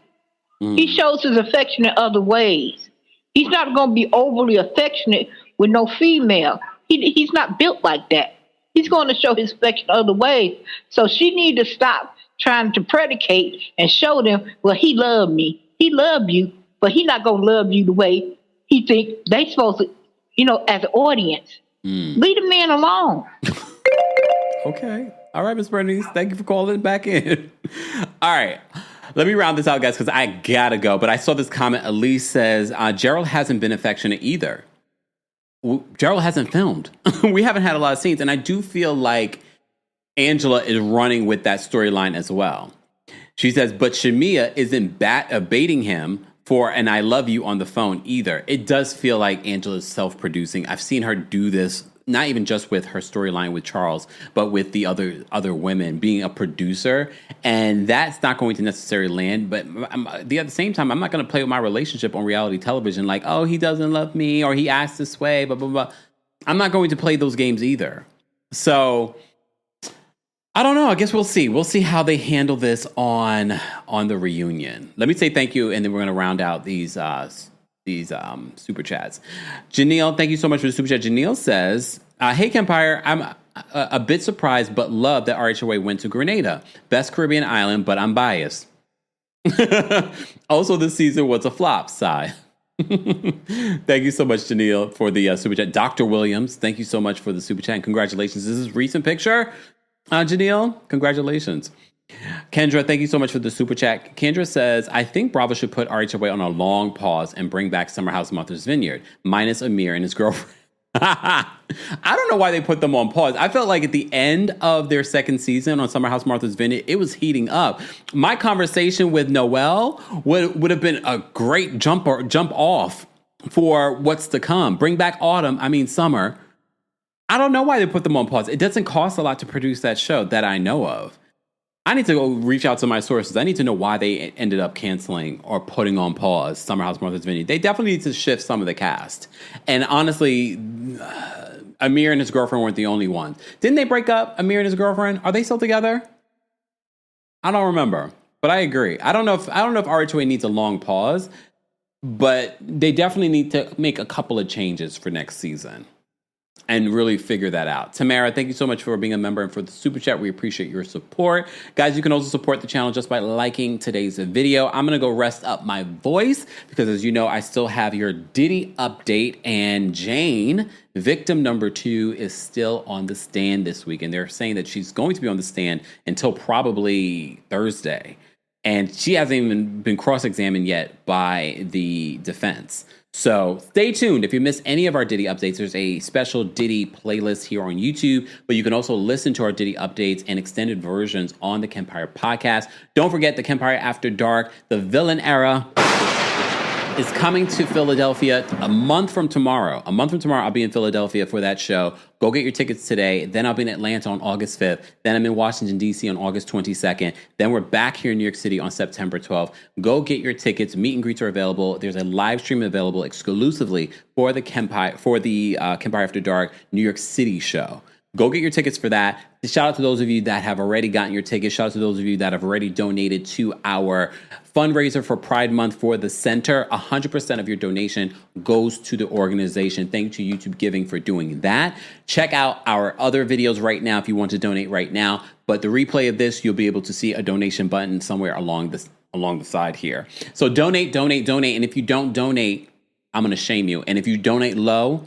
He shows his affection in other ways. He's not going to be overly affectionate with no female. He's not built like that. He's going to show his affection other ways. So she need to stop trying to predicate and show them, well, he loved me. He loved you, but he not going to love you the way he think they supposed to, as an audience. Leave the man alone. Okay. All right, Ms. Bernice. Thank you for calling back in. All right. Let me round this out, guys, because I got to go. But I saw this comment. Elise says, Gerald hasn't been affectionate either. Gerald hasn't filmed. We haven't had a lot of scenes. And I do feel like Angela is running with that storyline as well. She says, but Shamea isn't baiting him for an I love you on the phone either. It does feel like Angela's self-producing. I've seen her do this, not even just with her storyline with Charles, but with the other women, being a producer. And that's not going to necessarily land. But at the same time, I'm not going to play with my relationship on reality television like, oh, he doesn't love me or he acts this way, blah, blah, blah. I'm not going to play those games either. So I don't know. I guess we'll see. We'll see how they handle this on the reunion. Let me say thank you, and then we're going to round out these super chats. Janelle, thank you so much for the super chat. Janelle says, hey, Kempire, I'm a bit surprised but love that RHOA went to Grenada. Best Caribbean island, but I'm biased. Also, this season was a flop, sigh. Thank you so much, Janelle, for the super chat. Dr. Williams, thank you so much for the super chat. And congratulations. This is a recent picture. Janelle, congratulations. Kendra, thank you so much for the super chat. Kendra says, I think Bravo should put RHOA on a long pause and bring back Summer House Martha's Vineyard, minus Amir and his girlfriend. I don't know why they put them on pause. I felt like at the end of their second season on Summer House Martha's Vineyard, it was heating up. My conversation with Noelle would have been a great jump off for what's to come. Bring back summer. I don't know why they put them on pause. It doesn't cost a lot to produce that show that I know of. I need to go reach out to my sources. I need to know why they ended up canceling or putting on pause Summer House Martha's Vineyard. They definitely need to shift some of the cast. And honestly, Amir and his girlfriend weren't the only ones. Didn't they break up, Amir and his girlfriend? Are they still together? I don't remember, but I agree. I don't know if RHOA needs a long pause, but they definitely need to make a couple of changes for next season. and really figure that out. Tamara, thank you so much for being a member and for the super chat. We appreciate your support. Guys, you can also support the channel just by liking today's video. I'm going to go rest up my voice because, as you know, I still have your Diddy update, and Jane, victim number 2, is still on the stand this week. And they're saying that she's going to be on the stand until probably Thursday. And she hasn't even been cross-examined yet by the defense. So stay tuned. If you miss any of our Diddy updates, there's a special Diddy playlist here on YouTube, but you can also listen to our Diddy updates and extended versions on the Kempire podcast. Don't forget the Kempire After Dark, the villain era, is coming to Philadelphia a month from tomorrow. I'll be in Philadelphia for that show. Go get your tickets today. Then I'll be in Atlanta on August 5th. Then I'm in Washington, D.C. on August 22nd. Then we're back here in New York City on September 12th. Go get your tickets. Meet and greets are available. There's a live stream available exclusively for the Kempire After Dark New York City show. Go get your tickets for that. Shout out to those of you that have already gotten your tickets. Shout out to those of you that have already donated to our fundraiser for Pride Month for the center. 100% of your donation goes to the organization. Thank you to YouTube Giving for doing that. Check out our other videos right now if you want to donate right now. But the replay of this, you'll be able to see a donation button somewhere along the side here. So donate. And if you don't donate, I'm going to shame you. And if you donate low,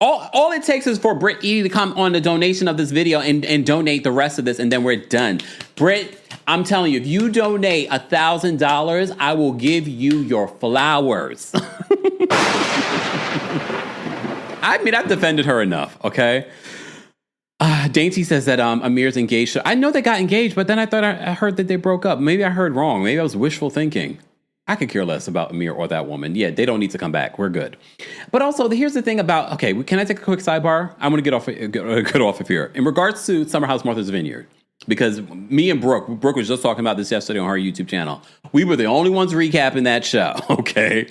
all it takes is for Brit E to come on the donation of this video and donate the rest of this, and then we're done. Brit, I'm telling you, if you donate $1,000, I will give you your flowers. I mean, I've defended her enough, okay? Dainty says that Amir's engaged. I know they got engaged, but then I thought I heard that they broke up. Maybe I heard wrong. Maybe I was wishful thinking. I could care less about Amir or that woman. Yeah, they don't need to come back. We're good. But also, here's the thing about, okay, can I take a quick sidebar? I'm going to get off of here. In regards to Summer House Martha's Vineyard, because me and Brooke was just talking about this yesterday on her YouTube channel. We were the only ones recapping that show, okay?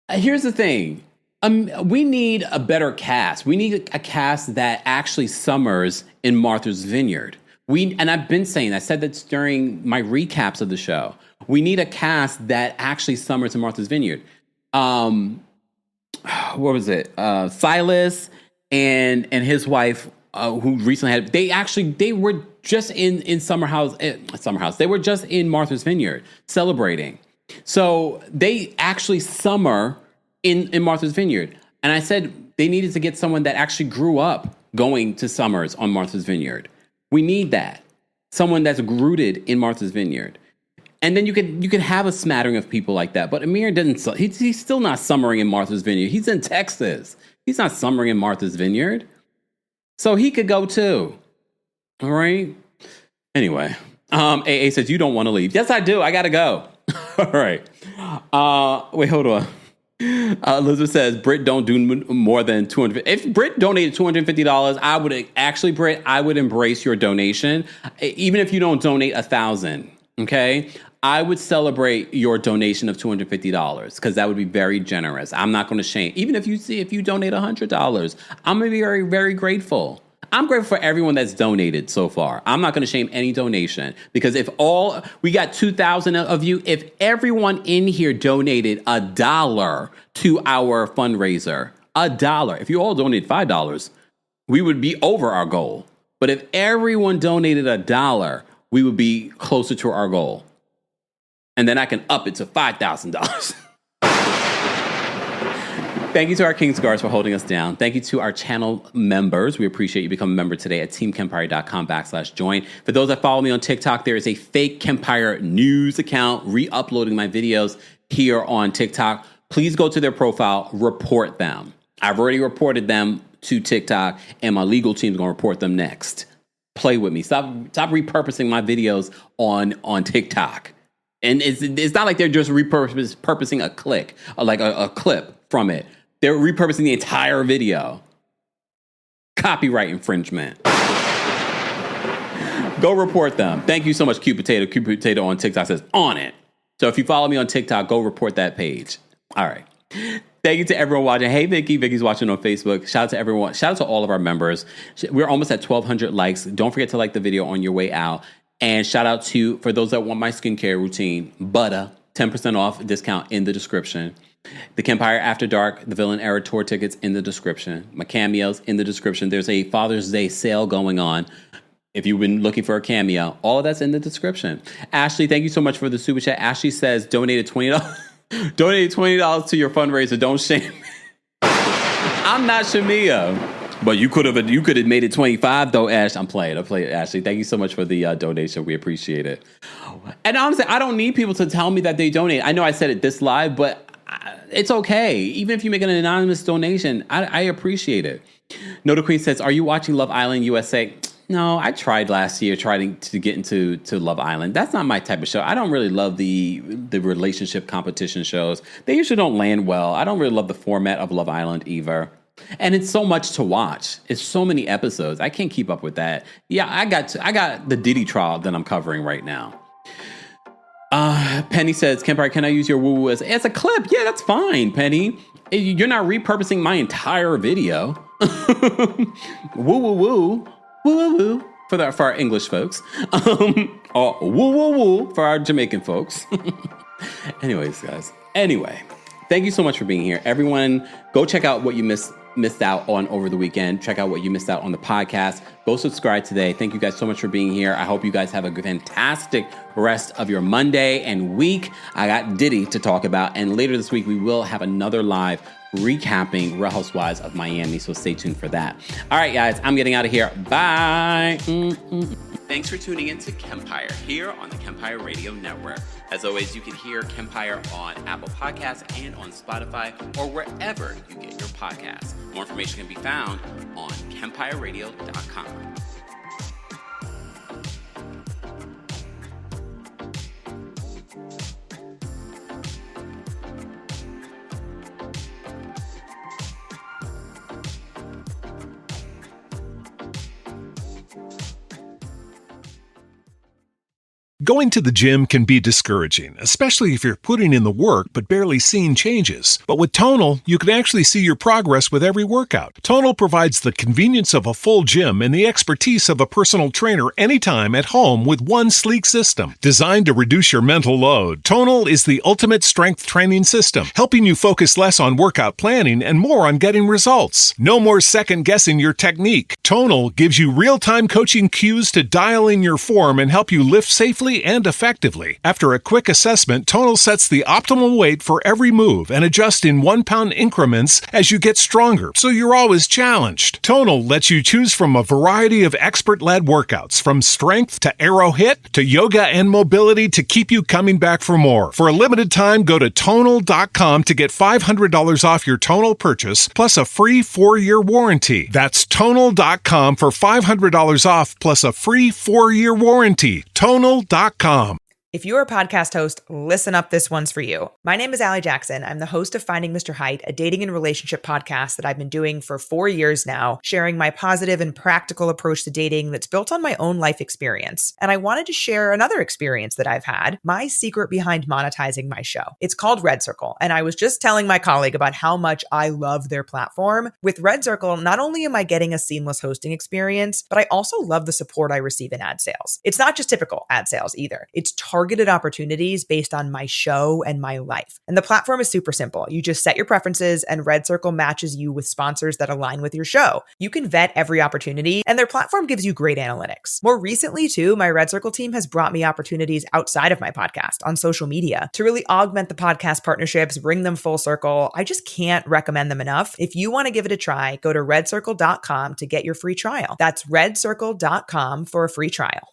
Here's the thing. We need a better cast. We need a cast that actually summers in Martha's Vineyard. And I've been saying, I said that during my recaps of the show. We need a cast that actually summers in Martha's Vineyard. What was it? Silas and his wife, who recently had, they were just in Summer House. They were just in Martha's Vineyard celebrating. So they actually summer in Martha's Vineyard. And I said they needed to get someone that actually grew up going to summers on Martha's Vineyard. We need that. Someone that's rooted in Martha's Vineyard. And then you could have a smattering of people like that. But Amir doesn't. He's still not summering in Martha's Vineyard. He's in Texas. He's not summering in Martha's Vineyard. So he could go too. All right. Anyway, AA says you don't want to leave. Yes, I do. I gotta go. All right. Wait, hold on. Elizabeth says Brit don't do more than $250. If Brit donated $250, I would actually, Brit, I would embrace your donation, even if you don't donate $1,000. Okay, I would celebrate your donation of $250 because that would be very generous. I'm not going to shame. Even if you donate $100, I'm going to be very, very grateful. I'm grateful for everyone that's donated so far. I'm not going to shame any donation because we got 2,000 of you, if everyone in here donated $1 to our fundraiser, $1, if you all donated $5, we would be over our goal. But if everyone donated $1, we would be closer to our goal. And then I can up it to $5,000. Thank you to our King's Guards for holding us down. Thank you to our channel members. We appreciate you becoming a member today at TeamKempire.com/join. For those that follow me on TikTok, there is a fake Kempire news account re-uploading my videos here on TikTok. Please go to their profile, report them. I've already reported them to TikTok, and my legal team is going to report them next. Play with me. Stop repurposing my videos on TikTok. And it's not like they're just repurposing a clip, like a clip from it. They're repurposing the entire video. Copyright infringement. Go report them. Thank you so much, Cute Potato. Cute Potato on TikTok says on it. So if you follow me on TikTok, go report that page. All right. Thank you to everyone watching. Hey, Vicky. Vicky's watching on Facebook. Shout out to everyone. Shout out to all of our members. We're almost at 1,200 likes. Don't forget to like the video on your way out. And shout out to, for those that want my skincare routine, Butter, 10% off discount in the description. The Kempire After Dark, the Villain Era tour tickets in the description. My cameos in the description. There's a Father's Day sale going on. If you've been looking for a cameo, all of that's in the description. Ashley, thank you so much for the super chat. Ashley says, donated $20. Donated $20 to your fundraiser. Don't shame me. I'm not Shamea. But you could have made it 25 though, Ash. I'm playing, Ashley. Thank you so much for the donation. We appreciate it. And honestly, I don't need people to tell me that they donate. I know I said it this live, but it's okay. Even if you make an anonymous donation, I appreciate it. Noda Queen says, are you watching Love Island USA? No, I tried last year trying to get into Love Island. That's not my type of show. I don't really love the relationship competition shows. They usually don't land well. I don't really love the format of Love Island either. And it's so much to watch. It's so many episodes. I can't keep up with that. Yeah, I got the Diddy trial that I'm covering right now. Penny says, Kempire, can I use your woo-woo as a clip? Yeah, that's fine, Penny. You're not repurposing my entire video. Woo-woo-woo. Woo-woo-woo for our English folks. Or woo-woo-woo for our Jamaican folks. Anyways, guys. Anyway, thank you so much for being here. Everyone, go check out what you missed out on over the weekend. Check out what you missed out on the podcast. Go subscribe today. Thank you guys so much for being here. I hope you guys have a fantastic rest of your Monday and week. I got Diddy to talk about. And later this week, we will have another live recapping Real Housewives of Miami. So stay tuned for that. All right, guys, I'm getting out of here. Bye. Thanks for tuning in to Kempire here on the Kempire Radio Network. As always, you can hear Kempire on Apple Podcasts and on Spotify or wherever you get your podcasts. More information can be found on KempireRadio.com. Going to the gym can be discouraging, especially if you're putting in the work but barely seeing changes. But with Tonal, you can actually see your progress with every workout. Tonal provides the convenience of a full gym and the expertise of a personal trainer anytime at home with one sleek system. Designed to reduce your mental load, Tonal is the ultimate strength training system, helping you focus less on workout planning and more on getting results. No more second-guessing your technique. Tonal gives you real-time coaching cues to dial in your form and help you lift safely and effectively. After a quick assessment, Tonal sets the optimal weight for every move and adjusts in 1 pound increments as you get stronger, so you're always challenged. Tonal lets you choose from a variety of expert-led workouts, from strength to aero hit to yoga and mobility to keep you coming back for more. For a limited time, go to Tonal.com to get $500 off your Tonal purchase plus a free 4-year warranty. That's Tonal.com for $500 off plus a free 4-year warranty. Tonal.com. If you're a podcast host, listen up. This one's for you. My name is Allie Jackson. I'm the host of Finding Mr. Height, a dating and relationship podcast that I've been doing for 4 years now, sharing my positive and practical approach to dating that's built on my own life experience. And I wanted to share another experience that I've had, my secret behind monetizing my show. It's called Red Circle. And I was just telling my colleague about how much I love their platform. With Red Circle, not only am I getting a seamless hosting experience, but I also love the support I receive in ad sales. It's not just typical ad sales either. It's targeted opportunities based on my show and my life. And the platform is super simple. You just set your preferences and Red Circle matches you with sponsors that align with your show. You can vet every opportunity and their platform gives you great analytics. More recently too, my Red Circle team has brought me opportunities outside of my podcast on social media to really augment the podcast partnerships, bring them full circle. I just can't recommend them enough. If you want to give it a try, go to redcircle.com to get your free trial. That's redcircle.com for a free trial.